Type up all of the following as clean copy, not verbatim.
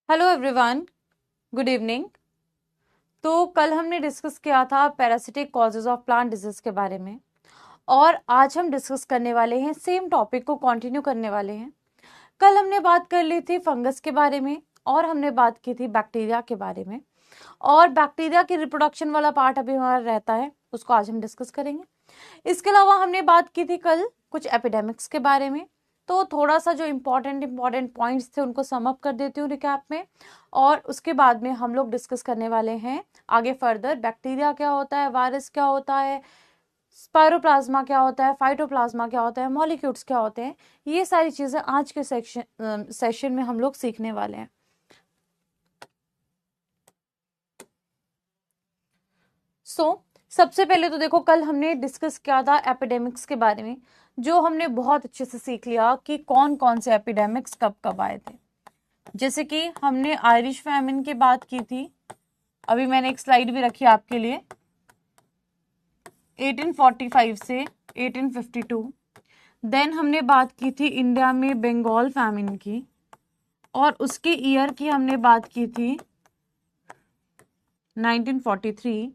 Hello everyone, good evening. तो कल हमने डिस्कस किया था parasitic causes of plant disease के बारे में, और आज हम डिस्कस करने वाले हैं, सेम टॉपिक को कंटिन्यू करने वाले हैं। कल हमने बात कर ली थी फंगस के बारे में, और हमने बात की थी बैक्टीरिया के बारे में, और बैक्टीरिया की रिप्रोडक्शन वाला पार्ट अभी हमारा रहता है, उसको आज हम डिस्कस करेंगे। इसके अलावा हमने बात की थी कल कुछ एपिडेमिक्स के बारे में, तो थोड़ा सा जो इम्पोर्टेंट पॉइंट्स थे उनको सम अप कर देती हूँ रिकैप में, और उसके बाद में हम लोग डिस्कस करने वाले हैं आगे फर्दर बैक्टीरिया क्या होता है, वायरस क्या होता है, स्पायरोप्लाज्मा क्या होता है, फाइटोप्लाज्मा क्या होता है, मॉलिक्यूल्स क्या होते हैं। ये सारी चीजें आज के सेशन में हम लोग सीखने वाले हैं। सबसे पहले तो देखो, कल हमने डिस्कस किया था एपिडेमिक्स के बारे में, जो हमने बहुत अच्छे से सीख लिया कि कौन कौन से एपिडेमिक्स कब कब आए थे। जैसे कि हमने आयरिश फैमिन की बात की थी, अभी मैंने एक स्लाइड भी रखी आपके लिए, 1845 से 1852। देन हमने बात की थी इंडिया में बंगाल फैमिन की, और उसके ईयर की हमने बात की थी 1943।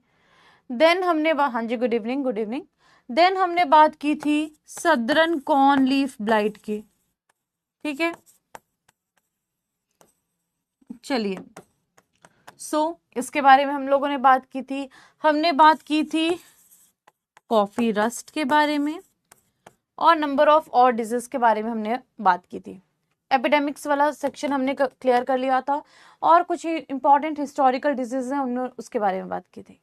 देन हमने हाँ जी, गुड इवनिंग। देन हमने बात की थी सदर्न कॉर्न लीफ ब्लाइट की। ठीक है, चलिए। इसके बारे में हम लोगों ने बात की थी। हमने बात की थी कॉफी रस्ट के बारे में, और नंबर ऑफ और डिजीज के बारे में हमने बात की थी। एपिडेमिक्स वाला सेक्शन हमने क्लियर कर लिया था, और कुछ इंपॉर्टेंट हिस्टोरिकल डिजीज हैं उन्होंने उसके बारे में बात की थी।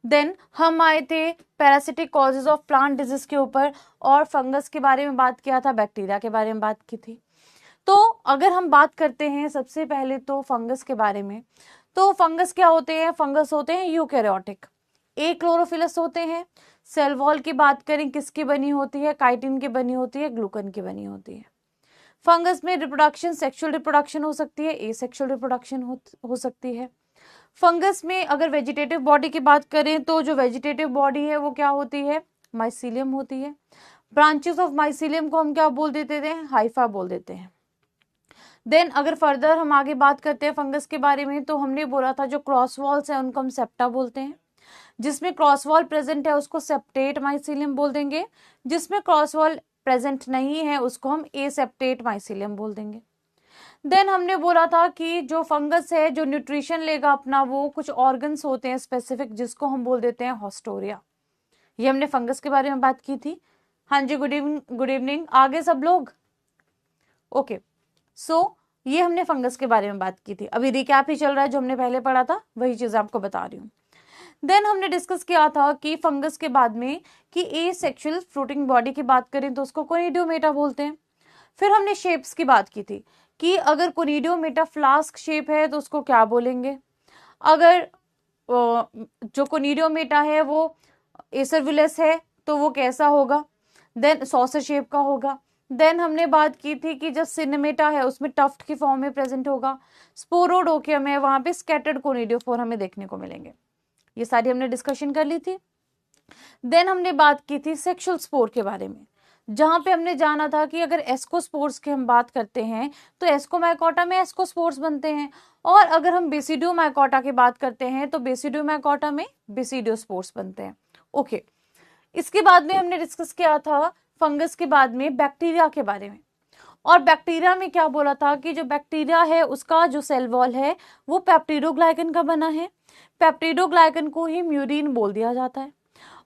देन हम आए थे parasitic causes of plant disease के ऊपर, और फंगस के बारे में बात किया था, बैक्टीरिया के बारे में बात की थी। तो अगर हम बात करते हैं सबसे पहले तो फंगस के बारे में, तो फंगस क्या होते हैं? फंगस होते हैं यूकैरियोटिक, एक क्लोरोफिलस होते हैं। सेल वॉल की बात करें, किसकी बनी होती है? काइटिन की बनी होती है, ग्लूकन की बनी होती है। फंगस में रिप्रोडक्शन सेक्सुअल रिप्रोडक्शन हो सकती है, एसेक्सुअल रिप्रोडक्शन हो सकती है। फंगस में अगर वेजिटेटिव बॉडी की बात करें, तो जो वेजिटेटिव बॉडी है वो क्या होती है? माइसीलियम होती है। ब्रांचेस ऑफ माइसीलियम को हम क्या बोल देते हैं? हाइफा बोल देते हैं। देन अगर फर्दर हम आगे बात करते हैं फंगस के बारे में, तो हमने बोला था जो क्रॉस वॉल्स है उनको हम सेप्टा बोलते हैं। जिसमें क्रॉस वॉल प्रेजेंट है उसको सेप्टेट माइसीलियम बोल देंगे। जिसमें क्रॉस वॉल प्रेजेंट नहीं है उसको हम एसेप्टेट माइसीलियम बोल देंगे। देन हमने बोला था कि जो फंगस है जो न्यूट्रिशन लेगा अपना, वो कुछ ऑर्गन्स होते हैं स्पेसिफिक, जिसको हम बोल देते हैं हॉस्टोरिया। ये हमने फंगस के बारे में बात की थी। हाँ जी, गुड इवनिंग आगे सब लोग। ओके, ये हमने फंगस के बारे में बात की थी। अभी रिकैप ही चल रहा है, जो हमने पहले पढ़ा था वही चीज आपको बता रही हूँ। देन हमने डिस्कस किया था कि फंगस के बाद में कि एसेक्सुअल फ्रूटिंग बॉडी की बात करें तो उसको कोनिडियोमेटा बोलते हैं। फिर हमने शेप्स की बात की थी कि अगर कोनिडियोमेटा फ्लास्क शेप है तो उसको क्या बोलेंगे। अगर जो कोनिडियोमेटा है वो एसरविलस है तो वो कैसा होगा? देन सॉसर शेप का होगा। देन हमने बात की थी कि जब सिनेमेटा है उसमें टफ्ट की फॉर्म में प्रेजेंट होगा। स्पोरोडोकियम है, वहां पे स्कैटर्ड कोनिडियोफोर हमें देखने को मिलेंगे। ये सारी हमने डिस्कशन कर ली थी। देन हमने बात की थी सेक्सुअल स्पोर के बारे में, जहां पे हमने जाना था कि अगर एस्कोस्पोर्स की हम बात करते हैं तो एस्कोमाइकोटा में एस्कोस्पोर्स बनते हैं, और अगर हम बेसिडियोमाइकोटा की बात करते हैं तो बेसिडियोमाइकोटा में बेसिडियोस्पोर्स बनते हैं। ओके, इसके बाद में हमने डिस्कस किया था फंगस के बाद में बैक्टीरिया के बारे में, और बैक्टीरिया में क्या बोला था कि जो बैक्टीरिया है उसका जो सेल वॉल है वो पेप्टिडोग्लाइकन का बना है। पेप्टिडोग्लाइकन को ही म्यूरिन बोल दिया जाता है।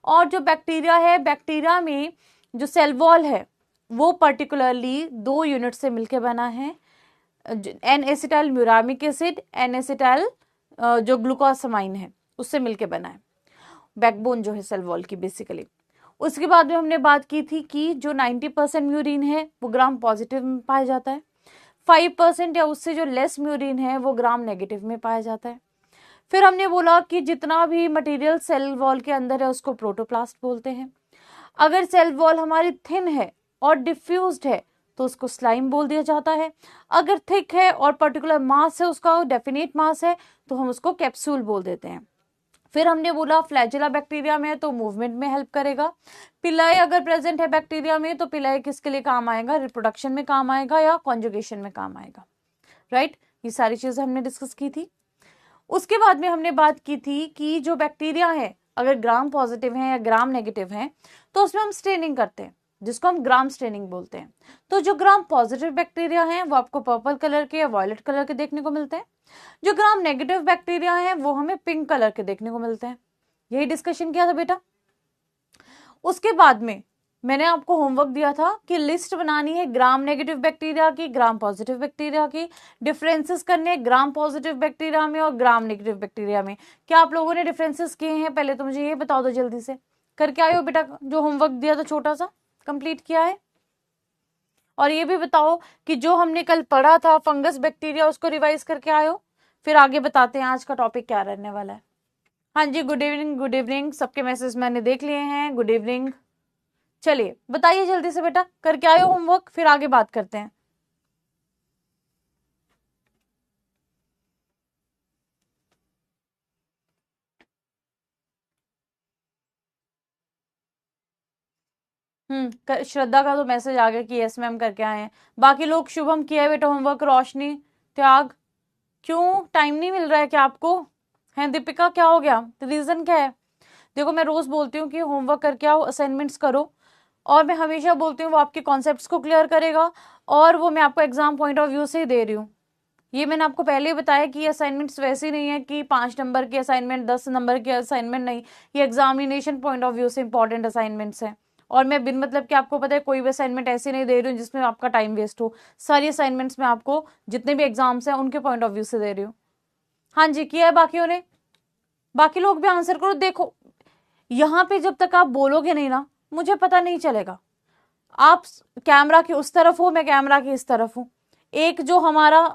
और जो बैक्टीरिया है, बैक्टीरिया में जो सेल वॉल है वो पर्टिकुलरली 2 यूनिट से मिलकर बना है, N acetyl muramic acid, N acetyl जो ग्लूकोसामाइन है उससे मिलकर बना है, बैकबोन जो है सेल वॉल की बेसिकली। उसके बाद में हमने बात की थी कि जो 90% म्यूरिन है वो ग्राम पॉजिटिव में पाया जाता है, 5% या उससे जो लेस म्यूरिन है वो ग्राम नेगेटिव में पाया जाता है। फिर हमने बोला कि जितना भी मटेरियल सेल वॉल के अंदर है उसको प्रोटोप्लास्ट बोलते हैं। अगर सेल वॉल हमारी थिन है और डिफ्यूज्ड है तो उसको स्लाइम बोल दिया जाता है। अगर थिक है और पर्टिकुलर मास है, उसका डेफिनेट मास है, तो हम उसको कैप्सूल बोल देते हैं। फिर हमने बोला फ्लैजेला बैक्टीरिया में है तो मूवमेंट में हेल्प करेगा। पिलाई अगर प्रेजेंट है बैक्टीरिया में तो पिलाई किसके लिए काम आएगा? रिप्रोडक्शन में काम आएगा या कॉन्जुगेशन में काम आएगा, राइट? ये सारी चीजें हमने डिस्कस की थी। उसके बाद में हमने बात की थी कि जो बैक्टीरिया है अगर ग्राम पॉजिटिव है या ग्राम नेगेटिव है तो उसमें हम स्टेनिंग करते हैं, जिसको हम ग्राम स्टेनिंग बोलते हैं। तो जो ग्राम पॉजिटिव बैक्टीरिया हैं वो आपको पर्पल कलर के या वॉयलेट कलर के देखने को मिलते हैं, जो ग्राम नेगेटिव बैक्टीरिया हैं वो हमें पिंक कलर के देखने को मिलते हैं। यही डिस्कशन किया था बेटा। उसके बाद में मैंने आपको होमवर्क दिया था कि लिस्ट बनानी है ग्राम नेगेटिव बैक्टीरिया की, ग्राम पॉजिटिव बैक्टीरिया की, डिफरेंसेस करने ग्राम पॉजिटिव बैक्टीरिया में और ग्राम नेगेटिव बैक्टीरिया में। क्या आप लोगों ने डिफरेंसेस किए हैं? पहले तो मुझे ये बताओ दो जल्दी से, करके आए हो बेटा? जो होमवर्क दिया था छोटा सा कंप्लीट किया है? और ये भी बताओ कि जो हमने कल पढ़ा था फंगस बैक्टीरिया उसको रिवाइज करके आए हो? फिर आगे बताते हैं आज का टॉपिक क्या रहने वाला है। हाँ जी, गुड इवनिंग, गुड इवनिंग। सबके मैसेज मैंने देख लिए हैं, गुड इवनिंग। चलिए बताइए जल्दी से बेटा, करके आए हो होमवर्क? फिर आगे बात करते हैं। श्रद्धा का तो मैसेज आ गया कि यस मैम करके आए हैं। बाकी लोग, शुभम किया है बेटा होमवर्क, रोशनी, त्याग, क्यों टाइम नहीं मिल रहा है क्या आपको? है दीपिका, क्या हो गया? रीजन क्या है? देखो मैं रोज बोलती हूँ कि होमवर्क करके आओ, असाइनमेंट्स करो, और मैं हमेशा बोलती हूँ वो आपके कॉन्सेप्ट्स को क्लियर करेगा, और वो मैं आपको एग्जाम पॉइंट ऑफ व्यू से ही दे रही हूँ। ये मैंने आपको पहले ही बताया कि असाइनमेंट्स वैसे नहीं है कि 5 नंबर की असाइनमेंट, 10 नंबर की असाइनमेंट, नहीं, ये एग्जामिनेशन पॉइंट ऑफ व्यू से इंपॉर्टेंट असाइनमेंट्स हैं। और मैं बिन मतलब कि आपको पता है कोई भी असाइनमेंट ऐसी नहीं दे रही हूँ जिसमें आपका टाइम वेस्ट हो। सारी असाइनमेंट्स में आपको जितने भी एग्जाम्स हैं उनके पॉइंट ऑफ व्यू से दे रही हूँ। हाँ जी, किया है बाकियों ने? बाकी लोग भी आंसर करो। देखो यहाँ पे जब तक आप बोलोगे नहीं ना, मुझे पता नहीं चलेगा। आप कैमरा की उस तरफ हो, मैं कैमरा की इस तरफ हूँ। एक जो हमारा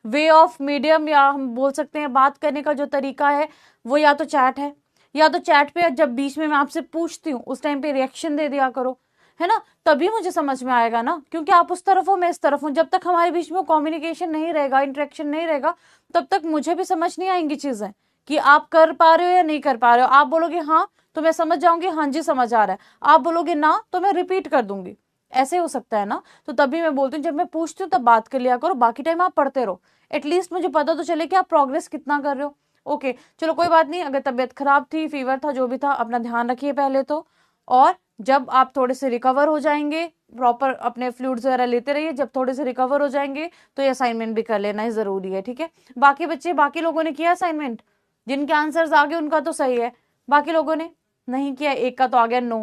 वे ऑफ मीडियम या हम बोल सकते हैं बात करने का जो तरीका है वो या तो चैट है, या तो चैट पे जब बीच में मैं आपसे पूछती हूँ उस टाइम पे रिएक्शन दे दिया करो, है ना? तभी मुझे समझ में आएगा ना, क्योंकि आप उस तरफ हो मैं इस तरफ हूँ। जब तक हमारे बीच में कम्युनिकेशन नहीं रहेगा, इंटरेक्शन नहीं रहेगा, तब तक मुझे भी समझ नहीं आएंगी चीजें कि आप कर पा रहे हो या नहीं कर पा रहे हो। आप बोलोगे हाँ तो मैं समझ जाऊंगी, हाँ जी समझ आ रहा है। आप बोलोगे ना तो मैं रिपीट कर दूंगी। ऐसे हो सकता है ना। तो तभी मैं बोलती हूँ जब मैं पूछती हूँ तब बात कर लिया करो, बाकी टाइम आप पढ़ते रहो। एटलीस्ट मुझे पता तो चले कि आप प्रोग्रेस कितना कर रहे हो। ओके चलो कोई बात नहीं, अगर तबीयत खराब थी, फीवर था, जो भी था, अपना ध्यान रखिए पहले तो। और जब आप थोड़े से रिकवर हो जाएंगे, प्रॉपर अपने फ्लूइड्स वगैरह लेते रहिए, जब थोड़े से रिकवर हो जाएंगे तो ये असाइनमेंट भी कर लेना ही जरूरी है, ठीक है? बाकी बच्चे, बाकी लोगों ने किया असाइनमेंट? जिनके आंसर्स आ गए उनका तो सही है, बाकी लोगों ने नहीं किया, एक का तो आ गया नो,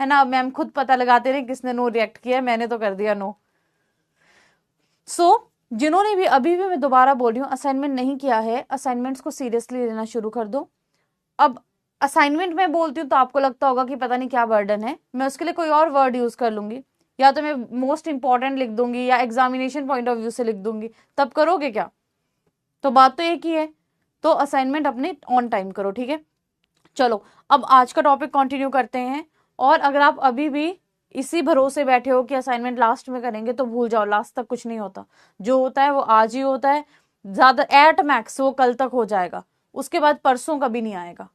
है ना? मैम खुद पता लगाते रहे किसने नो रिएक्ट किया, मैंने तो कर दिया नो। जिन्होंने भी, अभी भी मैं दोबारा बोल रही हूँ, असाइनमेंट नहीं किया है, असाइनमेंट्स को सीरियसली लेना शुरू कर दो। अब असाइनमेंट में बोलती हूँ तो आपको लगता होगा कि पता नहीं क्या बर्डन है, मैं उसके लिए कोई और वर्ड यूज कर लूंगी, या तो मैं मोस्ट इंपॉर्टेंट लिख दूंगी या एग्जामिनेशन पॉइंट ऑफ व्यू से लिख दूंगी, तब करोगे क्या? तो बात तो एक ही है। तो असाइनमेंट अपने ऑन टाइम करो, ठीक है? चलो अब आज का टॉपिक कंटिन्यू करते हैं। और अगर आप अभी भी इसी भरोसे बैठे हो कि असाइनमेंट लास्ट में करेंगे तो भूल जाओ, लास्ट तक कुछ नहीं होता। जो होता है वो आज ही होता है, ज्यादा एट मैक्स वो कल तक हो जाएगा, उसके बाद परसों कभी नहीं आएगा,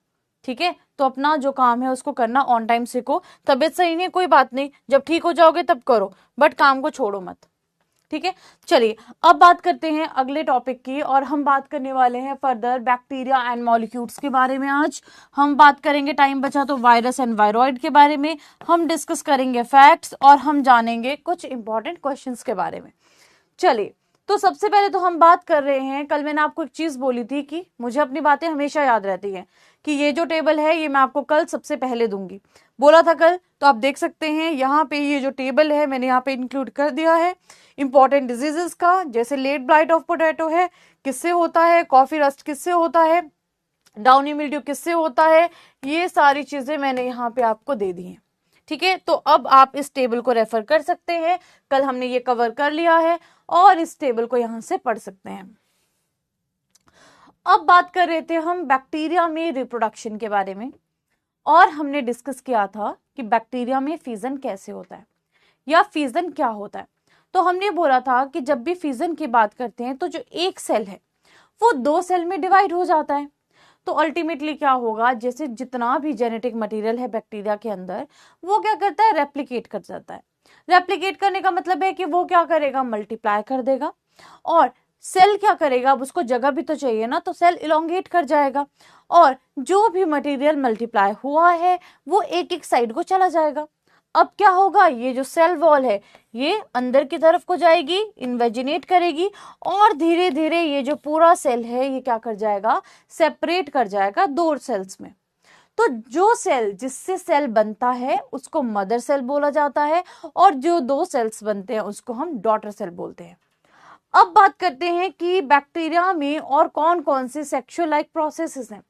ठीक है? तो अपना जो काम है उसको करना ऑन टाइम सीखो। तबीयत सही नहीं है कोई बात नहीं, जब ठीक हो जाओगे तब करो, बट काम को छोड़ो मत, ठीक है? चलिए अब बात करते हैं अगले टॉपिक की, और हम बात करने वाले हैं फर्दर बैक्टीरिया एंड मॉलिक्यूल्स के बारे में। आज हम बात करेंगे, टाइम बचा तो वायरस एंड वायरॉइड के बारे में हम डिस्कस करेंगे, फैक्ट्स, और हम जानेंगे कुछ इंपॉर्टेंट क्वेश्चंस के बारे में। चलिए तो सबसे पहले तो हम बात कर रहे हैं, कल मैंने आपको एक चीज बोली थी कि मुझे अपनी बातें हमेशा याद रहती हैं, कि ये जो टेबल है ये मैं आपको कल सबसे पहले दूंगी, बोला था कल। तो आप देख सकते हैं यहाँ पे ये जो टेबल है मैंने यहाँ पे इंक्लूड कर दिया है इंपॉर्टेंट डिजीजेस का, जैसे लेट ब्लाइट ऑफ पोटैटो है, किससे होता है, कॉफी रस्ट किससे होता है, डाउनी मिल्ड्यू किससे होता है, ये सारी चीजें मैंने यहाँ पे आपको दे दी हैं, ठीक है? तो अब आप इस टेबल को रेफर कर सकते हैं, कल हमने ये कवर कर लिया है, और इस टेबल को यहां से पढ़ सकते हैं। अब बात कर रहे थे हम बैक्टीरिया में रिप्रोडक्शन के बारे में, और हमने डिस्कस किया था कि बैक्टीरिया में फिजन कैसे होता है या फिजन क्या होता है। तो हमने बोला था कि जब भी फिजन की बात करते हैं तो जो एक सेल है वो 2 सेल में डिवाइड हो जाता है। तो अल्टीमेटली क्या होगा, जैसे जितना भी जेनेटिक मटेरियल है बैक्टीरिया के अंदर, वो क्या करता है, रेप्लिकेट कर जाता है। रेप्लिकेट करने का मतलब है कि वो क्या करेगा, मल्टीप्लाई कर देगा। और सेल क्या करेगा, अब उसको जगह भी तो चाहिए ना, तो सेल इलोंगेट कर जाएगा और जो भी मटेरियल मल्टीप्लाई हुआ है वो एक एक साइड को चला जाएगा। अब क्या होगा, ये जो सेल वॉल है ये अंदर की तरफ को जाएगी, इन्वेजिनेट करेगी और धीरे धीरे ये जो पूरा सेल है ये क्या कर जाएगा, सेपरेट कर जाएगा दो सेल्स में। तो जो सेल जिससे सेल बनता है उसको मदर सेल बोला जाता है और जो दो सेल्स बनते हैं उसको हम डॉटर सेल बोलते हैं। अब बात करते हैं कि बैक्टीरिया में और कौन कौन से सेक्सुअल लाइक प्रोसेसेस हैं।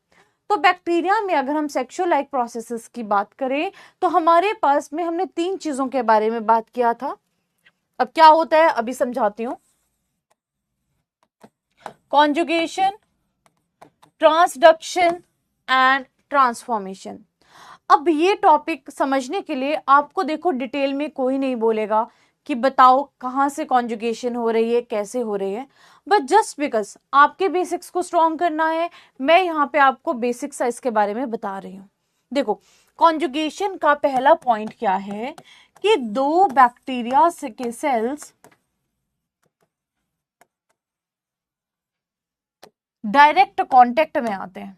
तो बैक्टीरिया में अगर हम सेक्सुअल लाइक प्रोसेसेस की बात करें तो हमारे पास में हमने 3 चीजों के बारे में बात किया था। अब क्या होता है अभी समझाती हूं। Conjugation, transduction and transformation. अब ये टॉपिक समझने के लिए आपको देखो डिटेल में कोई नहीं बोलेगा कि बताओ कहाँ से कॉन्जुगेशन हो रही है, कैसे हो रही है, बट जस्ट बिकॉज आपके बेसिक्स को स्ट्रॉन्ग करना है मैं यहाँ पे आपको बेसिक्स इसके बारे में बता रही हूँ। देखो कॉन्जुगेशन का पहला पॉइंट क्या है कि दो बैक्टीरिया के सेल्स डायरेक्ट कांटेक्ट में आते हैं।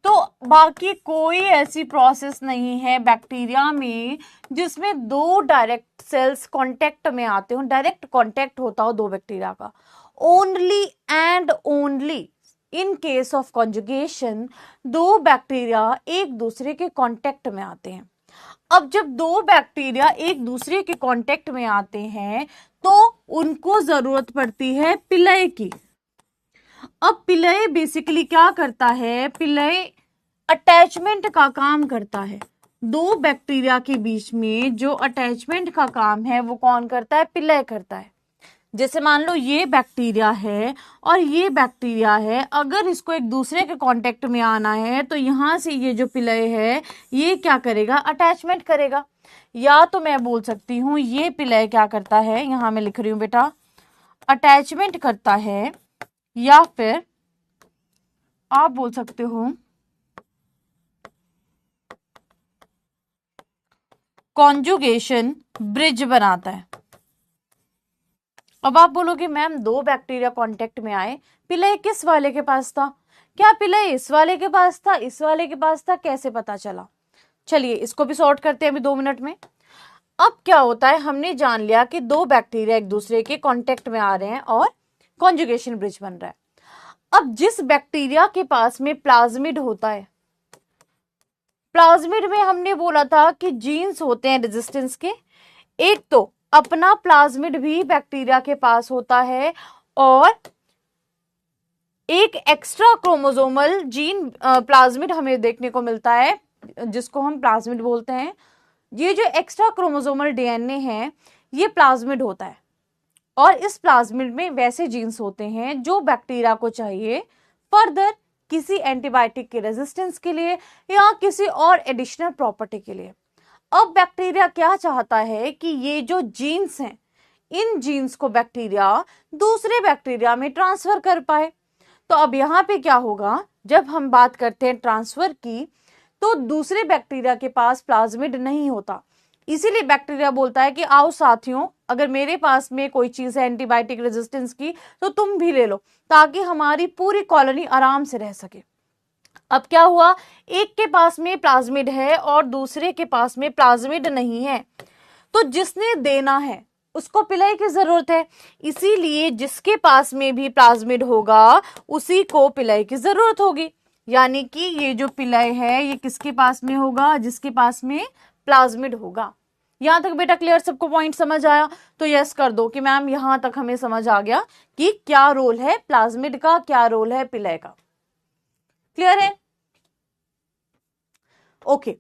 तो बाकी कोई ऐसी प्रोसेस नहीं है बैक्टीरिया में जिसमें दो डायरेक्ट सेल्स कांटेक्ट में आते हो, डायरेक्ट कांटेक्ट होता हो दो बैक्टीरिया का। Only and only in case of conjugation दो बैक्टीरिया एक दूसरे के कांटेक्ट में आते हैं। अब जब दो बैक्टीरिया एक दूसरे के कांटेक्ट में आते हैं तो उनको जरूरत पड़ती है पिलय की। अब पिलय बेसिकली क्या करता है, पिलय अटैचमेंट का काम करता है। दो बैक्टीरिया के बीच में जो अटैचमेंट का काम है वो कौन करता है, पिलय करता है। जैसे मान लो ये बैक्टीरिया है और ये बैक्टीरिया है, अगर इसको एक दूसरे के कांटेक्ट में आना है तो यहां से ये जो पिलय है ये क्या करेगा, अटैचमेंट करेगा। या तो मैं बोल सकती हूं ये पिलय क्या करता है, यहां मैं लिख रही हूं बेटा, अटैचमेंट करता है, या फिर आप बोल सकते हो कॉन्जुगेशन ब्रिज बनाता है। अब आप बोलोगे मैम दो बैक्टीरिया कांटेक्ट में आए, पिलय किस वाले के पास था, क्या पिलय इस वाले के पास था, इस वाले के पास था, कैसे पता चला। चलिए इसको भी सॉर्ट करते हैं अभी 2 मिनट में। अब क्या होता है, हमने जान लिया कि दो बैक्टीरिया एक दूसरे के कांटेक्ट में आ रहे हैं और कॉन्जुगेशन ब्रिज बन रहा है। अब जिस बैक्टीरिया के पास में प्लाज्मिड होता है, प्लाज्मिड में हमने बोला था कि जीन्स होते हैं रेजिस्टेंस के, एक तो अपना प्लाज्मिड भी बैक्टीरिया के पास होता है और एक एक्स्ट्रा क्रोमोसोमल जीन प्लाज्मिड हमें देखने को मिलता है जिसको हम प्लाज्मिड बोलते हैं। ये जो एक्स्ट्रा क्रोमोसोमल डीएनए है ये प्लाज्मिड होता है और इस प्लाज्मिड में वैसे जीन्स होते हैं जो बैक्टीरिया को चाहिए फर्दर किसी एंटीबायोटिक के रेजिस्टेंस के लिए या किसी और एडिशनल प्रॉपर्टी के लिए। अब बैक्टीरिया क्या चाहता है कि ये जो जीन्स हैं इन जीन्स को बैक्टीरिया दूसरे बैक्टीरिया में ट्रांसफर कर पाए। तो अब यहाँ पे क्या होगा, जब हम बात करते हैं ट्रांसफर की तो दूसरे बैक्टीरिया के पास प्लाज्मिड नहीं होता, इसीलिए बैक्टीरिया बोलता है कि आओ साथियों, अगर मेरे पास में कोई चीज है एंटीबायोटिक रेजिस्टेंस की तो तुम भी ले लो ताकि हमारी पूरी कॉलोनी आराम से रह सके। अब क्या हुआ, एक के पास में प्लाज्मिड है और दूसरे के पास में प्लाज्मिड नहीं है, तो जिसने देना है उसको पिलय की जरूरत है, इसीलिए जिसके पास में भी प्लाज्मिड होगा उसी को पिलय की जरूरत होगी। यानी कि ये जो पिलय है ये किसके पास में होगा, जिसके पास में प्लाज्मिड होगा। यहां तक बेटा क्लियर, सबको पॉइंट समझ आया तो यस कर दो कि मैम यहां तक हमें समझ आ गया कि क्या रोल है प्लाज्मिड का, क्या रोल है पिलय का। क्लियर है, ओके।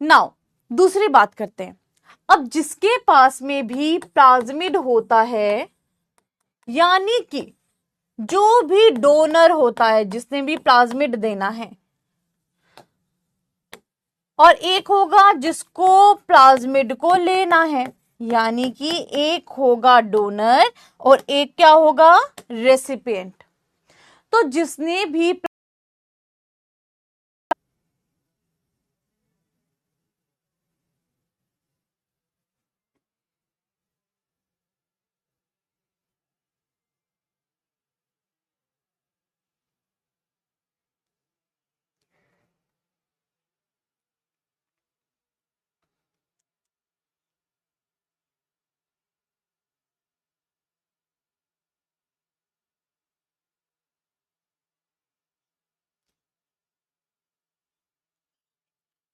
नाउ दूसरी बात करते हैं। अब जिसके पास में भी प्लाज्मिड होता है यानी कि जो भी डोनर होता है जिसने भी प्लाज्मिड देना है, और एक होगा जिसको प्लाज्मिड को लेना है, यानी कि एक होगा डोनर और एक क्या होगा, रेसिपिएंट। तो जिसने भी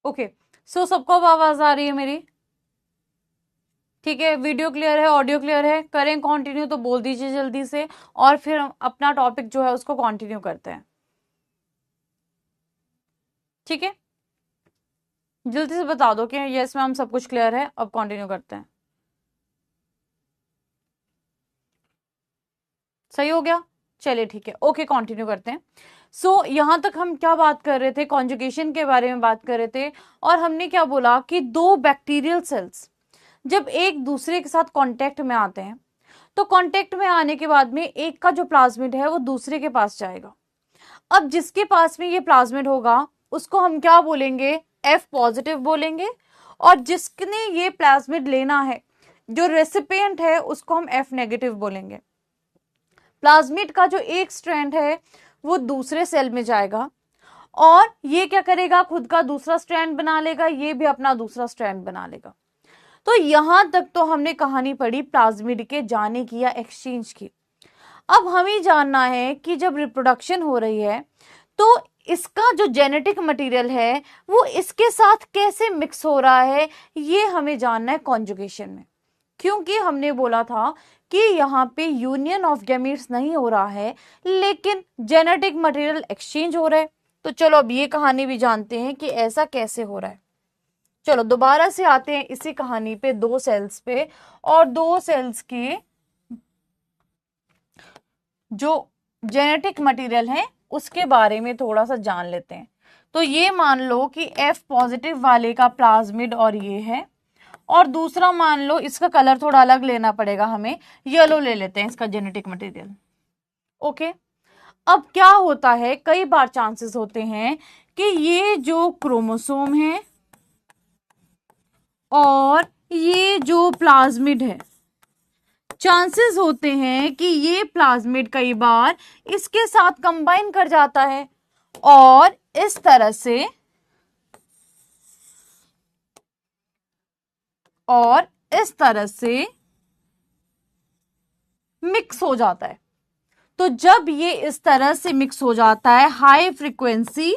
ओके, सो सबको अब आवाज आ रही है मेरी? ठीक है, वीडियो क्लियर है, ऑडियो क्लियर है? करें कंटिन्यू तो बोल दीजिए जल्दी से, और फिर हम अपना टॉपिक जो है उसको कंटिन्यू करते हैं। ठीक है, जल्दी से बता दो कि यस मैम सब कुछ क्लियर है, अब कंटिन्यू करते हैं। सही हो गया? चलिए ठीक है, ओके कंटिन्यू करते हैं। सो यहां तक हम क्या बात कर रहे थे? कॉन्जुगेशन के बारे में बात कर रहे थे, और हमने क्या बोला कि दो बैक्टीरियल सेल्स जब एक दूसरे के साथ कांटेक्ट में आते हैं, तो कांटेक्ट में आने के बाद में एक का जो प्लाज्मिड है वो दूसरे के पास जाएगा। अब जिसके पास में ये प्लाज्मिड होगा उसको हम क्या बोलेंगे? F पॉजिटिव बोलेंगे, और जिसने ये प्लाज्मिड लेना है, जो रेसिपिएंट है, उसको हम F नेगेटिव बोलेंगे। प्लाज्मिड का जो एक स्ट्रैंड है वो दूसरे सेल में जाएगा, और ये क्या करेगा? खुद का दूसरा स्ट्रैंड बना लेगा, ये भी अपना दूसरा स्ट्रैंड बना लेगा। तो यहां तक तो हमने कहानी पढ़ी प्लाज्मिड के जाने की या एक्सचेंज की। अब हमें जानना है कि जब रिप्रोडक्शन हो रही है तो इसका जो जेनेटिक मटेरियल है वो इसके साथ कैसे मिक्स हो रहा है, ये हमें जानना है कॉन्जुगेशन में। क्योंकि हमने बोला था कि यहाँ पे यूनियन ऑफ गैमीट्स नहीं हो रहा है, लेकिन जेनेटिक मटेरियल एक्सचेंज हो रहा है। तो चलो अब ये कहानी भी जानते हैं कि ऐसा कैसे हो रहा है। चलो दोबारा से आते हैं इसी कहानी पे, दो सेल्स पे, और दो सेल्स के जो जेनेटिक मटेरियल है उसके बारे में थोड़ा सा जान लेते हैं। तो ये मान लो कि F पॉजिटिव वाले का प्लाज्मिड और ये है, और दूसरा मान लो, इसका कलर थोड़ा अलग लेना पड़ेगा हमें, येलो ले लेते हैं इसका जेनेटिक मटेरियल। ओके, अब क्या होता है, कई बार चांसेस होते हैं कि ये जो क्रोमोसोम है और ये जो प्लाज्मिड है, चांसेस होते हैं कि ये प्लाज्मिड कई बार इसके साथ कंबाइन कर जाता है, और इस तरह से मिक्स हो जाता है। तो जब ये इस तरह से मिक्स हो जाता है, हाई फ्रीक्वेंसी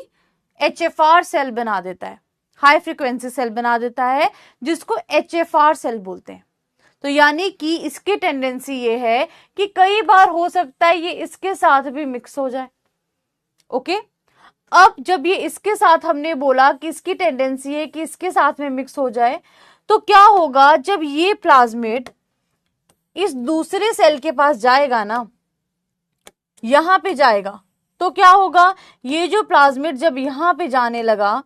HFR सेल बना देता है, हाई फ्रीक्वेंसी सेल बना देता है, जिसको HFR सेल बोलते हैं। तो यानी कि इसकी टेंडेंसी ये है कि कई बार हो सकता है ये इसके साथ भी मिक्स हो जाए। ओके, अब जब ये इसके साथ हमने बोला कि इसकी टेंडेंसी है कि इसके साथ में मिक्स हो जाए, तो क्या होगा? जब ये प्लाज्मिड इस दूसरे सेल के पास जाएगा ना, यहां पे जाएगा, तो क्या होगा? ये जो प्लाज्मिड जब यहां पे जाने लगा,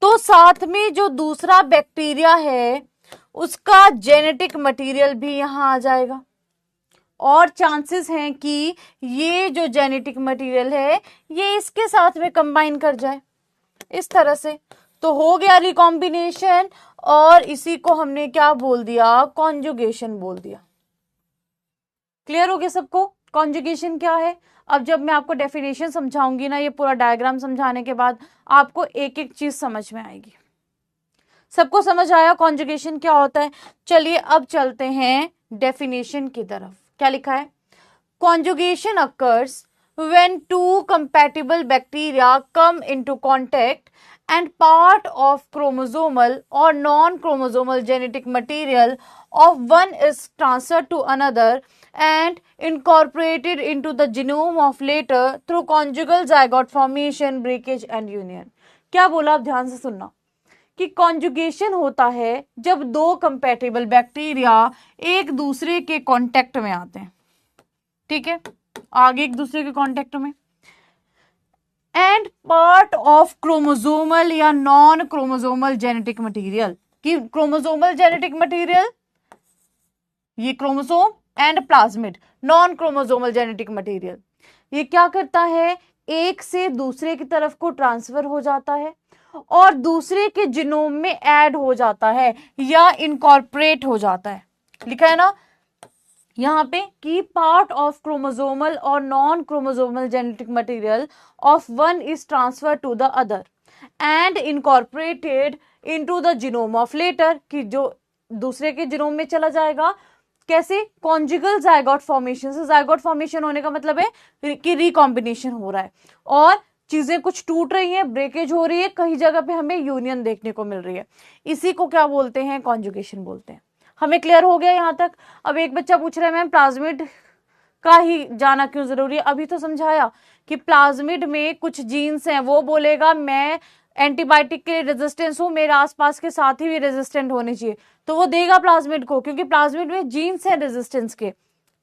तो साथ में जो दूसरा बैक्टीरिया है उसका जेनेटिक मटेरियल भी यहां आ जाएगा, और चांसेस हैं कि ये जो जेनेटिक मटेरियल है ये इसके साथ में कंबाइन कर जाए इस तरह से। तो हो गया रिकॉम्बिनेशन, और इसी को हमने क्या बोल दिया? कॉन्जुगेशन बोल दिया। क्लियर हो गया सबको कॉन्जुगेशन क्या है? अब जब मैं आपको डेफिनेशन समझाऊंगी ना, ये पूरा डायग्राम समझाने के बाद आपको एक एक चीज समझ में आएगी। सबको समझ आया कॉन्जुगेशन क्या होता है? चलिए अब चलते हैं डेफिनेशन की तरफ। क्या लिखा है? Conjugation occurs when two compatible bacteria come into contact and part of chromosomal or non-chromosomal genetic material of one is transferred to another and incorporated into the genome of later through conjugal zygote formation, breakage and union। क्या बोला? आप ध्यान से सुनना कि conjugation होता है जब दो कंपैटिबल बैक्टीरिया एक दूसरे के कांटेक्ट में आते हैं, ठीक है, आगे एक दूसरे के कांटेक्ट में, एंड पार्ट ऑफ क्रोमोसोमल या नॉन क्रोमोसोमल जेनेटिक मटेरियल। कि क्रोमोसोमल जेनेटिक मटेरियल ये chromosome and plasmid, non chromosomal genetic material ये क्या करता है? एक से दूसरे की तरफ को ट्रांसफर हो जाता है और दूसरे के जीनोम में ऐड हो जाता है या इनकॉर्पोरेट हो जाता है। लिखा है ना यहाँ पे कि पार्ट ऑफ क्रोमोसोमल और non chromosomal genetic material of one is transfer to the other and incorporated into the genome of later, कि जो दूसरे के जीनोम में चला जाएगा। कैसे? कॉन्जुगल जाइगोट फॉर्मेशन से। जाइगोट फॉर्मेशन होने का मतलब है कि रिकॉम्बिनेशन हो रहा है, और चीजें कुछ टूट रही हैं, ब्रेकेज हो रही है, कई जगह पे हमें यूनियन देखने को मिल रही है, इसी को क्या बोलते हैं, कॉन्जुगेशन बोलते हैं। हमें क्लियर हो गया यहाँ तक। अब एक बच्चा पूछ रहा है मैम प्लाज्मिड का ही जाना क्यों जरूरी है? अभी तो समझाया कि प्लाज्मिड में कुछ जीन्स हैं, वो बोलेगा मैं एंटीबायोटिक के रेजिस्टेंस हूं, मेरे आसपास के साथी भी रेजिस्टेंट होने चाहिए, तो वो देगा प्लाज्मिड को, क्योंकि प्लाज्मिड में जीन्स है रेजिस्टेंस के,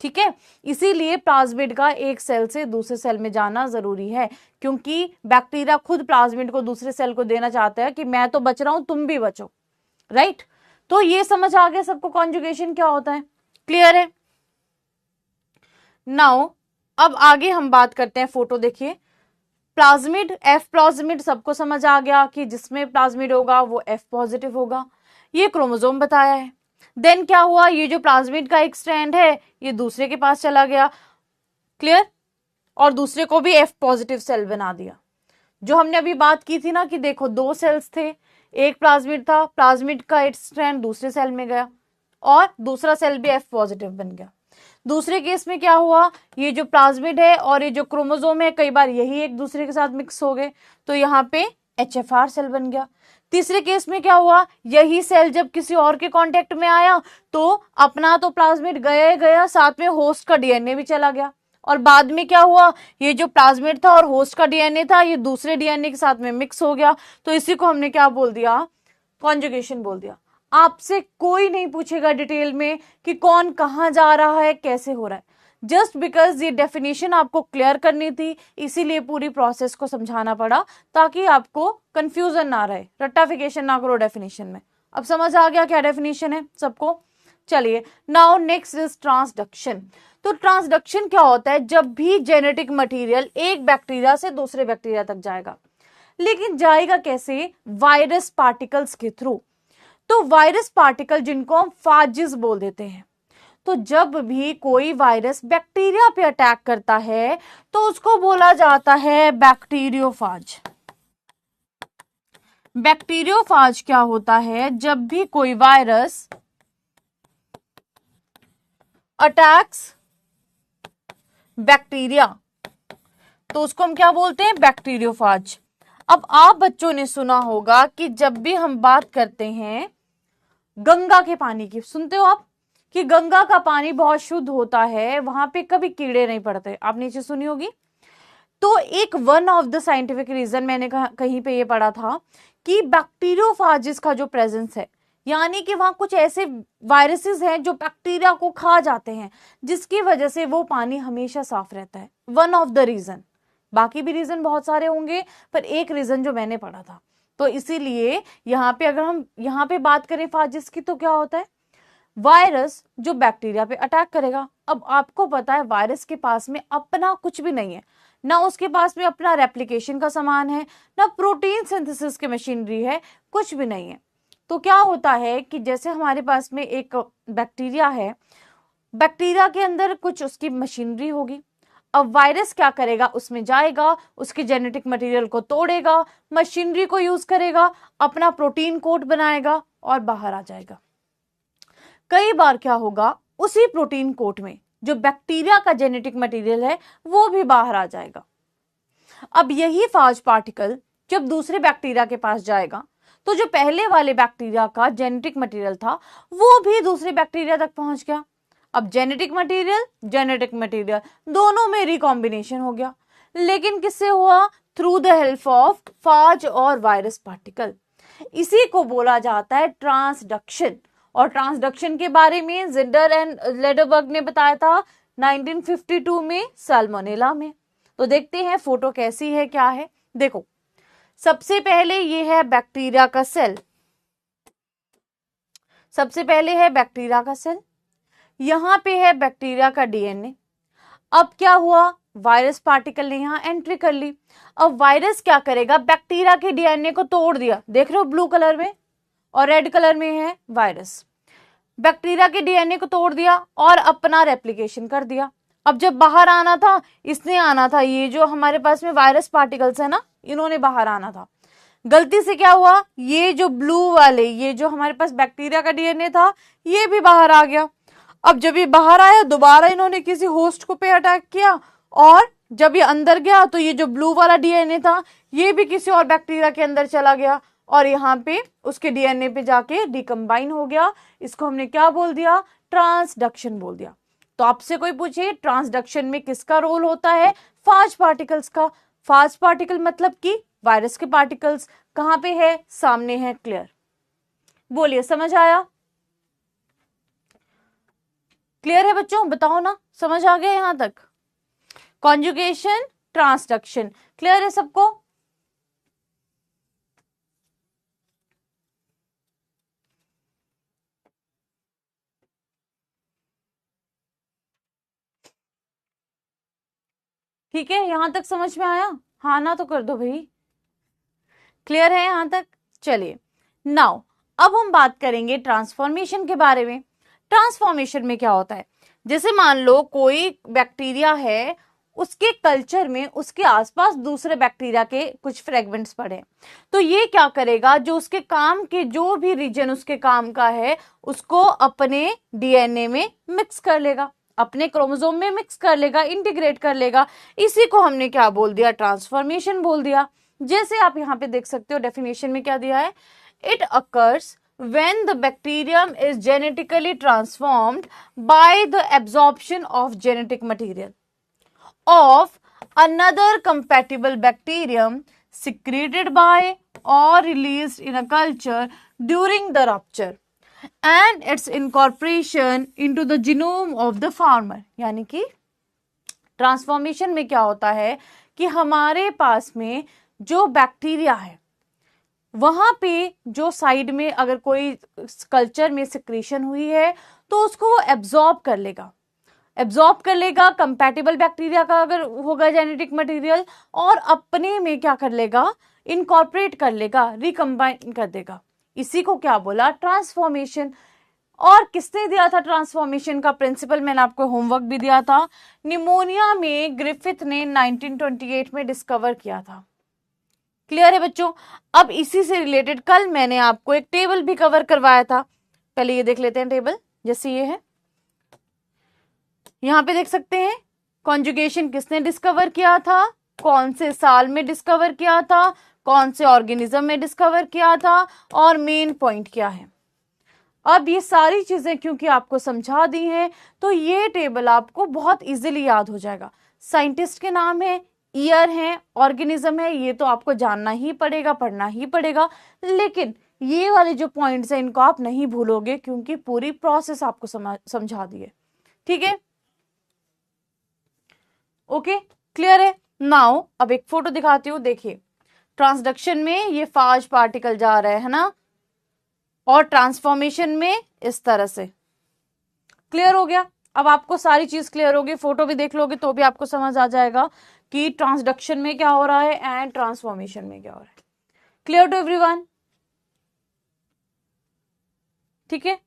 ठीक है। इसीलिए प्लाज्मिड का एक सेल से दूसरे सेल में जाना जरूरी है, क्योंकि बैक्टीरिया खुद प्लाज्मिड को दूसरे सेल को देना चाहता है कि मैं तो बच रहा हूं, तुम भी बचो, राइट। तो ये समझ आ गया सबको कॉन्जुगेशन क्या होता है, क्लियर है। नाउ अब आगे हम बात करते हैं, फोटो देखिए, प्लाज्मिड, एफ प्लाज्मिड सबको समझ आ गया कि जिसमें प्लाज्मिड होगा वो एफ पॉजिटिव होगा, ये क्रोमोसोम बताया है। देन क्या हुआ, ये जो प्लाज्मिड का एक स्ट्रैंड है ये दूसरे के पास चला गया, क्लियर, और दूसरे को भी एफ पॉजिटिव सेल बना दिया। जो हमने अभी बात की थी ना कि देखो दो सेल्स थे, एक प्लाज्मिड था, प्लाज्मिड का एक स्ट्रैंड दूसरे सेल में गया और दूसरा सेल भी एफ पॉजिटिव बन गया। दूसरे केस में क्या हुआ, ये जो प्लाज्मिड है और ये जो क्रोमोसोम है कई बार यही एक दूसरे के साथ मिक्स हो गए, तो यहाँ पे HFR सेल बन गया। तीसरे केस में क्या हुआ, यही सेल जब किसी और के कांटेक्ट में आया तो अपना तो प्लाज्मिड गया ही गया, साथ में होस्ट का DNA भी चला गया, और बाद में क्या हुआ, ये जो प्लाज्मिड था और होस्ट का DNA था ये दूसरे DNA के साथ में मिक्स हो गया, तो इसी को हमने क्या बोल दिया, कॉन्जुगेशन बोल दिया। आपसे कोई नहीं पूछेगा डिटेल में कि कौन कहां जा रहा है, कैसे हो रहा है, जस्ट बिकॉज ये डेफिनेशन आपको क्लियर करनी थी, इसीलिए पूरी प्रोसेस को समझाना पड़ा ताकि आपको कंफ्यूजन ना रहे, रट्टाफिकेशन ना करो डेफिनेशन में। अब समझ आ गया क्या डेफिनेशन है सबको। चलिए नाउ नेक्स्ट इज ट्रांसडक्शन। तो ट्रांसडक्शन क्या होता है, जब भी जेनेटिक मटेरियल एक बैक्टीरिया से दूसरे बैक्टीरिया तक जाएगा, लेकिन जाएगा कैसे, वायरस पार्टिकल्स के थ्रू। तो वायरस पार्टिकल जिनको हम फाजिस बोल देते हैं, तो जब भी कोई वायरस बैक्टीरिया पे अटैक करता है तो उसको बोला जाता है बैक्टीरियोफाज। बैक्टीरियोफाज क्या होता है, जब भी कोई वायरस अटैक्स बैक्टीरिया तो उसको हम क्या बोलते हैं, बैक्टीरियोफाज। अब आप बच्चों ने सुना होगा कि जब भी हम बात करते हैं गंगा के पानी की, सुनते हो आप कि गंगा का पानी बहुत शुद्ध होता है, वहां पे कभी कीड़े नहीं पड़ते, आपने नीचे सुनी होगी। तो एक one of the scientific reason मैंने कहीं पे ये पढ़ा था कि बैक्टीरियोफाजिस का जो प्रेजेंस है, यानी कि वहां कुछ ऐसे वायरसेस हैं जो बैक्टीरिया को खा जाते हैं, जिसकी वजह से वो पानी हमेशा साफ रहता है, वन ऑफ द रीजन। बाकी भी रीजन बहुत सारे होंगे, पर एक रीजन जो मैंने पढ़ा था। तो इसीलिए यहाँ पे अगर हम यहाँ पे बात करें फाजिस की, तो क्या होता है, वायरस जो बैक्टीरिया पे अटैक करेगा। अब आपको पता है वायरस के पास में अपना कुछ भी नहीं है, ना उसके पास में अपना रेप्लिकेशन का सामान है, ना प्रोटीन सिंथेसिस की मशीनरी है, कुछ भी नहीं है। तो क्या होता है कि जैसे हमारे पास में एक बैक्टीरिया है, बैक्टीरिया के अंदर कुछ उसकी मशीनरी होगी। अब वायरस क्या करेगा, उसमें जाएगा, उसके जेनेटिक मटेरियल को तोड़ेगा, मशीनरी को यूज करेगा, अपना प्रोटीन कोट बनाएगा और बाहर आ जाएगा। कई बार क्या होगा, उसी प्रोटीन कोट में जो बैक्टीरिया का जेनेटिक मटेरियल है वो भी बाहर आ जाएगा। अब यही फाज पार्टिकल जब दूसरे बैक्टीरिया के पास जाएगा तो जो पहले वाले बैक्टीरिया का जेनेटिक मटेरियल था वो भी दूसरे बैक्टीरिया तक पहुंच गया। अब जेनेटिक मटेरियल दोनों में रिकॉम्बिनेशन हो गया, लेकिन किससे हुआ, थ्रू द हेल्प ऑफ फाज और वायरस पार्टिकल। इसी को बोला जाता है ट्रांसडक्शन। और ट्रांसडक्शन के बारे में जिंडर एंड लेडरबर्ग ने बताया था 1952 में साल्मोनेला में। तो देखते हैं फोटो कैसी है, क्या है। देखो सबसे पहले ये है बैक्टीरिया का सेल, सबसे पहले है बैक्टीरिया का सेल, यहां पे है बैक्टीरिया का DNA। अब क्या हुआ, वायरस पार्टिकल ने यहां एंट्री कर ली। अब वायरस क्या करेगा, बैक्टीरिया के DNA को तोड़ दिया, देख रहे हो ब्लू कलर में, और रेड कलर में है वायरस। बैक्टीरिया के DNA को तोड़ दिया और अपना रेप्लिकेशन कर दिया। अब जब बाहर आना था, इसने आना था, ये जो हमारे पास में वायरस पार्टिकल्स है ना, इन्होंने बाहर आना था। गलती से क्या हुआ, ये जो ब्लू वाले, ये जो हमारे पास बैक्टीरिया का DNA था, ये भी बाहर आ गया। अब जब ये बाहर आया, दोबारा इन्होंने किसी होस्ट को पे अटैक किया और जब ये अंदर गया तो ये जो ब्लू वाला डीएनए था ये भी किसी और बैक्टीरिया के अंदर चला गया और यहाँ पे उसके डीएनए पे जाके डिकम्बाइन हो गया। इसको हमने क्या बोल दिया? ट्रांसडक्शन बोल दिया। तो आपसे कोई पूछे ट्रांसडक्शन में किसका रोल होता है? फास्ट पार्टिकल्स का। फास्ट पार्टिकल मतलब कि वायरस के पार्टिकल्स। कहाँ पे है? सामने है। क्लियर? बोलिए, समझ आया? क्लियर है बच्चों? बताओ ना, समझ आ गया यहां तक? कॉन्जुगेशन, ट्रांसडक्शन, क्लियर है सबको? ठीक है, यहां तक समझ में आया? हाँ ना तो कर दो भाई। क्लियर है यहां तक? चलिए, नाउ अब हम बात करेंगे ट्रांसफॉर्मेशन के बारे में। ट्रांसफॉर्मेशन में क्या होता है? जैसे मान लो कोई बैक्टीरिया है, उसके कल्चर में उसके आसपास दूसरे बैक्टीरिया के कुछ फ्रेगमेंट्स पड़े, तो ये क्या करेगा? जो उसके काम के जो भी रीजन उसके काम का है उसको अपने डीएनए में मिक्स कर लेगा, अपने क्रोमोसोम में मिक्स कर लेगा, इंटीग्रेट कर लेगा। इसी को हमने क्या बोल दिया? ट्रांसफॉर्मेशन बोल दिया। जैसे आप यहाँ पे देख सकते हो डेफिनेशन में क्या दिया है? It occurs when the bacterium is genetically transformed by the absorption of genetic material of another compatible bacterium secreted by or released in a culture during the rupture and its incorporation into the genome of the farmer। यानी कि transformation में क्या होता है कि हमारे पास में जो बैक्टीरिया है वहां पे जो साइड में अगर कोई कल्चर में सिक्रीशन हुई है तो उसको वो एब्जॉर्ब कर लेगा कंपैटिबल बैक्टीरिया का अगर होगा जेनेटिक मटेरियल, और अपने में क्या कर लेगा? इनकॉर्पोरेट कर लेगा, रिकम्बाइन कर देगा। इसी को क्या बोला? ट्रांसफॉर्मेशन। और किसने दिया था ट्रांसफॉर्मेशन का प्रिंसिपल? मैंने आपको होमवर्क भी दिया था। निमोनिया में ग्रिफिथ ने 1928 में डिस्कवर किया था। क्लियर है बच्चों? अब इसी से रिलेटेड कल मैंने आपको एक टेबल भी कवर करवाया था। पहले ये देख लेते हैं टेबल। जैसे ये है, यहां पे देख सकते हैं कॉन्जुगेशन किसने डिस्कवर किया था, कौन से साल में डिस्कवर किया था, कौन से ऑर्गेनिज्म में डिस्कवर किया था, और मेन पॉइंट क्या है। अब ये सारी चीजें क्योंकि आपको समझा दी हैं तो ये टेबल आपको बहुत इजीली याद हो जाएगा। साइंटिस्ट के नाम है, ईयर है, ऑर्गेनिज्म है, ये तो आपको जानना ही पड़ेगा, पढ़ना ही पड़ेगा। लेकिन ये वाले जो पॉइंट्स हैं इनको आप नहीं भूलोगे क्योंकि पूरी प्रोसेस आपको समझा दी है। ठीक है? ओके, क्लियर है? नाउ अब एक फोटो दिखाती हूँ। देखिए, ट्रांसडक्शन में ये फाज पार्टिकल जा रहा है ना, और ट्रांसफॉर्मेशन में इस तरह से। क्लियर हो गया? अब आपको सारी चीज क्लियर होगी, फोटो भी देख लोगे तो भी आपको समझ आ जाएगा कि ट्रांसडक्शन में क्या हो रहा है एंड ट्रांसफॉर्मेशन में क्या हो रहा है। Clear to everyone? ठीक है?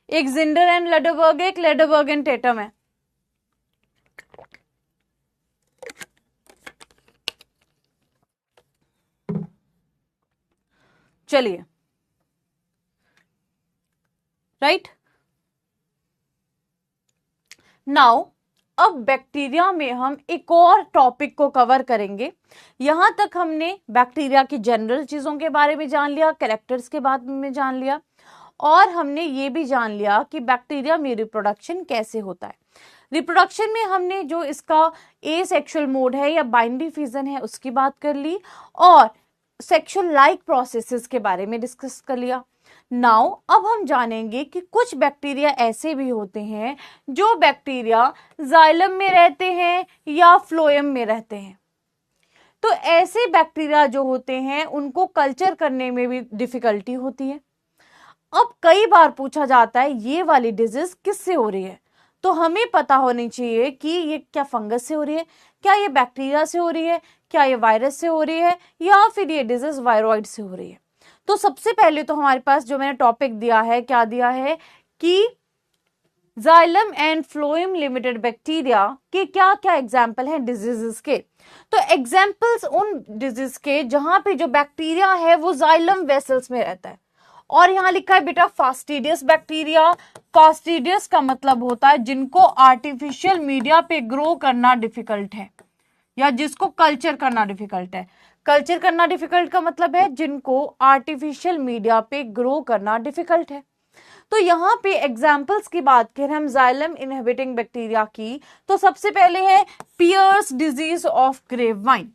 एक जिंडर एंड लेडरबर्ग है, एक लेडरबर्ग एंड टेटम है। चलिए, राइट नाउ अब बैक्टीरिया में हम एक और टॉपिक को कवर करेंगे। यहां तक हमने बैक्टीरिया की जनरल चीजों के बारे में जान लिया, कैरेक्टर्स के बारे में जान लिया, और हमने ये भी जान लिया कि बैक्टीरिया में रिप्रोडक्शन कैसे होता है। रिप्रोडक्शन में हमने जो इसका एसेक्सुअल मोड है या बाइंडी फिजन है उसकी बात कर ली, और सेक्सुअल लाइक प्रोसेसेस के बारे में डिस्कस कर लिया। नाउ अब हम जानेंगे कि कुछ बैक्टीरिया ऐसे भी होते हैं जो बैक्टीरिया जाइलम में रहते हैं या फ्लोएम में रहते हैं। तो ऐसे बैक्टीरिया जो होते हैं उनको कल्चर करने में भी डिफिकल्टी होती है। अब कई बार पूछा जाता है ये वाली डिजीज किससे हो रही है, तो हमें पता होनी चाहिए कि ये क्या फंगस से हो रही है, क्या ये बैक्टीरिया से हो रही है, क्या ये वायरस से हो रही है, या फिर ये डिजीज वायरॉइड से हो रही है। तो सबसे पहले तो हमारे पास जो मैंने टॉपिक दिया है, क्या दिया है कि xylem and phloem limited bacteria के क्या क्या एग्जाम्पल हैं डिजीजेस के। तो एग्जाम्पल्स उन डिजीज के जहां पे जो बैक्टीरिया है वो जाइलम वेसल्स में रहता है, और यहां लिखा है बेटा फास्टिडियस बैक्टीरिया। फास्टिडियस का मतलब होता है जिनको आर्टिफिशियल मीडिया पे ग्रो करना डिफिकल्ट है। या जिसको कल्चर करना डिफिकल्ट है। कल्चर करना डिफिकल्ट का मतलब है जिनको आर्टिफिशियल मीडिया पे ग्रो करना डिफिकल्ट है। तो यहाँ पे एग्जाम्पल्स की बात करें हम जाइलम इनहिबिटिंग बैक्टीरिया की, तो सबसे पहले है Pierce's disease of grapevine,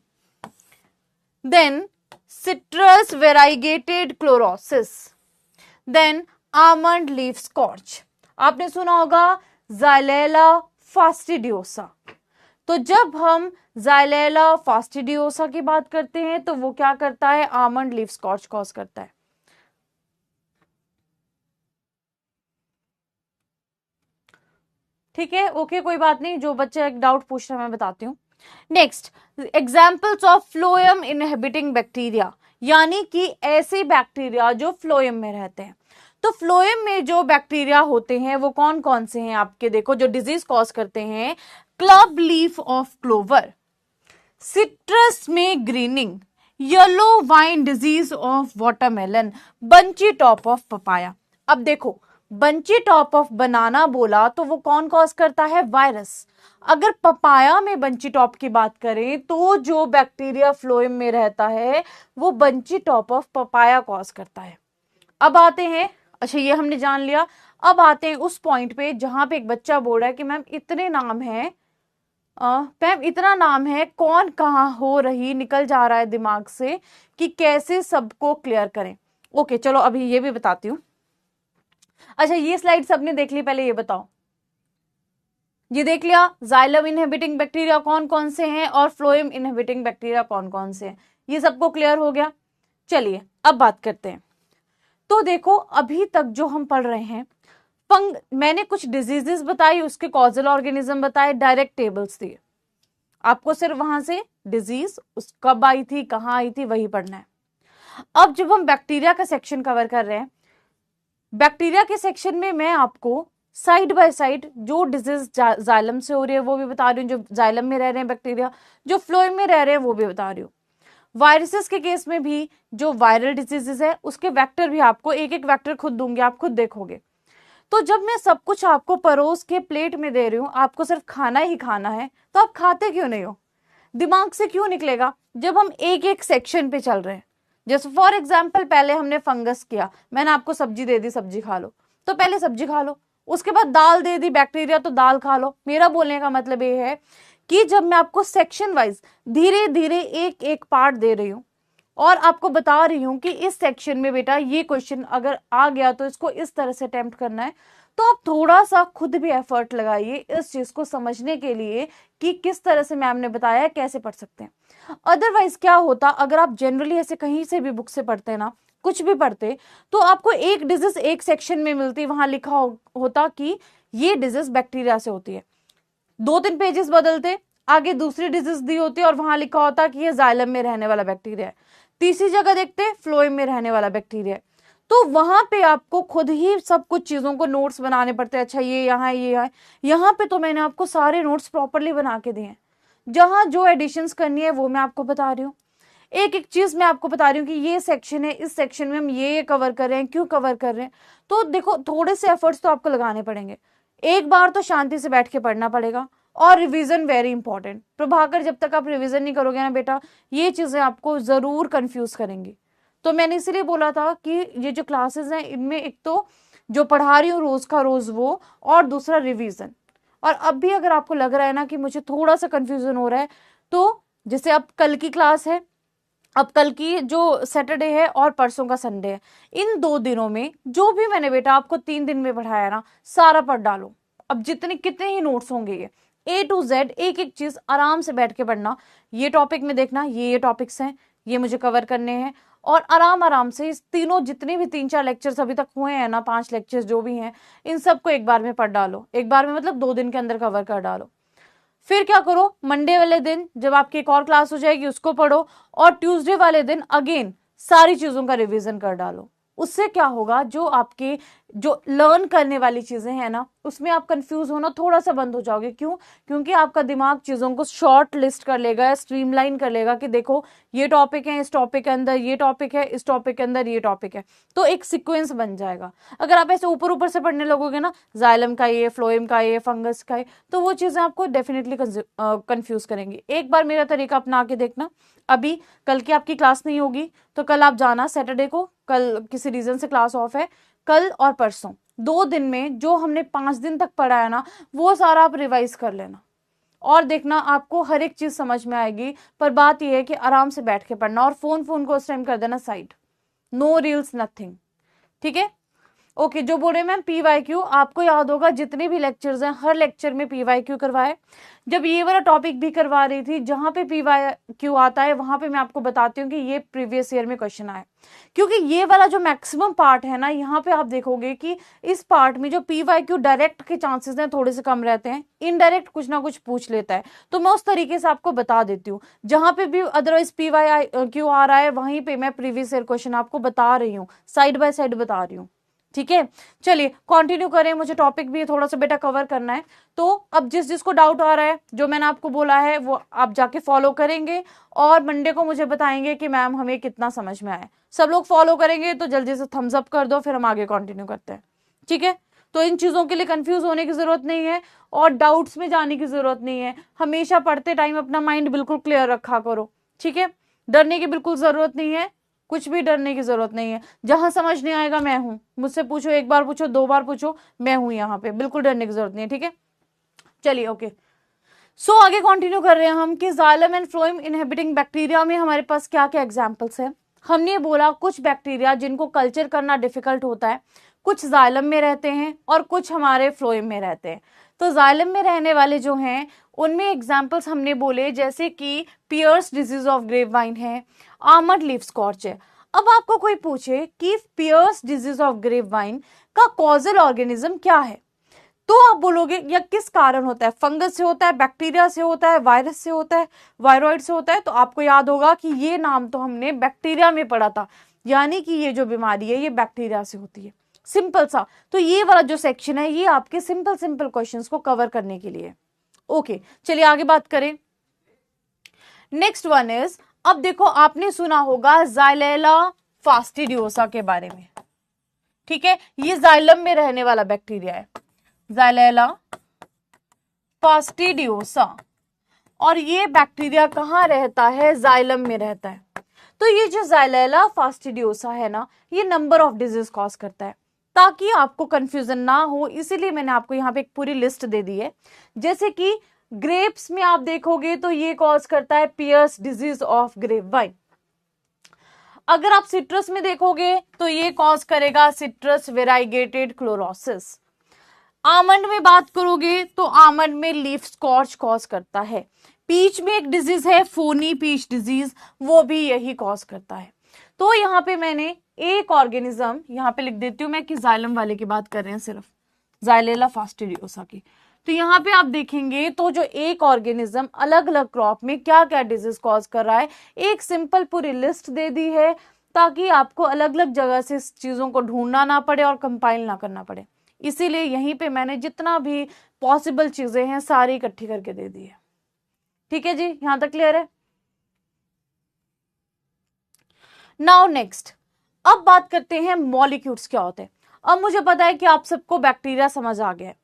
then citrus variegated chlorosis, then almond leaf scorch, आपने सुना होगा जाइलेला फास्टिडियोसा। तो जब हम जाइलेला फास्टिडियोसा की बात करते हैं तो वो क्या करता है, आमंड लीफ स्कॉर्च कॉज करता है। ठीक है, ओके, कोई बात नहीं, जो बच्चा एक डाउट पूछ रहा है मैं बताती हूँ। Next, examples of phloem inhibiting bacteria, यानी कि ऐसे बैक्टीरिया जो फ्लोएम में रहते हैं। तो फ्लोएम में जो बैक्टीरिया होते हैं वो कौन कौन से हैं आपके, देखो जो डिजीज कॉज करते हैं, club leaf of clover, citrus में greening, yellow vine disease of watermelon, bunchy top of papaya. अब देखो बंची टॉप ऑफ बनाना बोला तो वो कौन कॉज करता है, वायरस। अगर पपाया में बंची टॉप की बात करें तो जो बैक्टीरिया फ्लोएम में रहता है वो bunchy top of papaya cause करता है। अब आते हैं, अच्छा ये हमने जान लिया, अब आते हैं उस पॉइंट पे जहां पे एक बच्चा बोल रहा है कि मैम इतने नाम है, मैम इतना नाम है, कौन कहाँ हो रही निकल जा रहा है दिमाग से कि कैसे सबको क्लियर करें। ओके चलो अभी ये भी बताती हूँ। अच्छा ये स्लाइड सबने देख ली, पहले ये बताओ, ये देख लिया जाइलम इनहिबिटिंग बैक्टीरिया कौन कौन से हैं और फ्लोएम इनहिबिटिंग बैक्टीरिया कौन कौन से हैं, ये सबको क्लियर हो गया। चलिए अब बात करते हैं। तो देखो अभी तक जो हम पढ़ रहे हैं मैंने कुछ डिजीजेस बताई, उसके कॉजल ऑर्गेनिज्म बताए, डायरेक्ट टेबल्स दिए, आपको सिर्फ वहां से डिजीज उस कब आई थी कहाँ आई थी वही पढ़ना है। अब जब हम बैक्टीरिया का सेक्शन कवर कर रहे हैं, बैक्टीरिया के सेक्शन में मैं आपको साइड बाय साइड जो डिजीज जाइलम से हो रही है वो भी बता रही हूँ, जो जाइलम में रह रहे हैं बैक्टीरिया, जो फ्लोएम में रह रहे हैं वो भी बता रही हूँ। वायरसेस के केस में भी जो वायरल डिजीजेस है उसके वेक्टर भी आपको एक एक वेक्टर खुद दूंगी, आप खुद देखोगे। तो जब मैं सब कुछ आपको परोस के प्लेट में दे रही हूँ, आपको सिर्फ खाना ही खाना है, तो आप खाते क्यों नहीं हो, दिमाग से क्यों निकलेगा जब हम एक एक सेक्शन पे चल रहे हैं। जैसे फॉर एग्जाम्पल पहले हमने फंगस किया, मैंने आपको सब्जी दे दी, सब्जी खा लो, तो पहले सब्जी खा लो, उसके बाद दाल दे दी बैक्टीरिया तो दाल खा लो। मेरा बोलने का मतलब ये है कि जब मैं आपको सेक्शन वाइज धीरे धीरे एक एक पार्ट दे रही हूँ और आपको बता रही हूँ कि इस सेक्शन में बेटा ये क्वेश्चन अगर आ गया तो इसको इस तरह से अटेम्प्ट करना है, तो आप थोड़ा सा खुद भी एफर्ट लगाइए इस चीज को समझने के लिए कि किस तरह से मैम ने बताया है कैसे पढ़ सकते हैं। अदरवाइज क्या होता, अगर आप जनरली ऐसे कहीं से भी बुक से पढ़ते ना, कुछ भी पढ़ते, तो आपको एक डिजीज एक सेक्शन में मिलती, वहां लिखा होता कि ये डिजीज बैक्टीरिया से होती है, 2-3 पेजेस बदलते, आगे दूसरी डिजीज दी होती और वहां लिखा होता कि ये जाइलम में रहने वाला बैक्टीरिया है, तीसरी जगह देखते फ्लोएम में रहने वाला बैक्टीरिया है। तो वहां पे आपको खुद ही सब कुछ चीजों को नोट्स बनाने पड़ते हैं, अच्छा ये यहाँ ये है, यहाँ पे तो मैंने आपको सारे नोट्स प्रॉपरली बना के दिए हैं, जहां जो एडिशंस करनी है वो मैं आपको बता रही हूँ, एक एक चीज मैं आपको बता रही हूँ कि ये सेक्शन है, इस सेक्शन में हम ये कवर कर रहे हैं, क्यों कवर कर रहे हैं। तो देखो थोड़े से एफर्ट्स तो आपको लगाने पड़ेंगे, एक बार तो शांति से बैठ के पढ़ना पड़ेगा, और रिवीजन वेरी इंपॉर्टेंट। प्रभाकर जब तक आप रिवीजन नहीं करोगे ना बेटा, ये चीजें आपको जरूर कंफ्यूज करेंगी। तो मैंने इसलिए बोला था कि ये जो क्लासेस हैं इनमें एक तो जो पढ़ा रही हूँ रोज का रोज वो, और दूसरा रिवीजन। और अब भी अगर आपको लग रहा है ना कि मुझे थोड़ा सा कंफ्यूजन हो रहा है, तो जैसे अब कल की क्लास है, अब कल की जो सैटरडे है और परसों का संडे है, इन 2 दिनों में जो भी मैंने बेटा आपको 3 दिन में पढ़ाया ना, सारा पढ़ डालो। अब जितने कितने ही नोट्स होंगे ये A to Z एक एक चीज आराम से बैठ के पढ़ना, ये टॉपिक में देखना ये टॉपिक्स हैं, ये मुझे कवर करने हैं, और आराम आराम से इस तीनों जितने भी 3-4 लेक्चर्स अभी तक हुए हैं ना, 5 लेक्चर्स जो भी हैं, इन सबको एक बार में पढ़ डालो, एक बार में मतलब 2 दिन के अंदर कवर कर डालो। फिर क्या करो, मंडे वाले दिन जब आपकी एक और क्लास हो जाएगी उसको पढ़ो, और ट्यूसडे वाले दिन अगेन सारी चीजों का रिवीजन कर डालो। उससे क्या होगा, जो आपके जो लर्न करने वाली चीजें हैं ना, उसमें आप कंफ्यूज होना थोड़ा सा बंद हो जाओगे। क्यों? क्योंकि आपका दिमाग चीजों को शॉर्ट लिस्ट कर लेगा, स्ट्रीमलाइन कर लेगा कि देखो ये टॉपिक है, इस टॉपिक के अंदर ये टॉपिक है, इस टॉपिक के अंदर ये टॉपिक है, तो एक सीक्वेंस बन जाएगा। अगर आप ऐसे ऊपर ऊपर से पढ़ने लगोगे ना, जाइलम का ये, फ्लोएम का ये, फंगस का ये, तो वो चीजें आपको डेफिनेटली कंफ्यूज करेंगी। एक बार मेरा तरीका अपना के देखना। अभी कल की आपकी क्लास नहीं होगी तो कल आप जाना सैटरडे को, कल किसी रीजन से क्लास ऑफ है, कल और परसों 2 दिन में जो हमने 5 दिन तक पढ़ा है ना, वो सारा आप रिवाइज कर लेना और देखना आपको हर एक चीज समझ में आएगी। पर बात यह है कि आराम से बैठ के पढ़ना और फोन को उस टाइम कर देना साइड, नो रील्स नथिंग, ठीक है? ओके, जो बोले मैम PYQ, आपको याद होगा जितने भी लेक्चर्स हैं हर लेक्चर में PYQ करवाए। जब ये वाला टॉपिक भी करवा रही थी, जहां पे PYQ आता है वहां पे मैं आपको बताती हूँ कि ये प्रीवियस ईयर में क्वेश्चन आए, क्योंकि ये वाला जो मैक्सिमम पार्ट है ना, यहाँ पे आप देखोगे कि इस पार्ट में जो PYQ डायरेक्ट के चांसेस हैं थोड़े से कम रहते हैं, इनडायरेक्ट कुछ ना कुछ पूछ लेता है। तो मैं उस तरीके से आपको बता देती हूँ, जहां पे भी अदरवाइज PYQ आ रहा है वहीं पे मैं प्रीवियस ईयर क्वेश्चन आपको बता रही हूँ, साइड बाय साइड बता रही हूँ, ठीक है? चलिए कंटिन्यू करें, मुझे टॉपिक भी थोड़ा सा बेटा कवर करना है। तो अब जिसको डाउट आ रहा है, जो मैंने आपको बोला है वो आप जाके फॉलो करेंगे और मंडे को मुझे बताएंगे कि मैम हमें कितना समझ में आया। सब लोग फॉलो करेंगे तो जल्दी से थम्स अप कर दो, फिर हम आगे कंटिन्यू करते हैं, ठीक है? तो इन चीजों के लिए कंफ्यूज होने की जरूरत नहीं है और डाउट्स में जाने की जरूरत नहीं है। हमेशा पढ़ते टाइम अपना माइंड बिल्कुल क्लियर रखा करो, ठीक है? डरने की बिल्कुल जरूरत नहीं है, कुछ भी डरने की जरूरत नहीं है। जहां समझ नहीं आएगा मैं हूं, मुझसे पूछो, 1 बार पूछो, 2 बार पूछो, मैं हूं यहाँ पे, बिल्कुल डरने की जरूरत नहीं है, ठीक है? चलिए ओके, सो आगे कंटिन्यू कर रहे हैं हम कि xylem and phloem inhabiting bacteria में हमारे पास क्या क्या एग्जांपल्स है। हमने बोला कुछ बैक्टीरिया जिनको कल्चर करना डिफिकल्ट होता है, कुछ जाइलम में रहते हैं और कुछ हमारे फ्लोएम में रहते हैं। तो जाइलम में रहने वाले जो हैं उनमें एग्जाम्पल्स हमने बोले जैसे कि पियर्स डिजीज ऑफ ग्रेपवाइन है, आमंड लीफ स्कॉर्च है। अब आपको कोई पूछे कि पियर्स डिजीज ऑफ ग्रेपवाइन का कॉजल ऑर्गेनिज्म क्या है, तो आप बोलोगे या किस कारण होता है, फंगस से होता है, बैक्टीरिया से होता है, वायरस से होता है, वायरॉइड से होता है। तो आपको याद होगा कि ये नाम तो हमने बैक्टीरिया में पढ़ा था, यानी कि ये जो बीमारी है ये बैक्टीरिया से होती है, सिंपल सा। तो ये वाला जो सेक्शन है ये आपके सिंपल सिंपल क्वेश्चंस को कवर करने के लिए। ओके, चलिए आगे बात करें। नेक्स्ट वन इज, अब देखो आपने सुना होगा जाइलेला फास्टिडियोसा के बारे में, ठीक है? ये जाइलम में रहने वाला बैक्टीरिया है, जाइलेला फास्टिडियोसा, और ये बैक्टीरिया कहाँ रहता है? जाइलम में रहता है। तो ये जो जाइलेला फास्टिडियोसा है ना, ये नंबर ऑफ डिजीज कॉज करता है। ताकि आपको कंफ्यूजन ना हो इसीलिए मैंने आपको यहाँ पे एक पूरी लिस्ट दे दी है। जैसे कि ग्रेप्स में आप देखोगे तो ये कॉज करता है पियर्स डिजीज ऑफ ग्रेपवाइन। अगर आप सिट्रस में देखोगे तो ये कॉज करेगा सिट्रस वेराइगेटेड क्लोरोसिस। आमंड में बात करोगे तो आमंड में लीफ स्कॉर्च कॉज करता है। पीच में एक डिजीज है फोनी पीच डिजीज, वो भी यही कॉज करता है। तो यहाँ पे मैंने एक ऑर्गेनिज्म यहाँ पे लिख देती हूँ मैं कि जाइलम वाले की बात कर रहे हैं, सिर्फ जाइलेला फास्टिडियोसा की। तो यहाँ पे आप देखेंगे तो जो एक ऑर्गेनिज्म अलग अलग क्रॉप में क्या क्या डिजीज कॉज कर रहा है, एक सिंपल पूरी लिस्ट दे दी है ताकि आपको अलग अलग जगह से चीजों को ढूंढना ना पड़े और कंपाइल ना करना पड़े। इसीलिए यहीं पे मैंने जितना भी पॉसिबल चीजें हैं सारी इकट्ठी करके दे दी है, ठीक है जी? यहां तक क्लियर है? नाउ नेक्स्ट, अब बात करते हैं मॉलिक्यूल्स क्या होते हैं। अब मुझे पता है कि आप सबको बैक्टीरिया समझ आ गया है।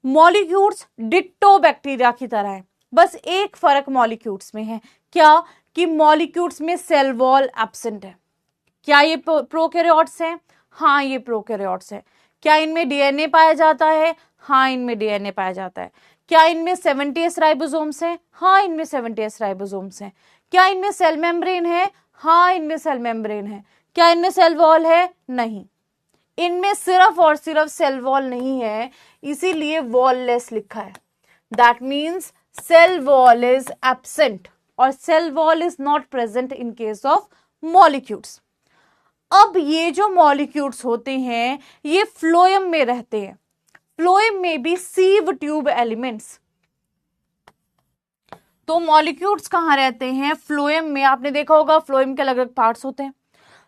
मॉलिक्यूल्स डिट्टो बैक्टीरिया की तरह है, बस एक फर्क मॉलिक्यूल्स में है, क्या कि मॉलिक्यूल्स में सेल वॉल एब्सेंट है। क्या ये प्रोकैरियोट्स हैं? हाँ, ये प्रोकैरियोट्स है। क्या इनमें डीएनए पाया जाता है? हाँ, इनमें डीएनए पाया जाता है। क्या इनमें 70s राइबोसोम्स हैं? हाँ, इनमें 70s राइबोसोम्स हैं। क्या इनमें सेल मेम्ब्रेन है? हाँ, इनमें सेल मेम्ब्रेन है। क्या इनमें सेल वॉल है? नहीं, इनमें सिर्फ और सिर्फ सेल वॉल नहीं है, इसीलिए वॉललेस लिखा है। That means cell wall is absent और cell wall is not present in case of molecules. अब ये जो मॉलिक्यूल्स होते हैं ये फ्लोएम में रहते हैं। फ्लोएम में भी सीव ट्यूब एलिमेंट्स। तो मॉलिक्यूल्स कहां रहते हैं? फ्लोएम में। आपने देखा होगा फ्लोएम के अलग अलग पार्ट्स होते हैं।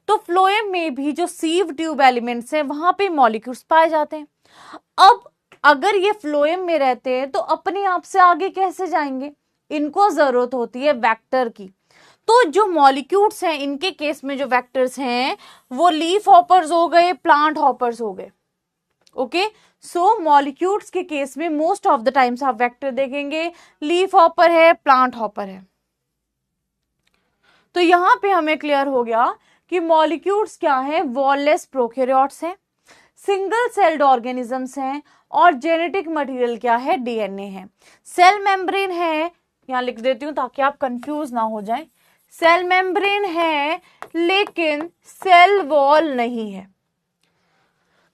तो फ्लोएम में भी जो सीव ट्यूब एलिमेंट्स हैं वहां पे मॉलिक्यूल्स पाए जाते हैं। अब अगर ये फ्लोएम में रहते हैं तो अपने आप से आगे कैसे जाएंगे, इनको जरूरत होती है वेक्टर की। तो जो मॉलिक्यूल्स हैं इनके केस में जो वेक्टर्स हैं वो लीफ हॉपर्स हो गए, प्लांट हॉपर्स हो गए। ओके, सो मॉलिक्यूल्स के केस में मोस्ट ऑफ द टाइम्स आप वेक्टर देखेंगे, लीफ हॉपर है, प्लांट हॉपर है। तो यहां पे हमें क्लियर हो गया कि मॉलिक्यूल्स क्या है, वॉललेस प्रोकैरियोट्स हैं, सिंगल सेल्ड ऑर्गेनिजम्स हैं, और जेनेटिक मटेरियल क्या है, डीएनए है। सेल मेम्ब्रेन है, यहां लिख देती हूं ताकि आप कंफ्यूज ना हो जाएं। सेल मेम्ब्रेन है लेकिन सेल वॉल नहीं है।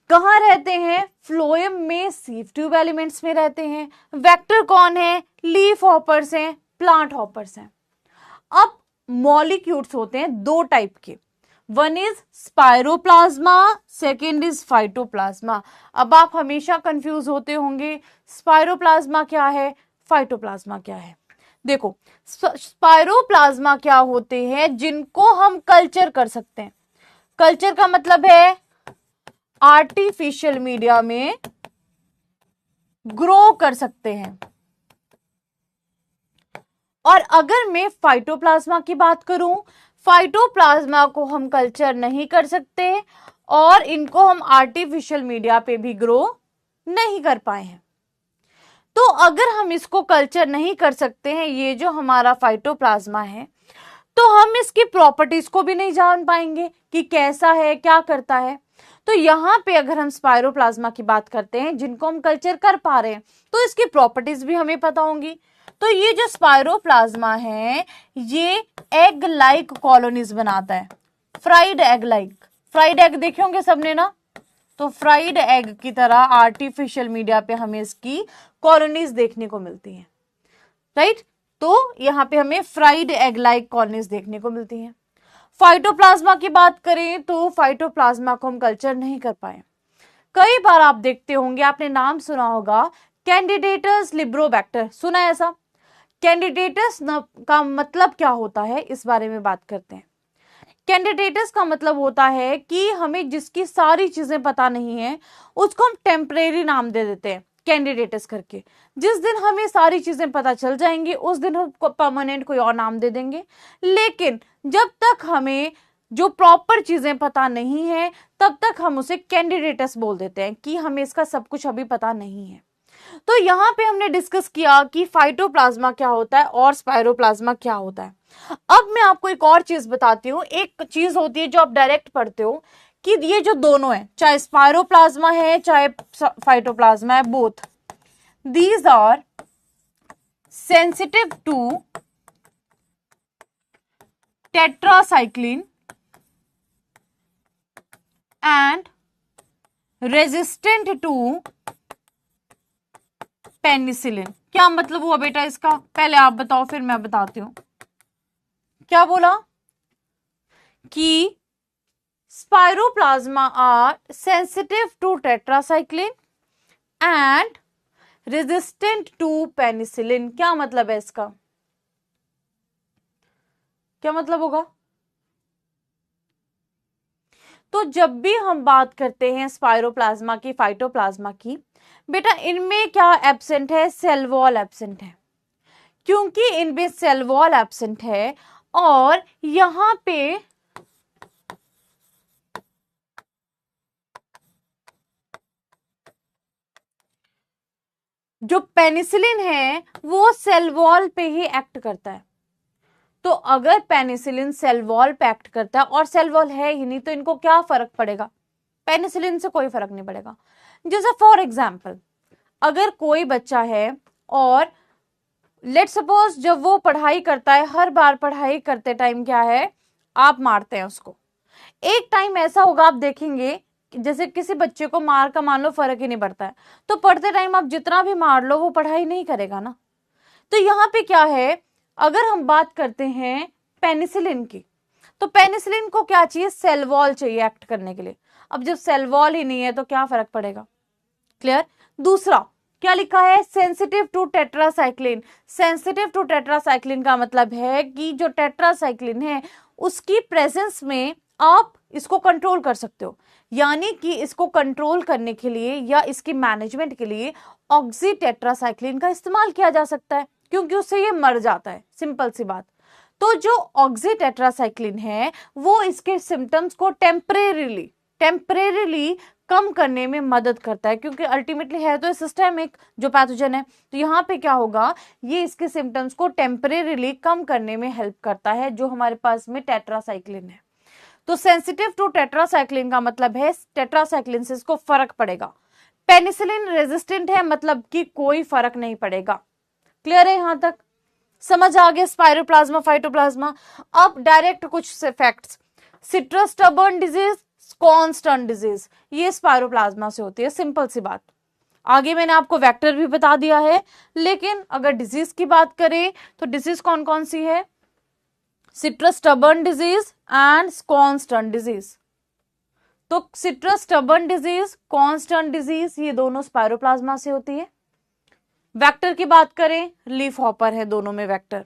कहां रहते हैं, फ्लोएम में सीव ट्यूब एलिमेंट्स में रहते हैं। वेक्टर कौन है, लीफ हॉपर्स हैं, प्लांट हॉपर्स हैं। अब मॉलिक्यूल्स होते हैं दो टाइप के, one is spiroplasma, second is phytoplasma. अब आप हमेशा कंफ्यूज होते होंगे, स्पाइरोप्लाज्मा क्या है, फाइटोप्लाज्मा क्या है। देखो, स्पाइरोप्लाज्मा क्या होते हैं, जिनको हम कल्चर कर सकते हैं। कल्चर का मतलब है आर्टिफिशियल मीडिया में ग्रो कर सकते हैं। और अगर मैं फाइटोप्लाज्मा की बात करूं, फाइटोप्लाज्मा को हम कल्चर नहीं कर सकते और इनको हम आर्टिफिशियल मीडिया पे भी ग्रो नहीं कर पाए हैं। तो अगर हम इसको कल्चर नहीं कर सकते हैं, ये जो हमारा फाइटोप्लाज्मा है, तो हम इसकी प्रॉपर्टीज को भी नहीं जान पाएंगे कि कैसा है, क्या करता है। तो यहां पे अगर हम स्पाइरोप्लाज्मा की बात करते हैं जिनको हम कल्चर कर पा रहे हैं, तो इसकी प्रॉपर्टीज भी हमें पता होंगी। तो ये जो स्पाइरोप्लाज्मा है ये एग लाइक कॉलोनीज बनाता है, fried egg like. Fried egg देखे होंगे सबने ना, तो फ्राइड एग की तरह आर्टिफिशियल मीडिया पे हमें इसकी कॉलोनीज देखने को मिलती हैं, राइट। तो यहाँ पे हमें फ्राइड एग लाइक कॉलोनीज देखने को मिलती हैं। फाइटोप्लाज्मा की बात करें तो फाइटोप्लाज्मा को हम कल्चर नहीं कर पाए। कई बार आप देखते होंगे, आपने नाम सुना होगा कैंडिडेटस लिब्रोबैक्टर, सुना है ऐसा। कैंडिडेटस का मतलब क्या होता है, इस बारे में बात करते हैं। कैंडिडेटस का मतलब होता है कि हमें जिसकी सारी चीजें पता नहीं है उसको हम टेम्परेरी नाम दे देते हैं कैंडिडेटस करके। जिस दिन हमें सारी चीजें पता चल जाएंगी उस दिन हम परमानेंट कोई और नाम दे देंगे। लेकिन जब तक हमें जो प्रॉपर चीजें पता नहीं है तब तक हम उसे कैंडिडेटस बोल देते हैं कि हमें इसका सब कुछ अभी पता नहीं है। तो यहाँ पे हमने डिस्कस किया कि फाइटोप्लाज्मा क्या होता है और स्पाइरोप्लाज्मा क्या होता है। अब मैं आपको एक और चीज बताती हूँ। एक चीज होती है जो आप डायरेक्ट पढ़ते हो कि ये जो दोनों है, चाहे स्पाइरोप्लाज्मा है चाहे फाइटोप्लाज्मा है, both these are sensitive to tetracycline and resistant to penicillin. क्या मतलब हुआ बेटा इसका, पहले आप बताओ फिर मैं बताती हूं। क्या बोला कि spiroplasma are sensitive to tetracycline and resistant to penicillin. क्या मतलब है इसका, क्या मतलब होगा। तो जब भी हम बात करते हैं स्पाइरोप्लाज्मा की, फाइटोप्लाज्मा की, बेटा इनमें क्या एब्सेंट है, सेल वॉल एब्सेंट है। क्योंकि इनमें सेल वॉल एब्सेंट है और यहां पे जो पेनिसिलिन है वो सेल वॉल पे ही एक्ट करता है। तो अगर पेनिसिलिन सेल वॉल पे एक्ट करता है और सेल वॉल है ही नहीं तो इनको क्या फर्क पड़ेगा, पेनिसिलिन से कोई फर्क नहीं पड़ेगा। जैसे फॉर एग्जाम्पल अगर कोई बच्चा है और लेट्स सपोज जब वो पढ़ाई करता है, हर बार पढ़ाई करते टाइम क्या है, आप मारते हैं उसको। एक टाइम ऐसा होगा आप देखेंगे जैसे किसी बच्चे को मार का मान लो फर्क ही नहीं पड़ता है, तो पढ़ते टाइम आप जितना भी मार लो वो पढ़ाई नहीं करेगा ना। तो यहाँ पे क्या है, अगर हम बात करते हैं पेनिसिलिन की, तो पेनिसिलिन को क्या चाहिए, सेल वॉल चाहिए एक्ट करने के लिए। अब जब सेल वॉल ही नहीं है तो क्या फर्क पड़ेगा, क्लियर। दूसरा क्या लिखा है, sensitive to tetracycline. Sensitive to tetracycline का मतलब है कि जो टेट्रासाइक्लिन है उसकी प्रेजेंस में आप इसको कंट्रोल कर सकते हो। यानी कि इसको कंट्रोल करने के लिए या इसकी मैनेजमेंट के लिए ऑक्सी टेट्रासाइक्लिन का इस्तेमाल किया जा सकता है, क्योंकि उससे ये मर जाता है, सिंपल सी बात। तो जो ऑक्सी टेट्रासाइक्लिन है वो इसके सिम्टम्स को टेम्परेरीली कम करने में मदद करता है, क्योंकि अल्टीमेटली है तो सिस्टेमिक जो पैथोजन है। तो यहाँ पे क्या होगा, ये इसके सिम्टम्स को टेम्परेरीली कम करने में हेल्प करता है, जो हमारे पास में टेट्रासाइक्लिन है। तो सेंसिटिव टू टेट्रासाइक्लिन का मतलब है टेट्रासाइक्लिन से इसको फर्क पड़ेगा। पेनिसिलिन रेजिस्टेंट है मतलब कि कोई फर्क नहीं पड़ेगा। क्लियर है यहां तक? समझ आ गया स्पाइरोप्लाज्मा फाइटोप्लाज्मा। अब डायरेक्ट कुछ facts. Citrus stubborn disease, constant disease, ये स्पाइरोप्लाज्मा से होती है, सिंपल सी बात। आगे मैंने आपको वेक्टर भी बता दिया है, लेकिन अगर डिजीज की बात करें तो डिजीज कौन कौन सी है? Citrus stubborn disease and constant disease. तो citrus stubborn disease, constant disease, ये दोनों स्पाइरोप्लाज्मा से होती है। वेक्टर की बात करें, लीफ हॉपर है दोनों में वेक्टर।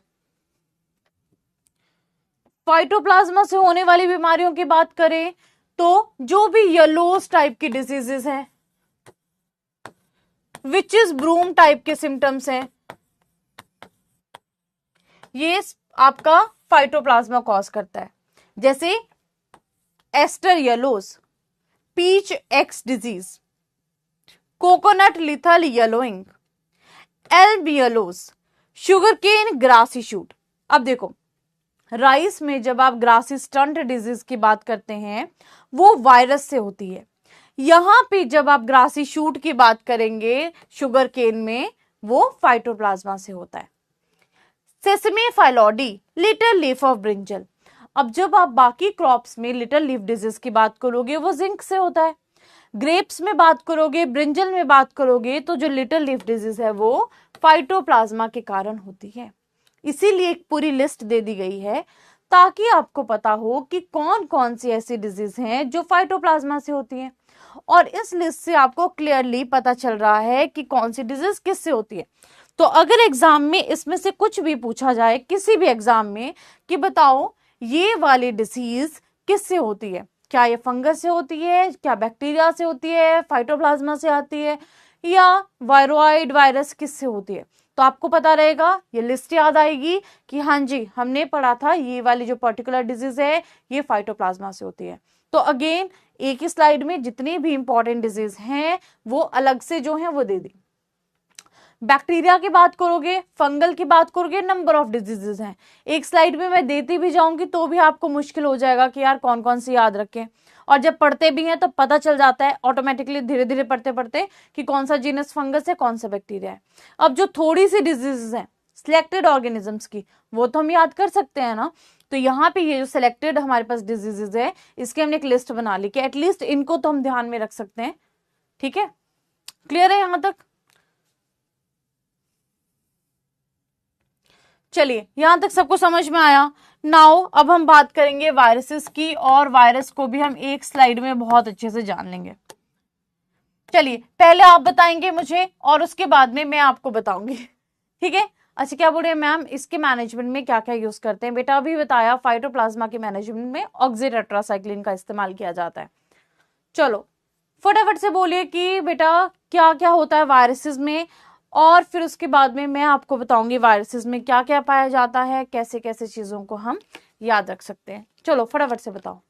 फाइटोप्लाज्मा से होने वाली बीमारियों की बात करें तो जो भी येलोस टाइप की डिजीजेस हैं, विचेस ब्रूम टाइप के सिम्टम्स हैं, ये आपका फाइटोप्लाज्मा कॉज करता है। जैसे aster yellows, peach X disease, coconut lethal yellowing, elm yellows, sugarcane grassy shoot. अब देखो, राइस में जब आप ग्रासी स्टंट डिजीज की बात करते हैं वो वायरस से होती है। यहां पे जब आप ग्रासी शूट की बात करेंगे शुगर केन में, वो फाइटोप्लाज्मा से होता है। Sesame phyllody, little leaf of brinjal. अब जब आप बाकी क्रॉप्स में लिटिल लीफ डिजीज की बात करोगे वो जिंक से होता है। ग्रेप्स में बात करोगे, ब्रिंजल में बात करोगे तो जो लिटिल लीफ डिजीज है वो फाइटोप्लाज्मा के कारण होती है। इसीलिए एक पूरी लिस्ट दे दी गई है ताकि आपको पता हो कि कौन कौन सी ऐसी डिजीज हैं जो फाइटोप्लाज्मा से होती हैं। और इस लिस्ट से आपको क्लियरली पता चल रहा है कि कौन सी डिजीज किससे होती है। तो अगर एग्जाम में इसमें से कुछ भी पूछा जाए, किसी भी एग्जाम में, कि बताओ ये वाली डिसीज किससे होती है, क्या ये फंगस से होती है, क्या बैक्टीरिया से होती है, फाइटोप्लाज्मा से आती है, या वायरोइड वायरस किससे होती है, तो आपको पता रहेगा, ये लिस्ट याद आएगी कि हाँ जी हमने पढ़ा था ये वाली जो पर्टिकुलर डिजीज है ये फाइटोप्लाज्मा से होती है। तो अगेन एक ही स्लाइड में जितनी भी इंपॉर्टेंट डिजीज हैं वो अलग से जो है वो दे दी। बैक्टीरिया की बात करोगे, फंगल की बात करोगे, नंबर ऑफ डिजीजेस हैं। एक स्लाइड में मैं देती भी जाऊंगी तो भी आपको मुश्किल हो जाएगा कि यार कौन कौन सी याद रखें। और जब पढ़ते भी हैं तो पता चल जाता है ऑटोमेटिकली, धीरे धीरे पढ़ते पढ़ते, कि कौन सा जीनस फंगस है, कौन सा बैक्टीरिया है। अब जो थोड़ी सी डिजीजेस हैं सिलेक्टेड ऑर्गेनिजम्स की, वो तो हम याद कर सकते हैं ना। तो यहाँ पे ये जो सिलेक्टेड हमारे पास डिजीजेस है, इसकी हमने एक लिस्ट बना ली कि एटलीस्ट इनको तो हम ध्यान में रख सकते हैं। ठीक है, क्लियर है यहां तक? चलिए यहां तक सबको समझ में आया। नाउ अब हम बात करेंगे वायरसेस की, और वायरस को भी हम एक स्लाइड में बहुत अच्छे से जान लेंगे। चलिए पहले आप बताएंगे मुझे और उसके बाद में मैं आपको बताऊंगी। ठीक है, अच्छा क्या बोल रहे हैं मैम, इसके मैनेजमेंट में क्या क्या यूज करते हैं? बेटा अभी बताया फाइटोप्लाज्मा के मैनेजमेंट में ऑक्सी टेट्रासाइक्लिन का इस्तेमाल किया जाता है। चलो फटाफट से बोलिए कि बेटा क्या क्या होता है वायरसेस में, और फिर उसके बाद में मैं आपको बताऊंगी वायरसेस में क्या क्या पाया जाता है, कैसे कैसे चीजों को हम याद रख सकते हैं। चलो फटाफट से बताओ।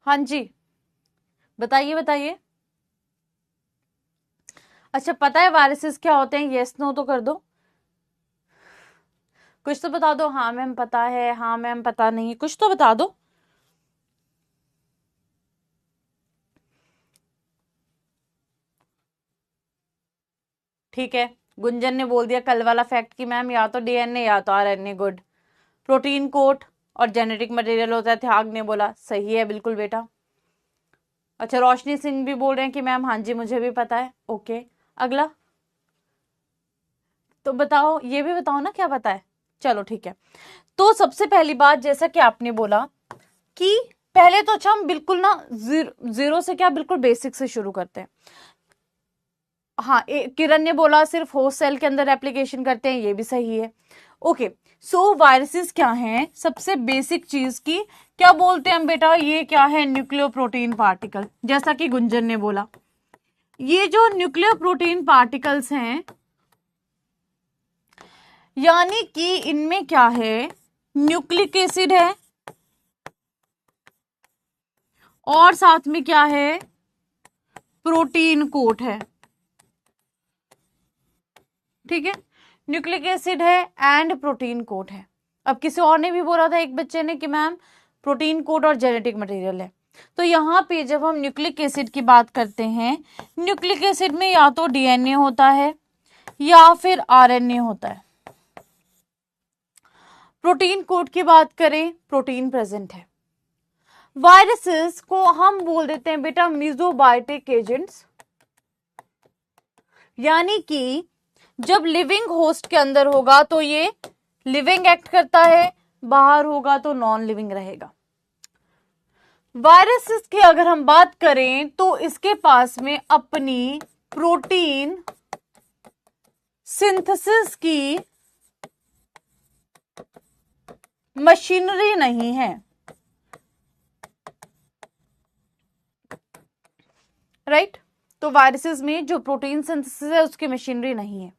हाँ जी बताइए बताइए। अच्छा पता है वायरसेस क्या होते हैं? यस नो तो कर दो, कुछ तो बता दो। हाँ मैम पता है, हाँ मैम पता नहीं, कुछ तो बता दो। ठीक है, गुंजन ने बोल दिया कल वाला फैक्ट कि मैम या तो डीएनए या तो आरएनए। गुड। प्रोटीन कोट और जेनेटिक मटेरियल होता है, त्याग ने बोला सही है बिल्कुल बेटा। अच्छा रोशनी सिंह भी बोल रहे हैं कि मैम हाँ जी मुझे भी पता है। ओके अगला तो बताओ, ये भी बताओ ना क्या पता है। चलो ठीक है। तो सबसे पहली बात, जैसा कि आपने बोला कि पहले तो अच्छा हम बिल्कुल ना जीरो से क्या बिल्कुल बेसिक से शुरू करते हैं। हाँ, किरण ने बोला सिर्फ होस्ट सेल के अंदर एप्लीकेशन करते हैं, ये भी सही है। ओके, सो वायरसेस क्या हैं? सबसे बेसिक चीज की क्या बोलते हैं हम बेटा, ये क्या है? Nucleoprotein particle. जैसा कि गुंजन ने बोला, ये जो न्यूक्लियोप्रोटीन पार्टिकल्स हैं, यानी कि इनमें क्या है? न्यूक्लिक एसिड है और साथ में क्या है? प्रोटीन कोट है। ठीक है, न्यूक्लिक एसिड है एंड प्रोटीन कोट है। अब किसी और ने भी बोला था, एक बच्चे ने, कि मैम प्रोटीन कोट और जेनेटिक मटेरियल है। तो यहाँ पे जब हम न्यूक्लिक एसिड की बात करते हैं, न्यूक्लिक एसिड में या तो डीएनए होता है या फिर आरएनए होता है। प्रोटीन कोट की बात करें, प्रोटीन प्रेजेंट है। वायरसेस को हम बोल देते हैं बेटा मेसोबायोटिक एजेंट्स, यानी कि जब लिविंग होस्ट के अंदर होगा तो ये लिविंग एक्ट करता है, बाहर होगा तो नॉन लिविंग रहेगा। वायरसेस की अगर हम बात करें तो इसके पास में अपनी प्रोटीन सिंथेसिस की मशीनरी नहीं है। राइट? तो वायरसेस में जो प्रोटीन सिंथेसिस है उसकी मशीनरी नहीं है।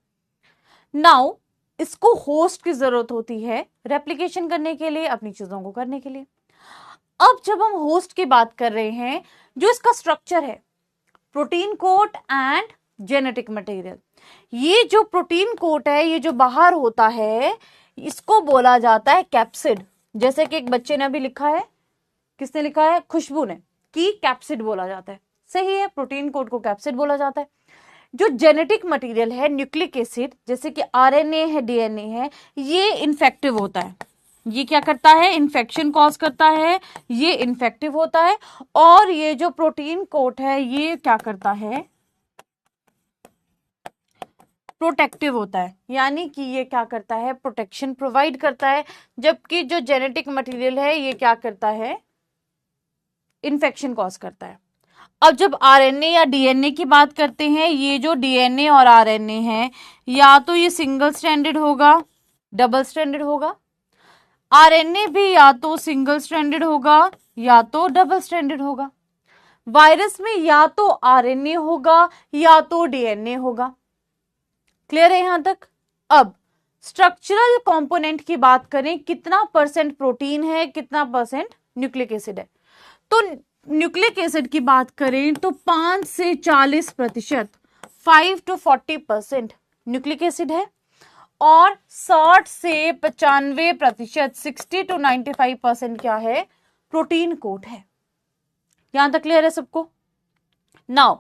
नाउ इसको होस्ट की जरूरत होती है रेप्लिकेशन करने के लिए, अपनी चीजों को करने के लिए। अब जब हम होस्ट की बात कर रहे हैं, जो इसका स्ट्रक्चर है protein coat and genetic material, ये जो प्रोटीन कोट है, ये जो बाहर होता है, इसको बोला जाता है कैप्सिड। जैसे कि एक बच्चे ने अभी लिखा है, किसने लिखा है? खुशबू ने, कि कैप्सिड बोला जाता है। सही है, प्रोटीन कोट को कैप्सिड बोला जाता है। जो जेनेटिक मटेरियल है, न्यूक्लिक एसिड, जैसे कि आरएनए है, डीएनए है, ये इन्फेक्टिव होता है। ये क्या करता है? इन्फेक्शन कॉज करता है, ये इन्फेक्टिव होता है। और ये जो प्रोटीन कोट है, ये क्या करता है? प्रोटेक्टिव होता है, यानी कि ये क्या करता है? प्रोटेक्शन प्रोवाइड करता है। जबकि जो जेनेटिक मटेरियल है, ये क्या करता है? इन्फेक्शन कॉज करता है। अब जब आरएनए या डीएनए की बात करते हैं, ये जो डीएनए और आरएनए है, या तो ये सिंगल स्ट्रैंडेड होगा, डबल स्ट्रैंडेड होगा। आरएनए भी या तो सिंगल स्ट्रैंडेड होगा या तो डबल स्ट्रैंडेड होगा। वायरस में या तो आरएनए होगा या तो डीएनए होगा। क्लियर है यहां तक? अब स्ट्रक्चरल कंपोनेंट की बात करें, कितना परसेंट प्रोटीन है, कितना परसेंट न्यूक्लिक एसिड है? तो न्यूक्लिक एसिड की बात करें तो 5 से 40%, 5 to 40% न्यूक्लिक एसिड है, और 60 से 95%, 60 to 95% क्या है? प्रोटीन कोट है। यहां तक क्लियर है सबको? नाउ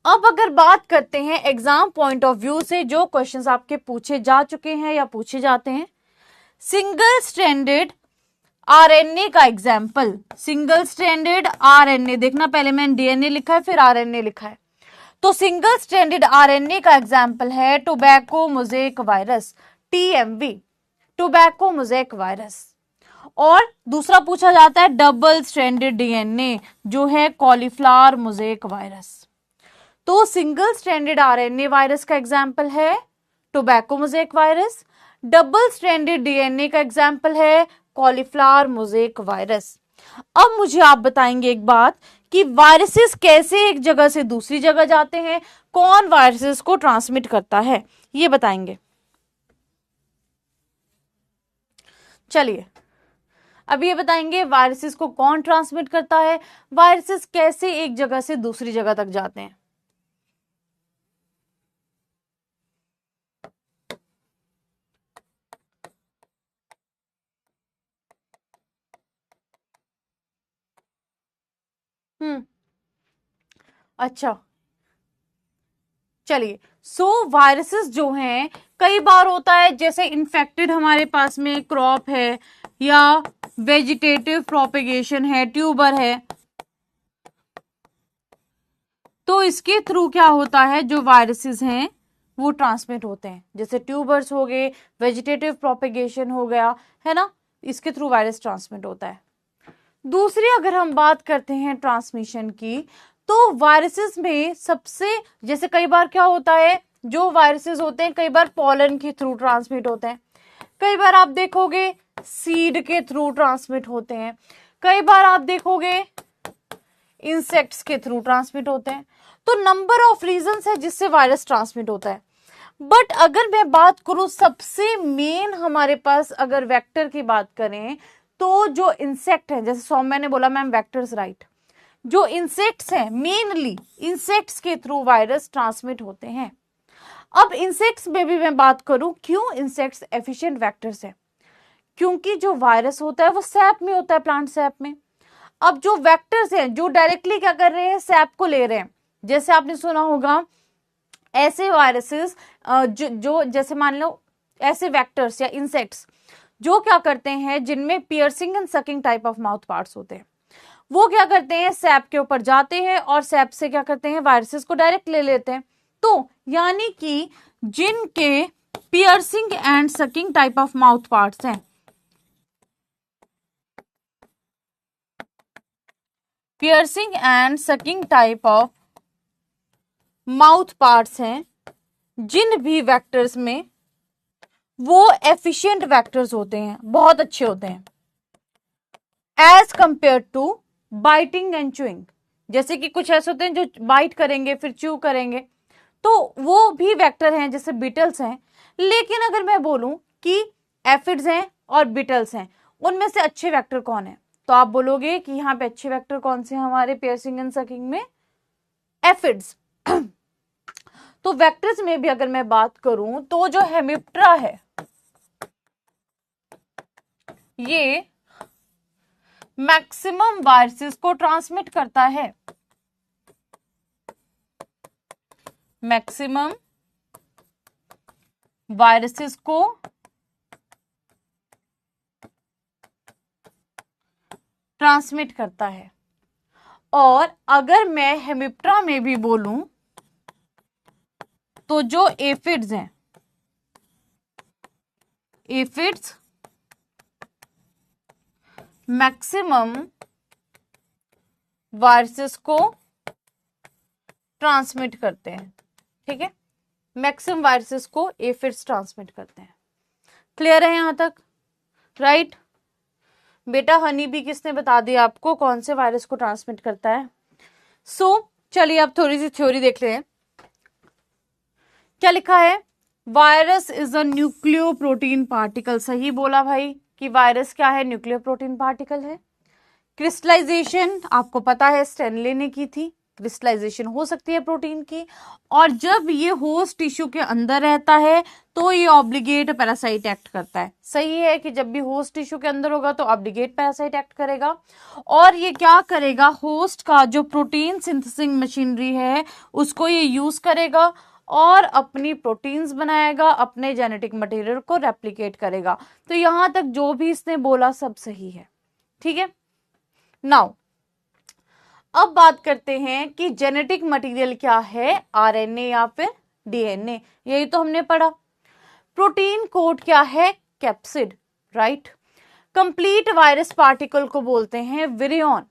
अब अगर बात करते हैं एग्जाम पॉइंट ऑफ व्यू से, जो क्वेश्चंस आपके पूछे जा चुके हैं या पूछे जाते हैं, सिंगल स्ट्रैंडेड आरएनए का एग्जाम्पल, सिंगल स्ट्रैंडेड आरएनए, देखना पहले मैंने डीएनए लिखा है फिर आरएनए लिखा है। तो सिंगल स्ट्रैंडेड आरएनए का एग्जाम्पल है tobacco mosaic virus, TMV, tobacco mosaic virus. और दूसरा पूछा जाता है डबल स्ट्रैंडेड डीएनए, जो है कॉलीफ्लावर मोज़ेक वायरस। तो सिंगल स्ट्रैंडेड आरएनए वायरस का एग्जाम्पल है tobacco mosaic virus, double stranded DNA का एग्जाम्पल है कॉलीफ्लावर मोज़ेक वायरस। अब मुझे आप बताएंगे एक बात कि वायरसेस कैसे एक जगह से दूसरी जगह जाते हैं, कौन वायरसेस को ट्रांसमिट करता है, ये बताएंगे। चलिए अब ये बताएंगे वायरसेस को कौन ट्रांसमिट करता है, वायरसेस कैसे एक जगह से दूसरी जगह तक जाते हैं। अच्छा चलिए, वायरसेस जो हैं, कई बार होता है जैसे इन्फेक्टेड हमारे पास में क्रॉप है या वेजिटेटिव प्रोपेगेशन है, ट्यूबर है, तो इसके थ्रू क्या होता है, जो वायरसेस हैं वो ट्रांसमिट होते हैं, जैसे ट्यूबर्स हो गए, वेजिटेटिव प्रोपेगेशन हो गया, है ना, इसके थ्रू वायरस ट्रांसमिट होता है। दूसरी अगर हम बात करते हैं ट्रांसमिशन की, तो वायरसेस में सबसे, जैसे कई बार क्या होता है, जो वायरसेस होते हैं कई बार पॉलन के थ्रू ट्रांसमिट होते हैं, कई बार आप देखोगे सीड के थ्रू ट्रांसमिट होते हैं, कई बार आप देखोगे इंसेक्ट्स के थ्रू ट्रांसमिट होते हैं। तो नंबर ऑफ रीजंस है जिससे वायरस ट्रांसमिट होता है। बट अगर मैं बात करूं सबसे मेन हमारे पास, अगर वेक्टर की बात करें, तो जो इंसेक्ट है, जैसे सौम्या ने बोला मैम वेक्टर्स राइट, जो इंसेक्ट्स हैं मेनली इंसेक्ट्स के थ्रू वायरस ट्रांसमिट होते हैं। अब इंसेक्ट्स में भी मैं बात करूं, क्यों इंसेक्ट्स एफिशिएंट वेक्टर्स है, क्योंकि जो वायरस होता है वो सैप में होता है, प्लांट सैप में। अब जो वेक्टर्स हैं जो डायरेक्टली क्या कर रहे हैं, सैप को ले रहे हैं, जैसे आपने सुना होगा ऐसे वायरसेस जो जैसे मान लो ऐसे वेक्टर्स या इंसेक्ट्स जो क्या करते हैं, जिनमें piercing and sucking type of mouth parts होते हैं, वो क्या करते हैं, सैप के ऊपर जाते हैं और सैप से क्या करते हैं, वायरसेस को डायरेक्ट ले लेते हैं। तो यानी कि जिनके piercing and sucking type of mouth parts हैं, piercing and sucking type of mouth parts हैं, जिन भी वेक्टर्स में, वो एफिशिएंट वेक्टर्स होते हैं, बहुत अच्छे होते हैं, as compare to biting and chewing. जैसे कि कुछ ऐसे होते हैं जो बाइट करेंगे फिर च्यू करेंगे, तो वो भी वेक्टर हैं, जैसे बीटल्स हैं। लेकिन अगर मैं बोलूं कि एफिड्स हैं और बीटल्स हैं, उनमें से अच्छे वेक्टर कौन है, तो आप बोलोगे कि यहाँ पे अच्छे वेक्टर कौन से हैं हमारे पियर्सिंग एंड सकिंग में, एफिड्स। तो वेक्टर्स में भी अगर मैं बात करूं, तो जो हेमिप्टेरा है ये मैक्सिमम वायरसेस को ट्रांसमिट करता है, मैक्सिमम वायरसेस को ट्रांसमिट करता है। और अगर मैं हेमिप्टेरा में भी बोलूं, तो जो एफिड्स हैं, एफिड्स मैक्सिमम वायरसेस को ट्रांसमिट करते हैं, ठीक है, मैक्सिमम वायरसेस को एफिड्स ट्रांसमिट करते हैं। क्लियर है यहां तक, राइट? बेटा हनी भी किसने बता दिया आपको कौन से वायरस को ट्रांसमिट करता है। चलिए अब थोड़ी सी थ्योरी देख रहे हैं। क्या लिखा है, virus is a nucleo protein particle. सही बोला भाई कि वायरस क्या है, न्यूक्लियो प्रोटीन पार्टिकल है। क्रिस्टलाइजेशन आपको पता है स्टेनले ने की थी, क्रिस्टलाइजेशन हो सकती है प्रोटीन की, और जब ये होस्ट टिश्यू के अंदर रहता है तो ये ऑब्लिगेट पैरासाइट एक्ट करता है। सही है कि जब भी होस्ट टिश्यू के अंदर होगा तो ऑब्लिगेट पैरासाइट एक्ट करेगा, और ये क्या करेगा, होस्ट का जो प्रोटीन सिंथेसिंग मशीनरी है उसको ये यूज करेगा और अपनी प्रोटीन्स बनाएगा, अपने जेनेटिक मटेरियल को रेप्लिकेट करेगा। तो यहां तक जो भी इसने बोला सब सही है, ठीक है। नाउ अब बात करते हैं कि जेनेटिक मटेरियल क्या है, आरएनए या फिर डीएनए, यही तो हमने पढ़ा। प्रोटीन कोड क्या है, capsid, right. Complete virus particle को बोलते हैं विरियन।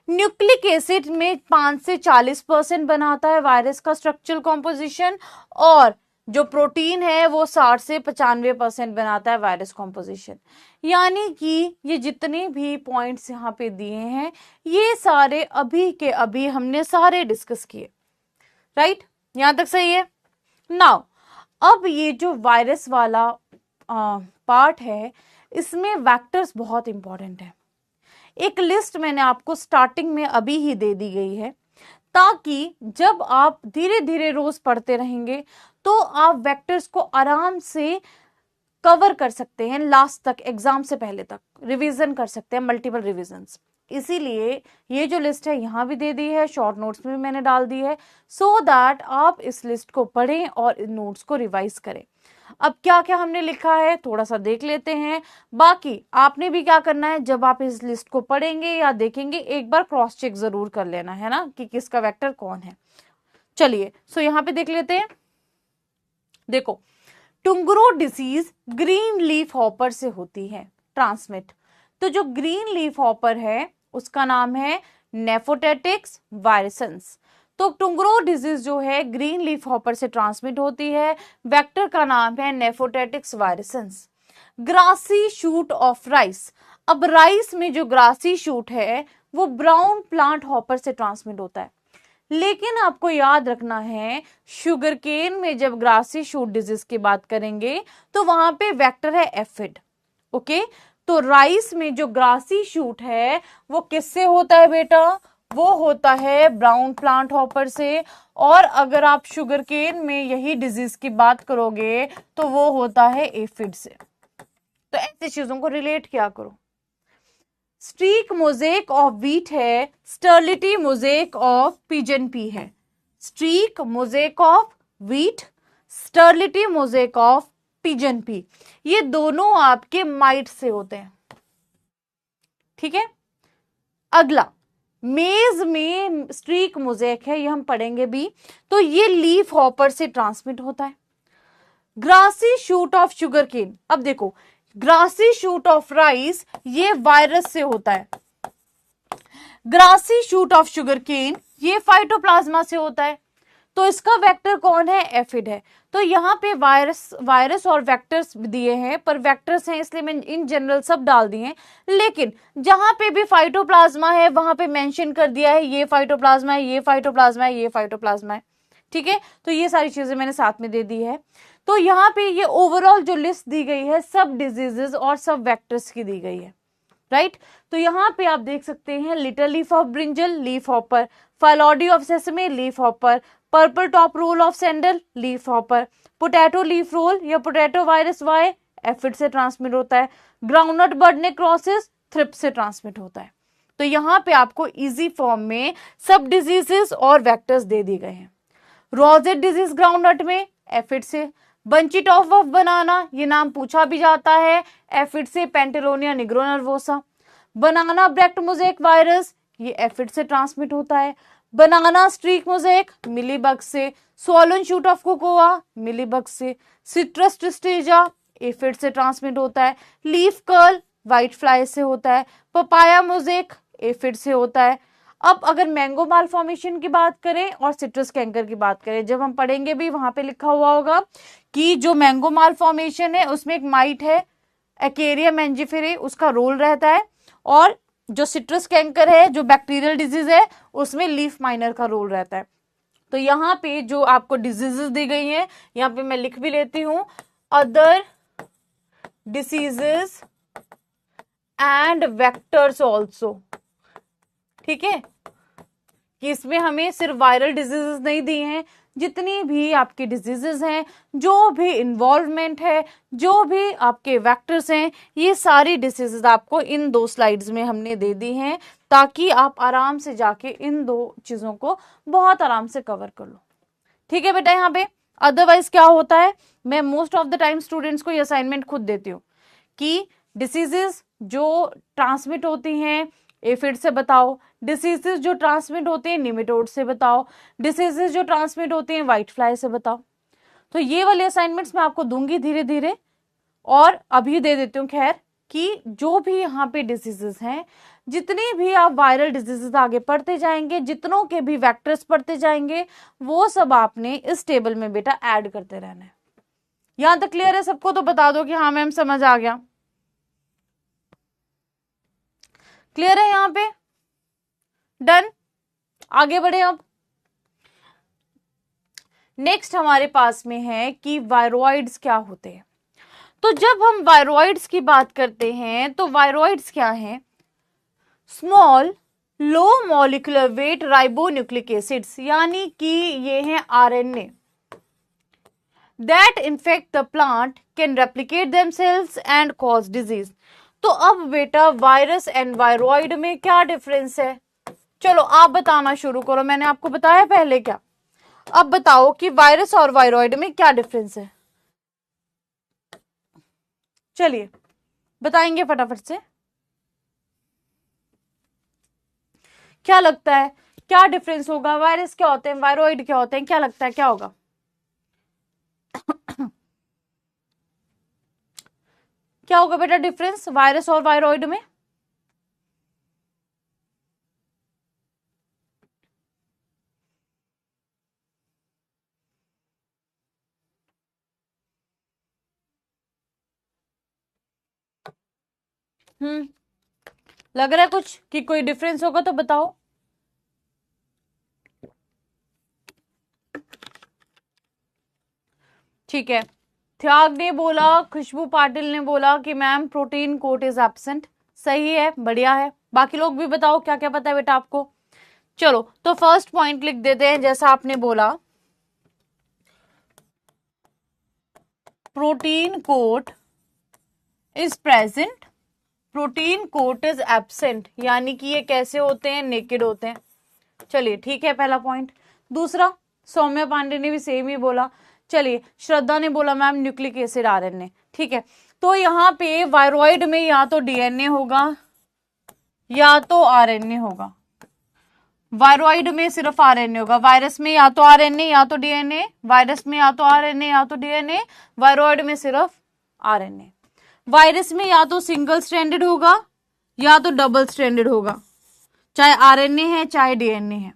न्यूक्लिक एसिड में 5 से 40% बनाता है वायरस का स्ट्रक्चरल कॉम्पोजिशन, और जो प्रोटीन है वो 60 से 95% बनाता है वायरस कॉम्पोजिशन। यानी कि ये जितने भी पॉइंट्स यहाँ पे दिए हैं ये सारे अभी के अभी हमने सारे डिस्कस किए, राइट? यहां तक सही है। नाउ अब ये जो वायरस वाला पार्ट है इसमें वेक्टर्स बहुत इंपॉर्टेंट है। एक लिस्ट मैंने आपको स्टार्टिंग में अभी ही दे दी गई है, ताकि जब आप धीरे धीरे रोज पढ़ते रहेंगे तो आप वेक्टर्स को आराम से कवर कर सकते हैं, लास्ट तक एग्जाम से पहले तक रिवीजन कर सकते हैं, मल्टीपल रिवीजन्स। इसीलिए ये जो लिस्ट है यहाँ भी दे दी है, शॉर्ट नोट्स में भी मैंने डाल दी है, सो दैट आप इस लिस्ट को पढ़ें और इन नोट्स को रिवाइज करें। अब क्या क्या हमने लिखा है थोड़ा सा देख लेते हैं। बाकी आपने भी क्या करना है, जब आप इस लिस्ट को पढ़ेंगे या देखेंगे एक बार क्रॉस चेक जरूर कर लेना है ना, कि किसका वेक्टर कौन है। चलिए यहाँ पे देख लेते हैं। देखो, टुंगरो डिसीज ग्रीन लीफ हॉपर से होती है ट्रांसमिट। तो जो ग्रीन लीफ हॉपर है उसका नाम है नेफोटेटिक्स वायरसेंस। तो टुंगरो डिजीज जो है ग्रीन लीफ हॉपर से ट्रांसमिट होती है, वेक्टर का नाम है नेफोटेटिक्स वायरसेंस। ग्रासी शूट ऑफ राइस, अब राइस में जो ग्रासी शूट है वो ब्राउन प्लांट हॉपर से ट्रांसमिट होता है, लेकिन आपको याद रखना है शुगर केन में जब ग्रासी शूट डिजीज की बात करेंगे तो वहां पे वेक्टर है एफिड। ओके, तो राइस में जो ग्रासी शूट है वो किससे होता है बेटा, वो होता है ब्राउन प्लांट हॉपर से। और अगर आप शुगर केन में यही डिजीज की बात करोगे तो वो होता है एफिड से। तो ऐसी चीजों को रिलेट किया करो। स्ट्रीक मोजेक ऑफ व्हीट है, sterility mosaic of pigeon pea है। Streak mosaic of wheat, sterility mosaic of pigeon pea, ये दोनों आपके माइट से होते हैं। ठीक है, अगला मेज में स्ट्रीक मोजेक है, ये हम पढ़ेंगे भी। तो ये लीफ हॉपर से ट्रांसमिट होता है। Grassy shoot of sugar cane, अब देखो ग्रासी शूट ऑफ राइस ये वायरस से होता है, grassy shoot of sugar cane ये फाइटोप्लाज्मा से होता है। तो इसका वेक्टर कौन है, एफिड है। तो यहाँ पे वायरस और वेक्टर्स दिए हैं, पर वेक्टर्स हैं इसलिए मैं इन जनरल सब डाल दिए हैं, लेकिन जहां पे भी फाइटोप्लाज्मा है वहां पे मेंशन कर दिया है ये फाइटोप्लाज्मा है, ये फाइटोप्लाज्मा है, ये फाइटोप्लाज्मा है। ठीक है, तो ये सारी चीजें मैंने साथ में दे दी है। तो यहाँ पे ये ओवरऑल जो लिस्ट दी गई है सब डिजीजेस और सब वेक्टर्स की दी गई है, राइट। तो यहाँ पे आप देख सकते हैं little leaf of brinjal leaf hopper, phyllody of sesame leaf hopper, purple top roll of sandal leaf hopper, potato leaf roll या पोटैटो वायरस वाई एफिड से ट्रांसमिट होता है, ग्राउंडनट बर्ड नेक्रोसिस थ्रिप से ट्रांसमिट होता है। तो यहाँ पे आपको इजी फॉर्म में सब डिजीजेस और वेक्टर्स दे दिए गए हैं। रोजेट डिजीज ग्राउंडनट में एफिड से, बंची टॉप ऑफ बनाना ये नाम पूछा भी जाता है, एफिड से पेंटेलोनिया निग्रोनर्वोसा। बनाना ब्रेक्ट मोजेक वायरस ये एफिड से ट्रांसमिट होता है। बनाना स्ट्रीक मोजेक मिलीबग से, swollen shoot of cocoa mealybug से, सिट्रस ट्रिस्टेजा एफिड से ट्रांसमिट होता है। लीफ कर्ल व्हाइट फ्लाई से होता है। पपाया मोजेक एफिड से होता है। अब अगर मैंगो माल फॉर्मेशन की बात करें और सिट्रस कैंकर की बात करें, जब हम पढ़ेंगे भी वहां पे लिखा हुआ होगा कि जो मैंगो माल फॉर्मेशन है उसमें एक माइट है एक्वेरिया मैंजिफेरे, उसका रोल रहता है, और जो सिट्रस कैंकर है जो बैक्टीरियल डिजीज है उसमें लीफ माइनर का रोल रहता है। तो यहाँ पे जो आपको डिजीजेस दी गई हैं यहाँ पे मैं लिख भी लेती हूं, other diseases and vectors also. ठीक है, कि इसमें हमें सिर्फ वायरल डिजीजेस नहीं दी हैं, जितनी भी आपकी डिजीजेस हैं, जो भी इन्वॉल्वमेंट है, जो भी आपके वेक्टर्स हैं, ये सारी डिजीजेस आपको इन 2 स्लाइड्स में हमने दे दी हैं, ताकि आप आराम से जाके इन 2 चीजों को बहुत आराम से कवर कर लो। ठीक है बेटा, यहाँ पे अदरवाइज क्या होता है, मैं most of the time students को ये असाइनमेंट खुद देती हूँ कि डिसीजेस जो ट्रांसमिट होती हैं एफिड से बताओ, डिसीजेस जो ट्रांसमिट होते हैं निमेटोड से बताओ, डिसीजेस जो ट्रांसमिट होते हैं व्हाइट फ्लाई से बताओ। तो ये वाले असाइनमेंट्स मैं आपको दूंगी धीरे धीरे, और अभी दे देती हूँ खैर कि जो भी यहाँ पे डिसीजेस हैं, जितनी भी आप वायरल डिजीजेस आगे पढ़ते जाएंगे, जितनों के भी वेक्टर्स पढ़ते जाएंगे, वो सब आपने इस टेबल में बेटा ऐड करते रहना है। यहां तक क्लियर है सबको? तो बता दो कि हाँ मैम समझ आ गया। क्लियर है यहाँ पे? डन, आगे बढ़े। अब नेक्स्ट हमारे पास में है कि वायरोइड्स क्या होते हैं। तो जब हम वायरोइड्स की बात करते हैं तो वायरोइड्स क्या हैं? Small low molecular weight ribonucleic acids, यानी कि ये हैं RNA that infect the plant, can replicate themselves and cause disease. तो अब बेटा वायरस एंड वायरोइड में क्या डिफरेंस है? चलो आप बताना शुरू करो, मैंने आपको बताया पहले क्या। अब बताओ कि वायरस और वायरोइड में क्या डिफरेंस है। चलिए बताएंगे फटाफट से, क्या लगता है क्या डिफरेंस होगा? वायरस क्या होते हैं, वायरोइड क्या होते हैं, क्या लगता है क्या होगा? क्या होगा बेटा डिफरेंस वायरस और वायरॉइड में? लग रहा है कुछ कि कोई डिफरेंस होगा तो बताओ। ठीक है, त्याग ने बोला, खुशबू पाटिल ने बोला कि ma'am protein coat is absent. सही है, बढ़िया है। बाकी लोग भी बताओ क्या क्या पता है बेटा आपको। चलो तो फर्स्ट पॉइंट लिख देते हैं, जैसा आपने बोला protein coat is present, protein coat is absent, यानी कि ये कैसे होते हैं, नेकेड होते हैं। चलिए ठीक है, पहला पॉइंट। दूसरा, सौम्या पांडे ने भी सेम ही बोला। चलिए, श्रद्धा ने बोला मैम न्यूक्लिक एसिड आरएनए। ठीक है, तो यहाँ पे वायरॉइड में या तो डीएनए होगा या तो आरएनए होगा। वायरॉइड में सिर्फ आरएनए होगा, वायरस में या तो आरएनए या तो डीएनए, वायरस में या तो आरएनए या तो डीएनए, वायरॉइड में सिर्फ आरएनए। वायरस में या तो सिंगल स्ट्रैंडेड होगा या तो डबल स्ट्रैंडेड होगा, चाहे आरएनए है चाहे डीएनए है।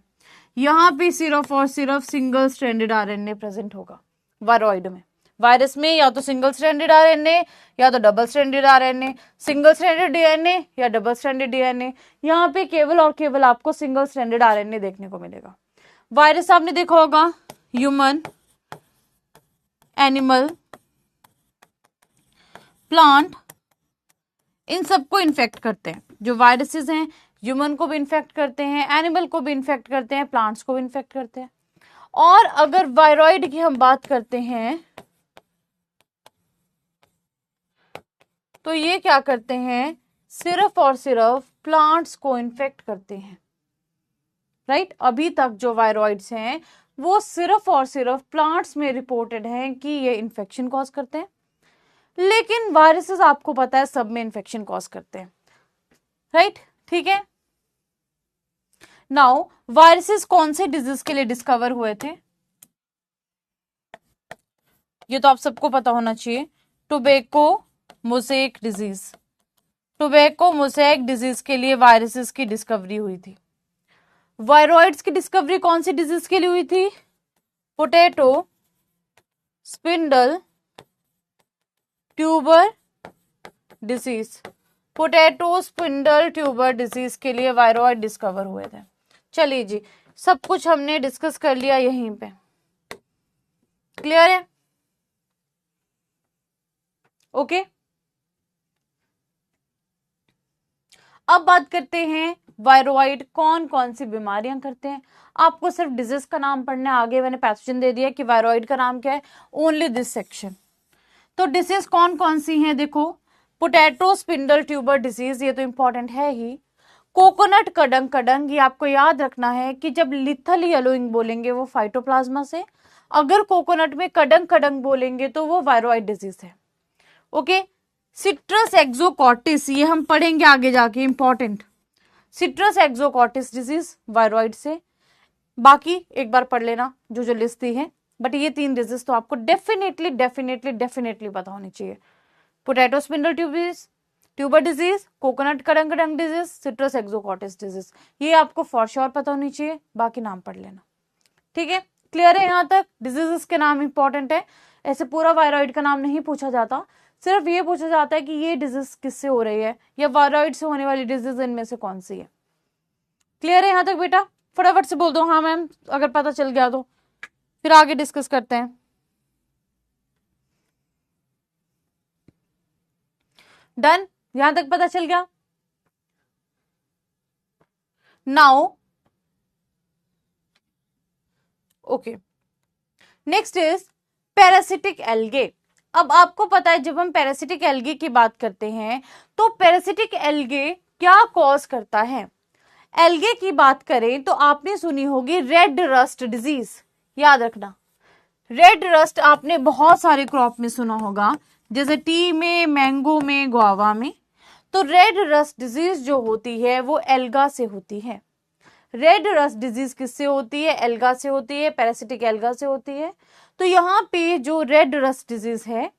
यहां पे सिर्फ और सिर्फ सिंगल स्ट्रैंडेड आरएनए प्रेजेंट होगा वायरॉइड में। वायरस में या तो सिंगल स्ट्रैंडेड आरएनए या तो double stranded RNA, single stranded DNA या डबल स्ट्रैंडेड डीएनए। यहाँ पे केवल और केवल आपको सिंगल स्ट्रैंडेड आरएनए देखने को मिलेगा। वायरस आपने देखा होगा ह्यूमन, एनिमल, प्लांट, इन सबको इन्फेक्ट करते हैं। जो वायरसेस हैं ह्यूमन को भी इन्फेक्ट करते हैं, एनिमल को भी इन्फेक्ट करते हैं, प्लांट्स को भी इन्फेक्ट करते हैं। और अगर वायरॉइड की हम बात करते हैं तो ये क्या करते हैं, सिर्फ और सिर्फ प्लांट्स को इन्फेक्ट करते हैं। राइट, अभी तक जो वायरॉइड्स हैं वो सिर्फ और सिर्फ प्लांट्स में रिपोर्टेड हैं कि ये इन्फेक्शन कॉज करते हैं, लेकिन वायरसेस आपको पता है सब में इन्फेक्शन कॉज करते हैं। राइट, ठीक है। नाउ वायरसेस कौन से डिजीज के लिए डिस्कवर हुए थे, ये तो आप सबको पता होना चाहिए। Tobacco mosaic disease, tobacco mosaic disease के लिए वायरसेस की डिस्कवरी हुई थी। वायरॉइड्स की डिस्कवरी कौन सी डिजीज के लिए हुई थी, potato spindle tuber disease. Potato spindle tuber disease के लिए वायरॉइड डिस्कवर हुए थे। चलिए जी, सब कुछ हमने डिस्कस कर लिया यहीं पे, क्लियर है? ओके, अब बात करते हैं वायरॉइड कौन कौन सी बीमारियां करते हैं। आपको सिर्फ डिजीज का नाम पढ़ना है, आगे मैंने पैथोजन दे दिया कि वायरॉइड का नाम क्या है, ओनली दिस सेक्शन। तो डिजीज कौन कौन सी हैं, देखो पोटैटो स्पिंडल ट्यूबर डिजीज, ये तो इंपॉर्टेंट है ही। कोकोनट कडंग कडंग, ये आपको याद रखना है कि जब लिथल येलोइंग बोलेंगे वो फाइटोप्लाज्मा से, अगर कोकोनट में कडंग कडंग बोलेंगे तो वो वायरॉइड डिजीज है। ओके, सिट्रस एक्सोकॉटिस, ये हम पढ़ेंगे आगे जाके, important. Citrus exocortis disease viroid से। बाकी एक बार पढ़ लेना जो जो लिस्ट दी है, बट ये 3 डिजीज तो आपको डेफिनेटली डेफिनेटली डेफिनेटली पता होनी चाहिए। Potato spindle tuber disease, coconut cadang cadang disease, citrus exocortis disease, ये आपको फॉर श्योर पता होनी चाहिए। बाकी नाम पढ़ लेना, ठीक है? क्लियर है यहाँ तक? डिजीजेस के नाम इंपॉर्टेंट है, ऐसे पूरा वायरॉइड का नाम नहीं पूछा जाता, सिर्फ ये पूछा जाता है कि ये डिजीज किससे हो रही है या वायरॉइड से होने वाली डिजीज इनमें से कौन सी है। क्लियर है यहाँ तक बेटा? फटाफट से बोल दो हाँ मैम अगर पता चल गया तो, फिर आगे डिस्कस करते हैं। डन, यहां तक पता चल गया? Now okay, next is parasitic algae. अब आपको पता है जब हम पैरासिटिक एल्गे की बात करते हैं तो पैरासिटिक एल्गे क्या कॉज करता है। एल्गे की बात करें तो आपने सुनी होगी रेड रस्ट डिजीज, याद रखना। रेड रस्ट आपने बहुत सारे क्रॉप में सुना होगा, जैसे टी में, मैंगो में, गुआवा में। तो रेड रस्ट डिजीज जो होती है वो एल्गा से होती है। रेड रस्ट डिजीज किससे होती है, एल्गा से होती है, पैरासिटिक एल्गा से होती है। तो यहाँ पे जो रेड रस्ट डिजीज है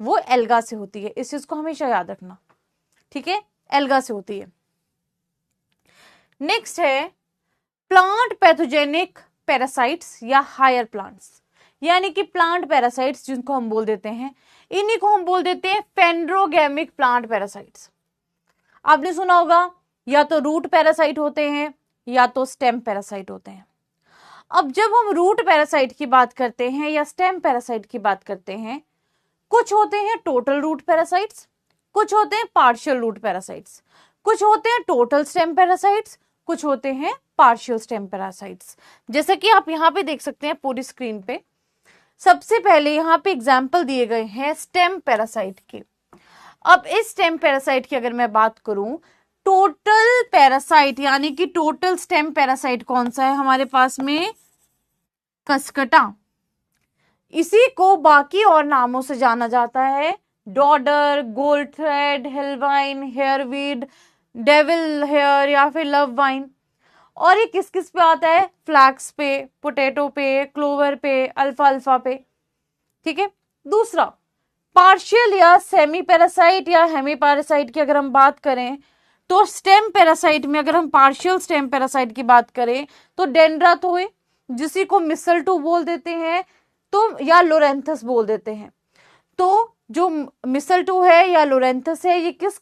वो एल्गा से होती है। इस चीज को हमेशा याद रखना, ठीक है, एल्गा से होती है। नेक्स्ट है प्लांट पैथोजेनिक पैरासाइट्स या हायर प्लांट्स, यानी कि प्लांट पैरासाइट्स जिनको हम बोल देते हैं, इन्हीं को हम बोल देते हैं पेंड्रोगैमिक प्लांट पैरासाइट्स। आपने सुना होगा या तो रूट पैरासाइट होते हैं या तो स्टेम पैरासाइट होते हैं। अब जब हम रूट पैरासाइट की बात करते हैं या स्टेम पैरासाइट की बात करते हैं, कुछ होते हैं टोटल रूट पैरासाइट्स, कुछ होते हैं पार्शियल रूट पैरासाइट्स, कुछ होते हैं टोटल स्टेम पैरासाइट्स, कुछ होते हैं पार्शियल स्टेम पैरासाइट्स। जैसे कि आप यहाँ पे देख सकते हैं पूरी स्क्रीन पे, सबसे पहले यहाँ पे एग्जाम्पल दिए गए हैं स्टेम पैरासाइट के। अब इस स्टेम पैरासाइट की अगर मैं बात करूं, टोटल पैरासाइट यानी कि टोटल स्टेम पैरासाइट कौन सा है हमारे पास में, कसकटा। इसी को बाकी और नामों से जाना जाता है, डॉडर, गोल्ड थ्रेड, हेलवाइन, हेयरवीड, डेविल हेयर या फिर लव वाइन। और ये किस किस पे आता है, फ्लैक्स पे, पोटैटो पे, क्लोवर पे, अल्फाल्फा पे, ठीक है। दूसरा पार्शियल या सेमी पैरासाइट या हेमी पैरासाइट की अगर हम बात करें, तो स्टेम पैरासाइट में अगर हम पार्शियल स्टेम पैरासाइट की बात करें तो डेंड्राथोए, जिसी को मिसल्टू बोल देते हैं तो या लोरेंथस बोल देते हैं। तो जो मिसल्टू है या लोरेंथस है, ये किस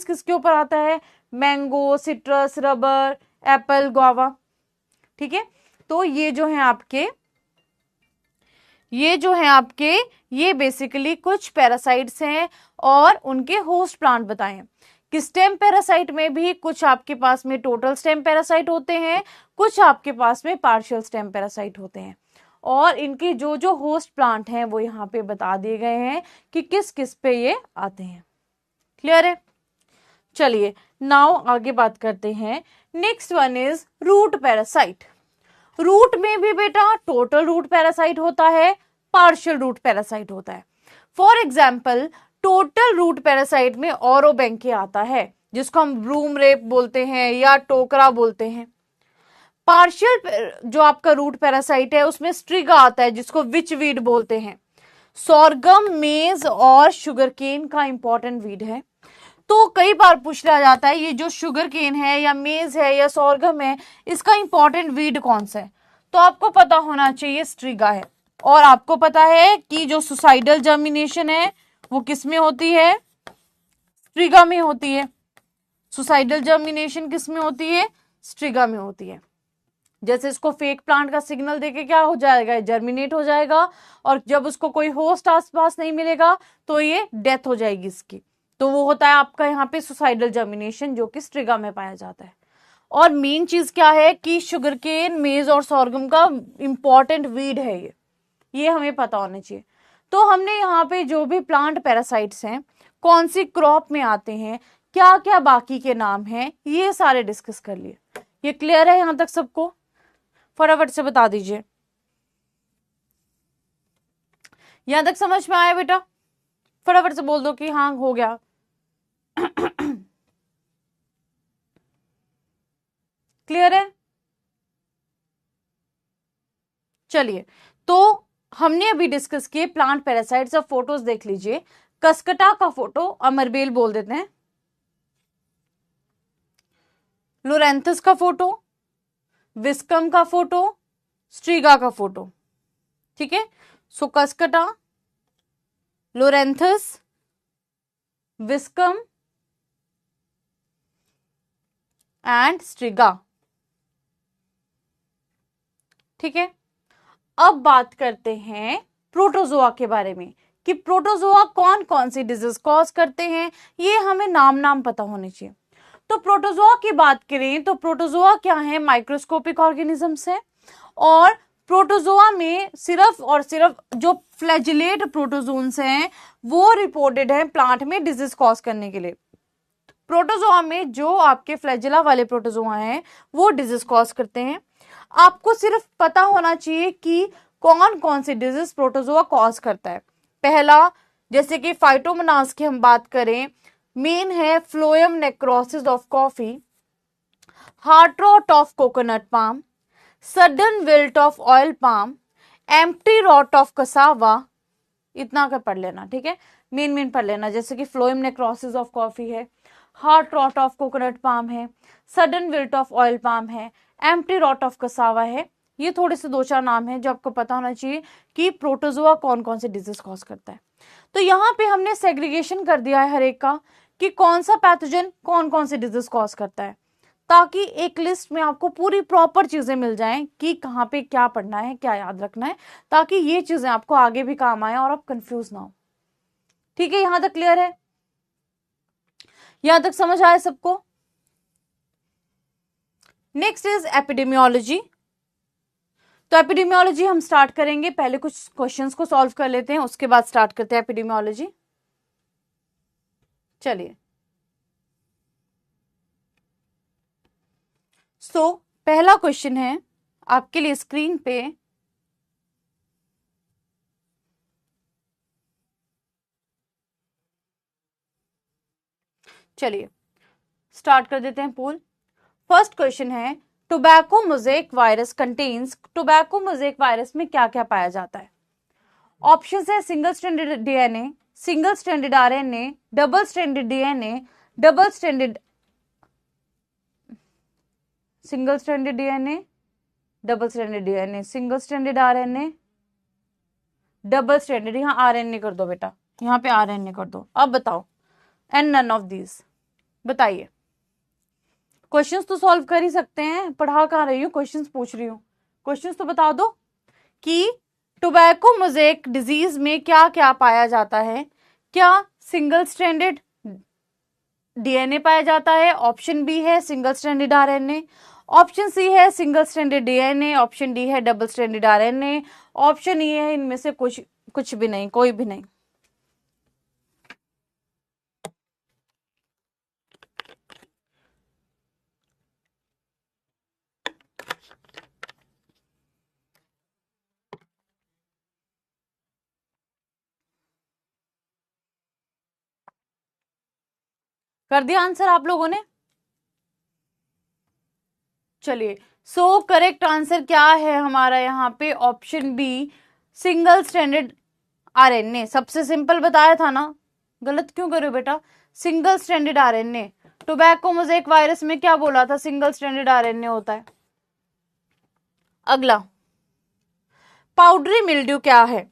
किस के ऊपर आता है, mango, citrus, rubber, Apple, guava, ठीक है। तो ये जो है आपके ये बेसिकली कुछ पैरासाइट्स हैं और उनके होस्ट प्लांट बताएं कि स्टेम पैरासाइट में भी कुछ आपके पास में टोटल स्टेम पैरासाइट होते हैं, कुछ आपके पास में पार्शियल स्टेम पैरासाइट होते हैं, और इनके जो जो होस्ट प्लांट हैं वो यहाँ पे बता दिए गए हैं कि किस किस पे ये आते हैं। क्लियर है? चलिए नाउ आगे बात करते हैं। Next one is root parasite. Root में भी बेटा टोटल रूट पैरासाइट होता है, पार्शियल रूट पैरासाइट होता है। For example total root parasite में ओरोबैंके आता है, जिसको हम ब्रूम रेप बोलते हैं या टोकरा बोलते हैं। पार्शियल जो आपका रूट पैरासाइट है उसमें स्ट्रिगा आता है, जिसको विचवीड बोलते हैं। सोरगम, मेज और शुगरकेन का इंपॉर्टेंट वीड है। तो कई बार पूछ लिया जाता है ये जो शुगरकेन है या मेज है या सोरगम है, इसका इंपॉर्टेंट वीड कौन सा है, तो आपको पता होना चाहिए स्ट्रिगा है। और आपको पता है कि जो सुसाइडल जर्मिनेशन है वो किस में होती है, स्ट्रिगा में होती है। सुसाइडल जर्मिनेशन किस में होती है, स्ट्रिगा में होती है। जैसे इसको फेक प्लांट का सिग्नल देके क्या हो जाएगा, जर्मिनेट हो जाएगा, और जब उसको कोई होस्ट आसपास नहीं मिलेगा तो ये डेथ हो जाएगी इसकी। तो वो होता है आपका यहाँ पे सुसाइडल जर्मिनेशन, जो कि स्ट्रिगा में पाया जाता है। और मेन चीज क्या है कि शुगरकेन, मेज और सोरगम का इंपॉर्टेंट वीड है ये हमें पता होना चाहिए। तो हमने यहाँ पे जो भी प्लांट पैरासाइट्स हैं, कौन सी क्रॉप में आते हैं, क्या क्या बाकी के नाम हैं, ये सारे डिस्कस कर लिए। ये क्लियर है यहाँ तक सबको? फटाफट से बता दीजिए, यहां तक समझ में आया बेटा? फटाफट से बोल दो कि हाँ हो गया। क्लियर है? चलिए, तो हमने अभी डिस्कस किए प्लांट पैरासाइट्स। अब फोटोज देख लीजिए। कसकटा का फोटो अमरबेल बोल देते हैं, लोरेंथस का फोटो, विस्कम का फोटो, स्ट्रिगा का फोटो, ठीक है। सो कसकटा, लोरेंथस, विस्कम एंड स्ट्रिगा, ठीक है। अब बात करते हैं प्रोटोजोआ के बारे में कि प्रोटोजोआ कौन कौन सी डिजीज कॉज करते हैं, ये हमें नाम पता होने चाहिए। तो प्रोटोजोआ की बात करें तो प्रोटोजोआ क्या है, माइक्रोस्कोपिक ऑर्गेनिजम्स है। और प्रोटोजोआ में सिर्फ और सिर्फ जो फ्लैजिलेट प्रोटोजोन्स हैं वो रिपोर्टेड है प्लांट में डिजीज कॉज करने के लिए। प्रोटोजोआ में जो आपके फ्लैजिला वाले प्रोटोजोआ हैं वो डिजीज कॉज करते हैं। आपको सिर्फ पता होना चाहिए कि कौन कौन सी डिजीज प्रोटोजोआ कॉज करता है। पहला, जैसे कि फाइटोमोनास की हम बात करें, मेन है phloem necrosis of coffee, heart rot of coconut palm, sudden wilt of oil palm, empty rot of cassava, इतना कर पढ़ लेना, ठीक है। मेन पढ़ लेना, जैसे कि फ्लोएम नेक्रोसिस ऑफ कॉफी है, heart rot of coconut palm है, sudden wilt of oil palm है, एम्प्टी रॉट ऑफ कसावा है। ये थोड़े से 2-4 नाम है जो आपको पता होना चाहिए कि प्रोटोजोआ कौन कौन से डिजीज कॉज करता है। तो यहाँ पे हमने सेग्रीगेशन कर दिया है हर एक का कि कौन सा पैथोजन कौन कौन से डिजीज कॉज करता है, ताकि एक लिस्ट में आपको पूरी प्रॉपर चीजें मिल जाएं कि कहाँ पे क्या पढ़ना है, क्या याद रखना है, ताकि ये चीजें आपको आगे भी काम आए और आप कंफ्यूज ना हो। ठीक है, यहां तक क्लियर है? यहां तक समझ आया सबको? Next is epidemiology. तो एपिडेमियोलॉजी हम स्टार्ट करेंगे, पहले कुछ क्वेश्चंस को सॉल्व कर लेते हैं, उसके बाद स्टार्ट करते हैं एपिडेमियोलॉजी। चलिए, सो पहला क्वेश्चन है आपके लिए स्क्रीन पे, चलिए स्टार्ट कर देते हैं पोल। फर्स्ट क्वेश्चन है, tobacco mosaic virus contains, tobacco mosaic virus में क्या क्या पाया जाता है? ऑप्शन है single stranded DNA, single stranded RNA, double stranded DNA, double stranded single stranded DNA, double stranded DNA, single stranded RNA, double stranded, यहाँ RNA कर दो बेटा, यहाँ पे आरएनए कर दो। अब बताओ, एंड नन ऑफ दीज, बताइए। क्वेश्चंस तो सॉल्व कर ही सकते हैं, पढ़ा कहाँ रही हूँ, क्वेश्चंस पूछ रही हूँ, क्वेश्चंस तो बता दो कि टोबैको मोज़ेक डिजीज में क्या क्या पाया जाता है। क्या सिंगल स्ट्रैंडेड डीएनए पाया जाता है? ऑप्शन बी है single stranded RNA, option C है single stranded DNA, option D है double stranded RNA, option E है इनमें से कुछ भी नहीं, कोई भी नहीं। कर दिया आंसर आप लोगों ने? चलिए, सो करेक्ट आंसर क्या है हमारा यहाँ पे? Option B, single stranded RNA. सबसे सिंपल बताया था ना, गलत क्यों करो बेटा? Single stranded RNA. Tobacco mosaic virus में क्या बोला था? सिंगल स्ट्रैंडेड आरएनए होता है। अगला, पाउडरी मिल्ड्यू क्या है?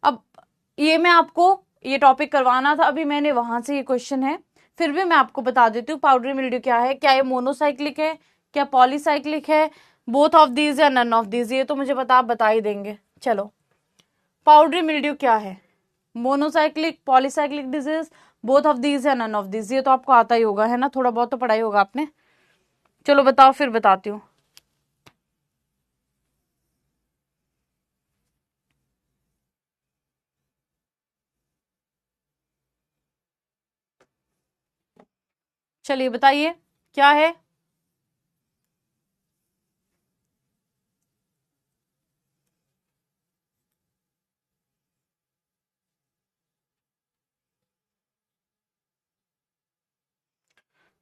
अब ये मैं आपको ये टॉपिक करवाना था, अभी मैंने वहां से ये क्वेश्चन है, फिर भी मैं आपको बता देती हूँ पाउडरी मिल्ड्यू क्या है। क्या ये मोनोसाइक्लिक है, क्या पॉलीसाइक्लिक है, बोथ ऑफ दीज या नन ऑफ दीज? ये तो मुझे आप बता ही देंगे। चलो, पाउडरी मिल्ड्यू क्या है? Monocyclic, polycyclic disease, both of these या नन ऑफ दीज? ये तो आपको आता ही होगा, है ना, थोड़ा बहुत तो पढ़ाई होगा आपने। चलो बताओ, फिर बताती हूँ। चलिए बताइए क्या है?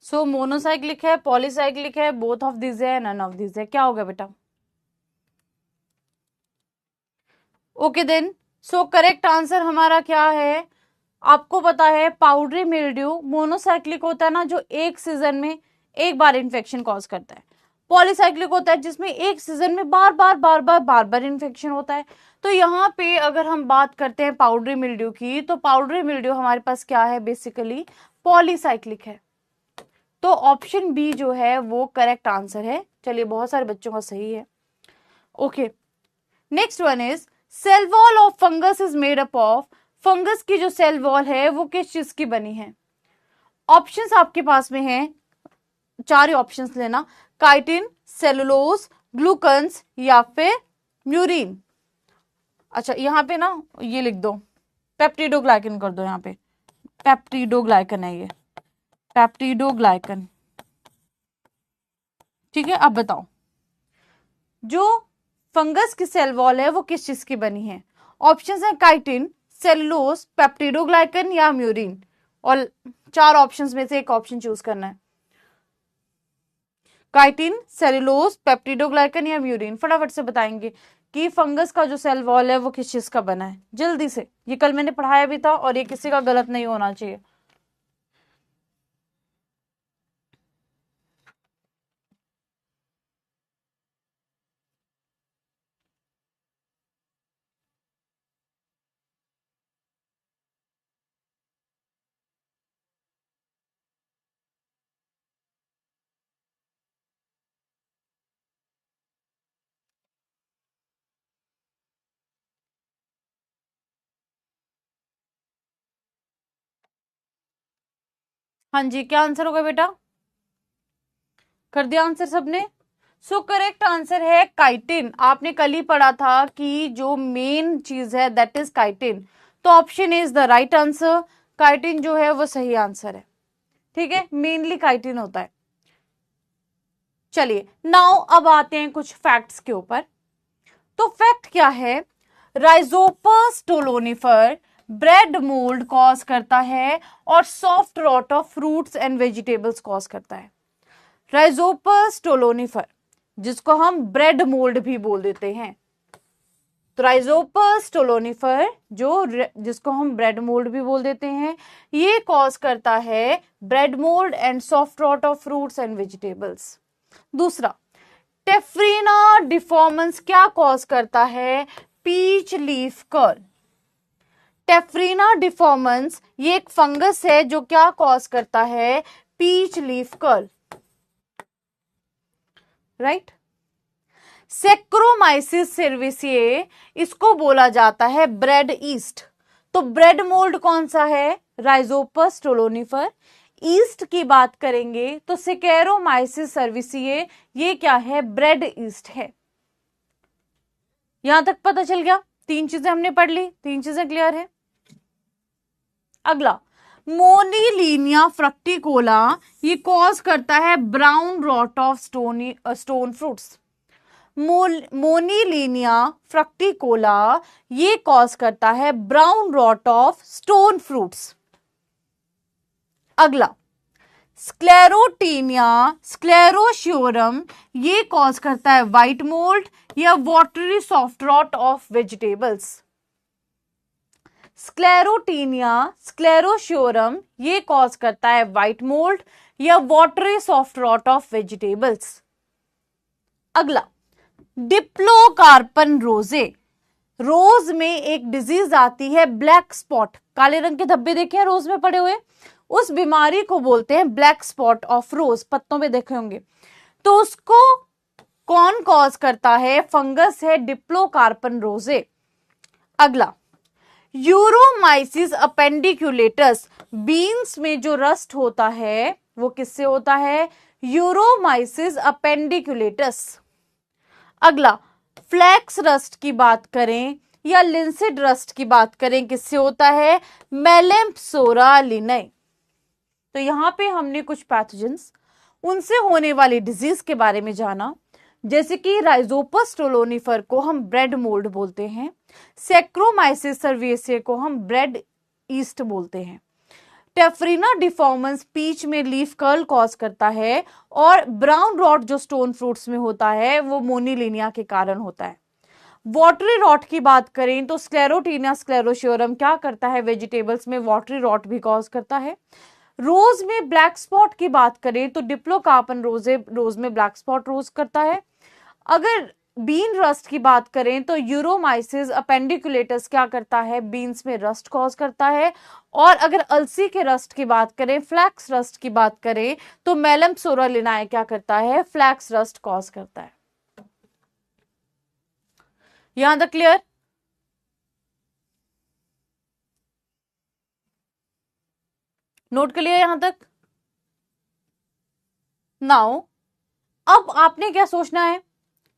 सो मोनोसाइक्लिक है, पॉलीसाइक्लिक है, बोथ ऑफ दिस है, नन ऑफ दिस है, क्या होगा बेटा? Okay then, so correct answer हमारा क्या है? आपको पता है पाउडरी मिल्ड्यू मोनोसाइक्लिक होता है ना, जो एक सीजन में एक बार इन्फेक्शन कॉज करता है। पॉलीसाइक्लिक होता है जिसमें एक सीजन में बार बार इन्फेक्शन होता है। तो यहाँ पे अगर हम बात करते हैं पाउडरी मिल्ड्यू की, तो पाउडरी मिल्ड्यू हमारे पास क्या है? बेसिकली पॉलीसाइक्लिक है। तो ऑप्शन बी जो है वो करेक्ट आंसर है। चलिए, बहुत सारे बच्चों का सही है। Okay, next one is cell wall of fungus is made up of. Fungus की जो सेल वॉल है वो किस चीज की बनी है? ऑप्शंस आपके पास में है, 4 ऑप्शंस लेना, काइटिन, सेलुलोज, ग्लूकन्स या फिर म्यूरिन। अच्छा, यहाँ पे ना ये लिख दो, पेप्टिडोग्लाइकन कर दो, यहाँ पे पेप्टिडोग्लाइकन है ये, पेप्टिडोग्लाइकन। ठीक है, अब बताओ जो फंगस की सेल वॉल है वो किस चीज की बनी है? ऑप्शंस है काइटिन, सेलुलोज, पेप्टिडोग्लाइकन या म्यूरिन, और 4 ऑप्शंस में से एक ऑप्शन चूज करना है। काइटिन, सेलुलोज, पेप्टिडोग्लाइकन या म्यूरिन, फटाफट से बताएंगे कि फंगस का जो सेल वॉल है वो किस चीज का बना है, जल्दी से। ये कल मैंने पढ़ाया भी था और ये किसी का गलत नहीं होना चाहिए। हाँ जी, क्या आंसर होगा बेटा? कर दिया आंसर सबने? सो करेक्ट आंसर है काइटिन। आपने कल ही पढ़ा था कि जो मेन चीज है दैट इज काइटिन, तो option is the right answer. Chitin जो है वो सही आंसर है, ठीक है, मेनली काइटिन होता है। चलिए नाउ अब आते हैं कुछ फैक्ट्स के ऊपर। तो फैक्ट क्या है, Rhizopus stolonifer bread mold cause करता है और soft rot of fruits and vegetables cause करता है। राइजोपस स्टोलोनिफर, जिसको हम ब्रेड मोल्ड भी बोल देते हैं, तो राइजोपस स्टोलोनिफर जिसको हम ब्रेड मोल्ड भी बोल देते हैं, ये कॉज करता है bread mould and soft rot of fruits and vegetables. दूसरा, टेफ्रीना डिफॉर्मेंस क्या कॉज करता है, peach leaf curl. Taphrina deformans ये एक फंगस है जो क्या कॉज करता है, peach leaf curl, right. Saccharomyces cerevisiae, इसको बोला जाता है ब्रेड ईस्ट। तो ब्रेड मोल्ड कौन सा है, राइजोपस स्टोलोनिफर। ईस्ट की बात करेंगे तो सेकेरोमाइसिस सर्विसिए, ये क्या है, ब्रेड ईस्ट है। यहां तक पता चल गया, तीन चीजें हमने पढ़ ली, तीन चीजें क्लियर है। अगला, मोनीलिनिया फ्रक्टिकोला, ये कॉज करता है brown rot of stone fruits. Monilinia fructicola ये कॉज करता है brown rot of stone fruits. अगला, स्क्लेरोटीनिया स्क्लेरोशियोरम, ये कॉज करता है व्हाइट मोल्ड या watery soft rot of vegetables. Sclerotinia sclerotiorum ये कॉज करता है व्हाइट मोल्ड या watery soft rot of vegetables. अगला, डिप्लोकार्पन रोजे, रोज में एक डिजीज आती है ब्लैक स्पॉट, काले रंग के धब्बे देखे हैं रोज में पड़े हुए, उस बीमारी को बोलते हैं ब्लैक स्पॉट ऑफ रोज, पत्तों पे देखे होंगे। तो उसको कौन कॉज करता है, फंगस है डिप्लोकार्पन रोजे। अगला, यूरोमाइसिस अपेंडिकुलेटस, बीन्स में जो रस्ट होता है वो किससे होता है, यूरोमाइसिस अपेंडिकुलेटस। अगला, फ्लैक्स रस्ट की बात करें या लिंसिड रस्ट की बात करें, किससे होता है, मेलेम्पसोरा लिनई। तो यहां पे हमने कुछ पैथोजेंस, उनसे होने वाली डिजीज के बारे में जाना, जैसे कि राइजोपस स्टोलोनिफर को हम ब्रेड मोल्ड बोलते हैं, सेक्रोमाइसिस सर्विसिए को हम ब्रेड ईस्ट बोलते हैं, टेफ्रीना डिफॉर्मेंस पीच में लीफ कर्ल कॉज करता है, और ब्राउन रॉट जो स्टोन फ्रूट्स में होता है वो मोनीलिनिया के कारण होता है। वाटरी रॉट की बात करें तो स्क्लेरोटीनिया स्क्लेरोशियोरम क्या करता है, वेजिटेबल्स में वाटरी रॉट भी कॉज करता है। रोज में ब्लैक स्पॉट की बात करें तो डिप्लोकार्पन रोज में ब्लैक स्पॉट रोज करता है। अगर बीन रस्ट की बात करें तो यूरोमाइसिस अपेंडिकुलेटस क्या करता है, बीन्स में रस्ट कॉज करता है। और अगर अलसी के रस्ट की बात करें, फ्लैक्स रस्ट की बात करें तो मेलेम्पसोरा लिनाई क्या करता है, फ्लैक्स रस्ट कॉज करता है। यहां तक क्लियर? नोट कर लिया यहां तक? नाउ अब आपने क्या सोचना है,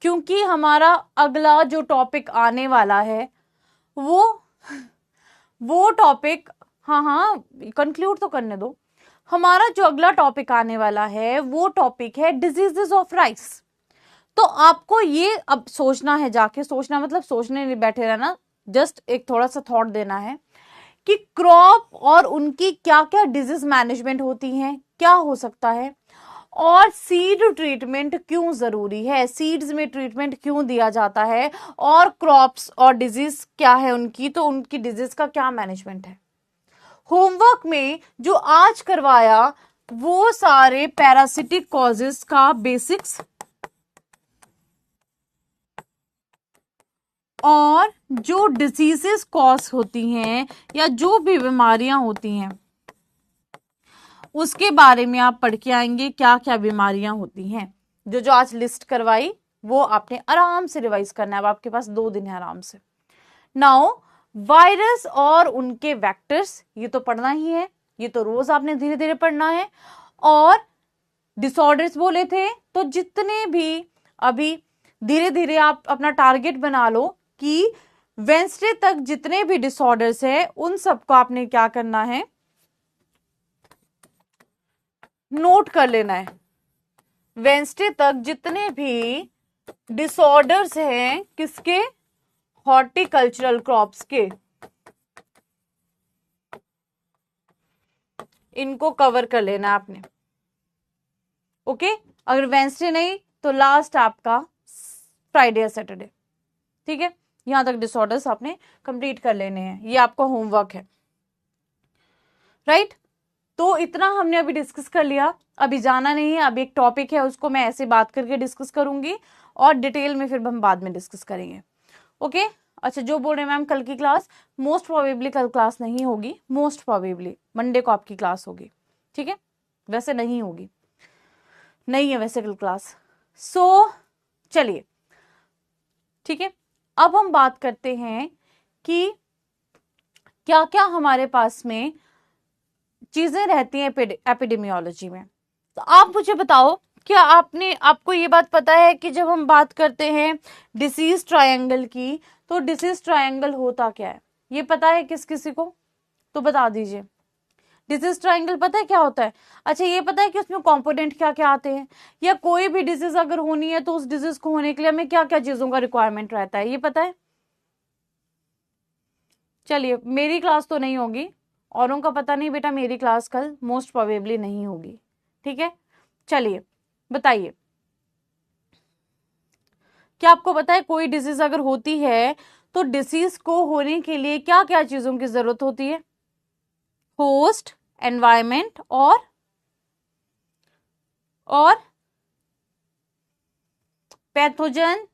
क्योंकि हमारा अगला जो टॉपिक आने वाला है वो टॉपिक, हाँ कंक्लूड तो करने दो। हमारा जो अगला टॉपिक आने वाला है वो टॉपिक है डिजीजेस ऑफ राइस। तो आपको ये अब सोचना है, जाके सोचना मतलब सोचने नहीं बैठे रहना, जस्ट एक थोड़ा सा थॉट देना है कि क्रॉप और उनकी क्या क्या डिजीज मैनेजमेंट होती हैं, क्या हो सकता है, और सीड ट्रीटमेंट क्यों जरूरी है, सीड्स में ट्रीटमेंट क्यों दिया जाता है, और क्रॉप्स और डिजीज क्या है उनकी, तो उनकी डिजीज का क्या मैनेजमेंट है। होमवर्क में जो आज करवाया वो सारे पैरासिटिक कॉजेस का बेसिक्स और जो डिजीजेस कॉज होती हैं या जो भी बीमारियां होती हैं उसके बारे में आप पढ़ के आएंगे, क्या क्या बीमारियां होती हैं। जो जो आज लिस्ट करवाई वो आपने आराम से रिवाइज करना है। अब आपके पास 2 दिन है आराम से। नाउ वायरस और उनके वेक्टर्स, ये तो पढ़ना ही है, ये तो रोज आपने धीरे धीरे पढ़ना है। और डिसऑर्डर्स बोले थे, तो जितने भी अभी धीरे धीरे आप अपना टारगेट बना लो कि वेंसडे तक जितने भी डिसऑर्डर्स है उन सबको आपने क्या करना है, नोट कर लेना है। वेंसडे तक जितने भी डिसऑर्डर्स हैं किसके, हॉर्टिकल्चरल क्रॉप्स के, इनको कवर कर लेना है आपने। ओके, अगर वेंसडे नहीं तो लास्ट आपका फ्राइडे या सैटरडे। ठीक है, यहां तक डिसऑर्डर्स आपने कंप्लीट कर लेने हैं, ये आपका होमवर्क है। राइट, तो इतना हमने अभी डिस्कस कर लिया, अभी जाना नहीं है। अभी एक टॉपिक है उसको मैं ऐसे बात करके डिस्कस करूंगी और डिटेल में फिर हम बाद में डिस्कस करेंगे। ओके, अच्छा जो बोल रहे हैं मैम कल की क्लास, मोस्ट प्रोबेबली कल क्लास नहीं होगी, मोस्ट प्रोबेबली मंडे को आपकी क्लास होगी। ठीक है, वैसे नहीं होगी, नहीं है वैसे कल क्लास। सो चलिए, ठीक है, अब हम बात करते हैं कि क्या क्या हमारे पास में चीजें रहती हैं एपिडेमियोलॉजी में। तो आप मुझे बताओ, क्या आपको ये बात पता है कि जब हम बात करते हैं डिसीज ट्रायंगल की, तो डिसीज ट्रायंगल होता क्या है, ये पता है किस किसी को, तो बता दीजिए। डिजीज ट्रायंगल पता है क्या होता है। अच्छा, ये पता है कि उसमें कंपोनेंट क्या क्या आते हैं, या कोई भी डिजीज अगर होनी है तो उस डिजीज को होने के लिए हमें क्या क्या चीजों का रिक्वायरमेंट रहता है, ये पता है। चलिए, मेरी क्लास तो नहीं होगी, औरों का पता नहीं बेटा, मेरी क्लास कल मोस्ट प्रोबेबली नहीं होगी। ठीक है, चलिए बताइए, क्या आपको पता है कोई डिजीज अगर होती है तो डिसीज को होने के लिए क्या क्या चीजों की जरूरत होती है, होस्ट, एनवायरमेंट और पैथोजन।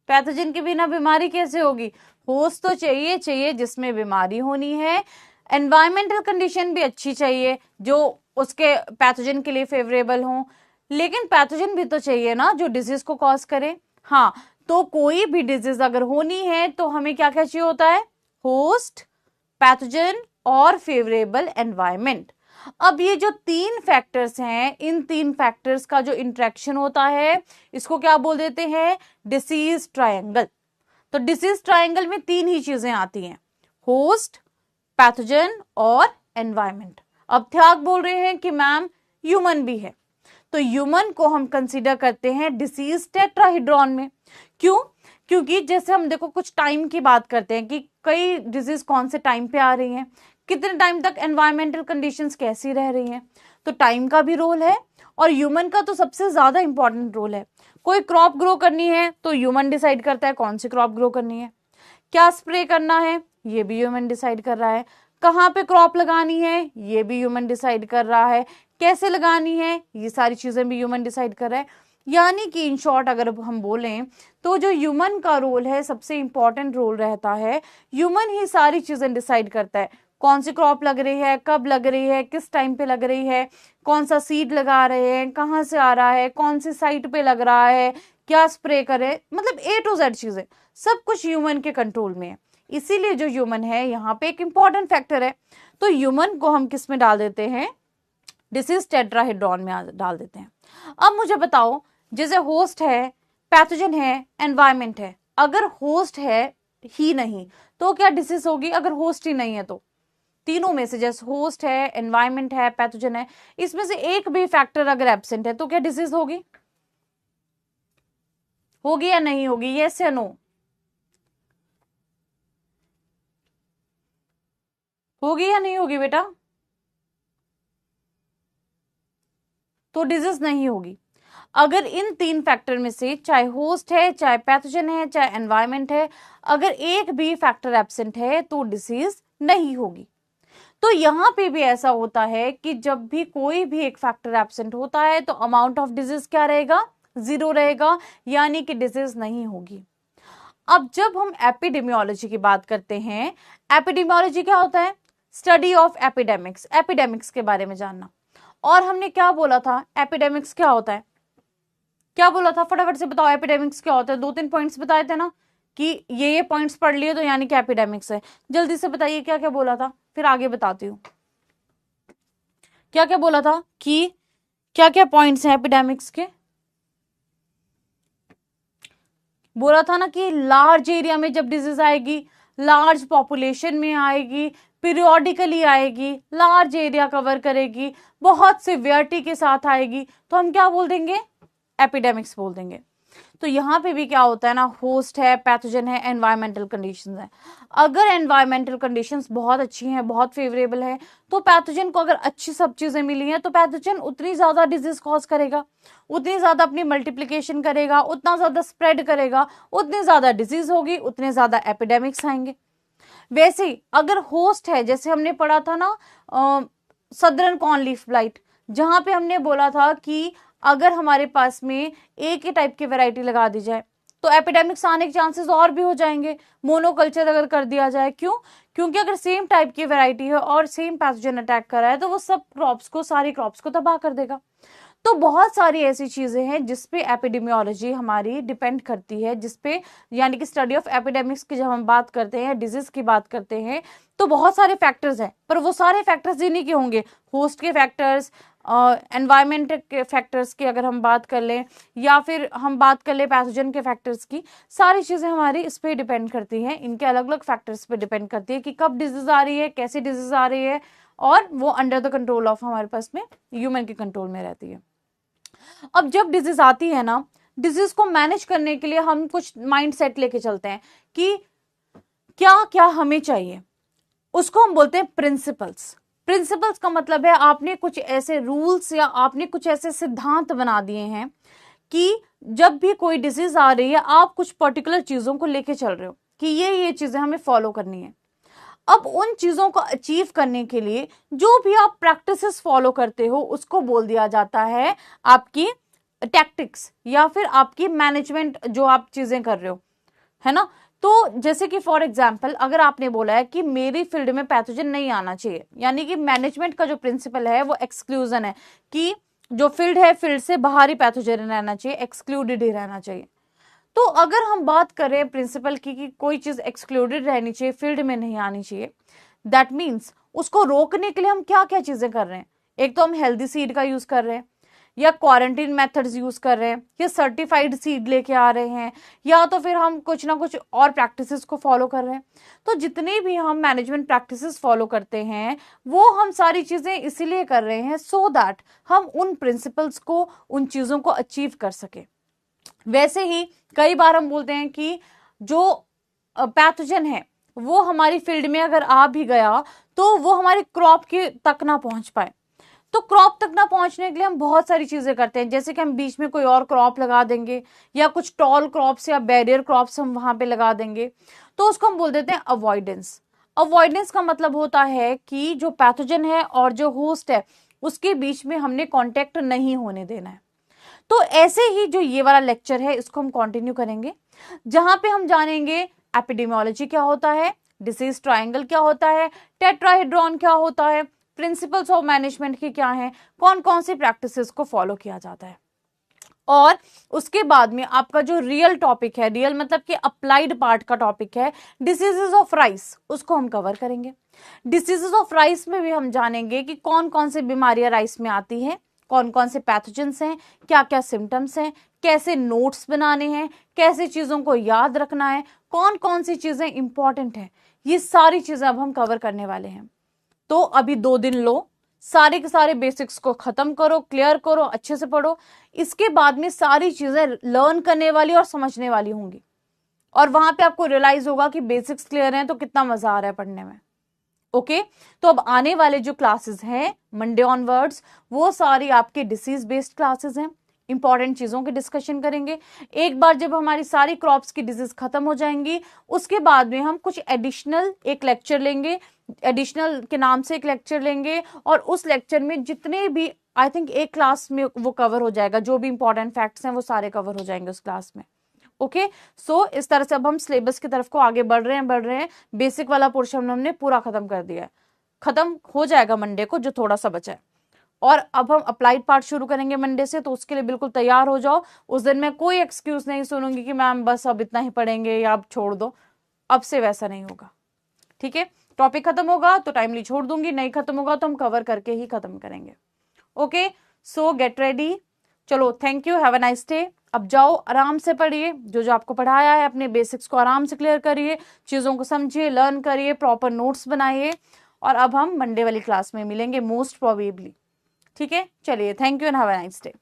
पैथोजन के बिना बीमारी कैसे होगी, होस्ट तो चाहिए जिसमें बीमारी होनी है, एनवायरमेंटल कंडीशन भी अच्छी चाहिए जो उसके पैथोजन के लिए फेवरेबल हो, लेकिन पैथोजन भी तो चाहिए ना जो डिजीज को कॉज करे। हाँ, तो कोई भी डिजीज अगर होनी है तो हमें क्या क्या चाहिए होता है, होस्ट, पैथोजन और फेवरेबल एनवायरमेंट। अब ये जो 3 फैक्टर्स हैं, इन 3 फैक्टर्स का जो इंटरेक्शन होता है इसको क्या बोल देते हैं, डिसीज ट्रायंगल। तो डिसीज ट्रायंगल में 3 ही चीजें आती हैं, होस्ट, पैथोजन और एनवायरमेंट। अब त्याग बोल रहे हैं कि मैम ह्यूमन भी है, तो ह्यूमन को हम कंसीडर करते हैं डिसीज टेट्राहिड्रॉन में। क्यों, क्योंकि जैसे हम देखो कुछ टाइम की बात करते हैं कि कई डिजीज कौन से टाइम पे आ रही हैं, कितने टाइम तक एनवायरमेंटल कंडीशंस कैसी रह रही हैं, तो टाइम का भी रोल है और ह्यूमन का तो सबसे ज्यादा इंपॉर्टेंट रोल है। कोई क्रॉप ग्रो करनी है तो ह्यूमन डिसाइड करता है कौन सी क्रॉप ग्रो करनी है, क्या स्प्रे करना है ये भी ह्यूमन डिसाइड कर रहा है, कहाँ पे क्रॉप लगानी है ये भी ह्यूमन डिसाइड कर रहा है, कैसे लगानी है ये सारी चीजें भी ह्यूमन डिसाइड कर रहा है। यानी कि इन शॉर्ट अगर हम बोलें तो जो ह्यूमन का रोल है सबसे इंपॉर्टेंट रोल रहता है, ह्यूमन ही सारी चीजें डिसाइड करता है, कौन सी क्रॉप लग रही है, कब लग रही है, किस टाइम पे लग रही है, कौन सा सीड लगा रहे हैं, कहाँ से आ रहा है, कौन सी साइट पे लग रहा है, क्या स्प्रे करे, मतलब A to Z चीजें सब कुछ ह्यूमन के कंट्रोल में है। इसीलिए जो ह्यूमन है यहाँ पे एक इंपॉर्टेंट फैक्टर है। तो ह्यूमन को हम किस में डाल देते हैं, डिसीज टेट्राहेड्रॉन में डाल देते हैं। अब मुझे बताओ, जैसे होस्ट है, पैथोजन है, एनवायरमेंट है, अगर होस्ट है ही नहीं तो क्या डिसीज होगी, अगर होस्ट ही नहीं है तो तीनों में से, जैसे होस्ट है, एनवायरमेंट है, पैथोजन है, इसमें से एक भी फैक्टर अगर एब्सेंट है तो क्या डिसीज होगी, होगी या नहीं होगी, यस या नो, होगी या नहीं होगी बेटा। तो डिजीज नहीं होगी। अगर इन 3 फैक्टर में से चाहे होस्ट है, चाहे पैथोजन है, चाहे एनवायरमेंट है, अगर एक भी फैक्टर एब्सेंट है तो डिसीज नहीं होगी। तो यहाँ पे भी ऐसा होता है कि जब भी कोई भी एक फैक्टर एब्सेंट होता है तो अमाउंट ऑफ डिजीज क्या रहेगा, 0 रहेगा, यानी कि डिजीज नहीं होगी। अब जब हम एपिडेमियोलॉजी की बात करते हैं, एपिडेमियोलॉजी क्या होता है, स्टडी ऑफ एपिडेमिक्स, एपिडेमिक्स के बारे में जानना। और हमने क्या बोला था, एपिडेमिक्स क्या होता है, क्या बोला था, फटाफट से बताओ एपिडेमिक्स क्या होता है। 2-3 पॉइंट्स बताए थे ना कि ये पॉइंट्स पढ़ लिए तो यानी कि एपिडेमिक्स है। जल्दी से बताइए क्या क्या बोला था, फिर आगे बताती हूँ। क्या क्या बोला था कि क्या क्या पॉइंट्स हैं एपिडेमिक्स के, बोला था ना कि लार्ज एरिया में जब डिजीज आएगी, लार्ज पॉपुलेशन में आएगी, पीरियोडिकली आएगी, लार्ज एरिया कवर करेगी, बहुत सिवियरिटी के साथ आएगी, तो हम क्या बोल देंगे, एपिडेमिक्स बोल देंगे। तो यहाँ पे भी क्या होता है ना, होस्ट है, पैथोजन है, एनवायरमेंटल कंडीशंस है। अगर एनवायरमेंटल कंडीशंस बहुत अच्छी हैं, बहुत फेवरेबल है, तो पैथोजन को अगर अच्छी सब चीजें मिली हैं तो पैथोजन उतनी ज्यादा डिजीज कॉज करेगा, उतनी ज्यादा अपनी मल्टीप्लीकेशन करेगा, उतना ज्यादा स्प्रेड करेगा, उतनी ज्यादा डिजीज होगी, उतने ज्यादा एपिडेमिक्स आएंगे। वैसे ही अगर होस्ट है, जैसे हमने पढ़ा था ना सदर्न कॉर्न लीफ ब्लाइट, जहां पे हमने बोला था कि अगर हमारे पास में एक ही टाइप की वैरायटी लगा दी जाए तो एपिडेमिक्स आने के चांसेस और भी हो जाएंगे, मोनोकल्चर अगर कर दिया जाए। क्यों, क्योंकि अगर सेम टाइप की वैरायटी है और सेम पैथोजन अटैक कर रहा है तो वो सब क्रॉप्स को, सारी क्रॉप्स को तबाह कर देगा। तो बहुत सारी ऐसी चीजें हैं जिसपे एपिडेमियोलॉजी हमारी डिपेंड करती है, जिसपे यानी कि स्टडी ऑफ एपिडेमिक्स की जब हम बात करते हैं, डिजीज की बात करते हैं, तो बहुत सारे फैक्टर्स हैं, पर वो सारे फैक्टर्स इन्हीं के होंगे, होस्ट के फैक्टर्स, एनवायरमेंट के फैक्टर्स की अगर हम बात कर लें, या फिर हम बात कर लें पैथोजन के फैक्टर्स की, सारी चीजें हमारी इस पे डिपेंड करती हैं, इनके अलग अलग फैक्टर्स पे डिपेंड करती है कि कब डिजीज आ रही है, कैसी डिजीज आ रही है, और वो अंडर द कंट्रोल ऑफ हमारे पास में ह्यूमन के कंट्रोल में रहती है। अब जब डिजीज आती है ना, डिजीज को मैनेज करने के लिए हम कुछ माइंड सेट लेके चलते हैं कि क्या क्या हमें चाहिए, उसको हम बोलते हैं प्रिंसिपल्स। प्रिंसिपल्स का मतलब है आपने कुछ ऐसे रूल्स या आपने कुछ ऐसे सिद्धांत बना दिए हैं कि जब भी कोई डिजीज आ रही है आप कुछ पर्टिकुलर चीजों को लेके चल रहे हो कि ये चीजें हमें फॉलो करनी है। अब उन चीजों को अचीव करने के लिए जो भी आप प्रैक्टिसेस फॉलो करते हो उसको बोल दिया जाता है आपकी टैक्टिक्स, या फिर आपकी मैनेजमेंट जो आप चीजें कर रहे हो, है ना। तो जैसे कि फॉर एग्जाम्पल अगर आपने बोला है कि मेरी फील्ड में पैथोजन नहीं आना चाहिए, यानी कि मैनेजमेंट का जो प्रिंसिपल है वो एक्सक्लूजन है कि जो फील्ड है, फील्ड से बाहर ही पैथोजन रहना चाहिए, एक्सक्लूडेड ही रहना चाहिए। तो अगर हम बात करें प्रिंसिपल की कि कोई चीज एक्सक्लूडेड रहनी चाहिए, फील्ड में नहीं आनी चाहिए, दैट मीन्स उसको रोकने के लिए हम क्या क्या चीजें कर रहे हैं। एक तो हम हेल्दी सीड का यूज कर रहे हैं, या क्वारंटीन मेथड्स यूज कर रहे हैं, या सर्टिफाइड सीड लेके आ रहे हैं, या तो फिर हम कुछ ना कुछ और प्रैक्टिसेस को फॉलो कर रहे हैं। तो जितनी भी हम मैनेजमेंट प्रैक्टिसेस फॉलो करते हैं वो हम सारी चीजें इसीलिए कर रहे हैं सो दैट हम उन प्रिंसिपल्स को, उन चीजों को अचीव कर सके। वैसे ही कई बार हम बोलते हैं कि जो पैथोजन है वो हमारी फील्ड में अगर आ भी गया तो वो हमारे क्रॉप के तक ना पहुंच पाए। तो क्रॉप तक ना पहुंचने के लिए हम बहुत सारी चीजें करते हैं, जैसे कि हम बीच में कोई और क्रॉप लगा देंगे, या कुछ टॉल क्रॉप्स या बैरियर क्रॉप्स हम वहां पे लगा देंगे, तो उसको हम बोल देते हैं अवॉइडेंस। अवॉइडेंस का मतलब होता है कि जो पैथोजन है और जो होस्ट है उसके बीच में हमने कॉन्टेक्ट नहीं होने देना है। तो ऐसे ही जो ये वाला लेक्चर है इसको हम कंटिन्यू करेंगे, जहां पे हम जानेंगे एपिडेमियोलॉजी क्या होता है, डिसीज ट्रायंगल क्या होता है, टेट्राहेड्रॉन क्या होता है, प्रिंसिपल्स ऑफ मैनेजमेंट की क्या है, कौन कौन सी प्रैक्टिसेस को फॉलो किया जाता है। और उसके बाद में आपका जो रियल टॉपिक है, रियल मतलब कि अप्लाइड पार्ट का टॉपिक है, डिसीजेस ऑफ राइस, उसको हम कवर करेंगे। डिसीजेस ऑफ राइस में भी हम जानेंगे कि कौन कौन सी बीमारियां राइस में आती हैं, कौन कौन से पैथोजेंस हैं, क्या क्या सिम्टम्स हैं, कैसे नोट्स बनाने हैं, कैसे चीजों को याद रखना है, कौन कौन सी चीजें इंपॉर्टेंट हैं, ये सारी चीजें अब हम कवर करने वाले हैं। तो अभी 2 दिन लो, सारे के सारे बेसिक्स को खत्म करो, क्लियर करो, अच्छे से पढ़ो। इसके बाद में सारी चीजें लर्न करने वाली और समझने वाली होंगी, और वहां पे आपको रियलाइज होगा कि बेसिक्स क्लियर हैं तो कितना मजा आ रहा है पढ़ने में। ओके तो अब आने वाले जो क्लासेस हैं मंडे ऑनवर्ड्स, वो सारी आपके डिसीज बेस्ड क्लासेस हैं, इंपॉर्टेंट चीजों की डिस्कशन करेंगे। एक बार जब हमारी सारी क्रॉप्स की डिजीज खत्म हो जाएंगी, उसके बाद में हम कुछ एडिशनल एक लेक्चर लेंगे, एडिशनल के नाम से एक लेक्चर लेंगे, और उस लेक्चर में जितने भी आई थिंक एक क्लास में वो कवर हो जाएगा, जो भी इंपॉर्टेंट फैक्ट्स हैं वो सारे कवर हो जाएंगे उस क्लास में। ओके सो इस तरह से अब हम सिलेबस की तरफ को आगे बढ़ रहे हैं। बेसिक वाला पोर्शन हमने पूरा खत्म कर दिया है, खत्म हो जाएगा मंडे को जो थोड़ा सा बचा है, और अब हम अप्लाइड पार्ट शुरू करेंगे मंडे से, तो उसके लिए बिल्कुल तैयार हो जाओ। उस दिन मैं कोई एक्सक्यूज नहीं सुनूंगी कि मैम बस अब इतना ही पढ़ेंगे या अब छोड़ दो, अब से वैसा नहीं होगा, ठीक है। टॉपिक खत्म होगा तो टाइमली छोड़ दूंगी, नहीं खत्म होगा तो हम कवर करके ही खत्म करेंगे। ओके सो गेट रेडी, चलो thank you, have a nice day. अब जाओ आराम से पढ़िए, जो जो आपको पढ़ाया है अपने बेसिक्स को आराम से क्लियर करिए, चीजों को समझिए, लर्न करिए, प्रॉपर नोट्स बनाइए, और अब हम मंडे वाली क्लास में मिलेंगे मोस्ट प्रोबेबली, ठीक है। चलिए thank you and have a nice day.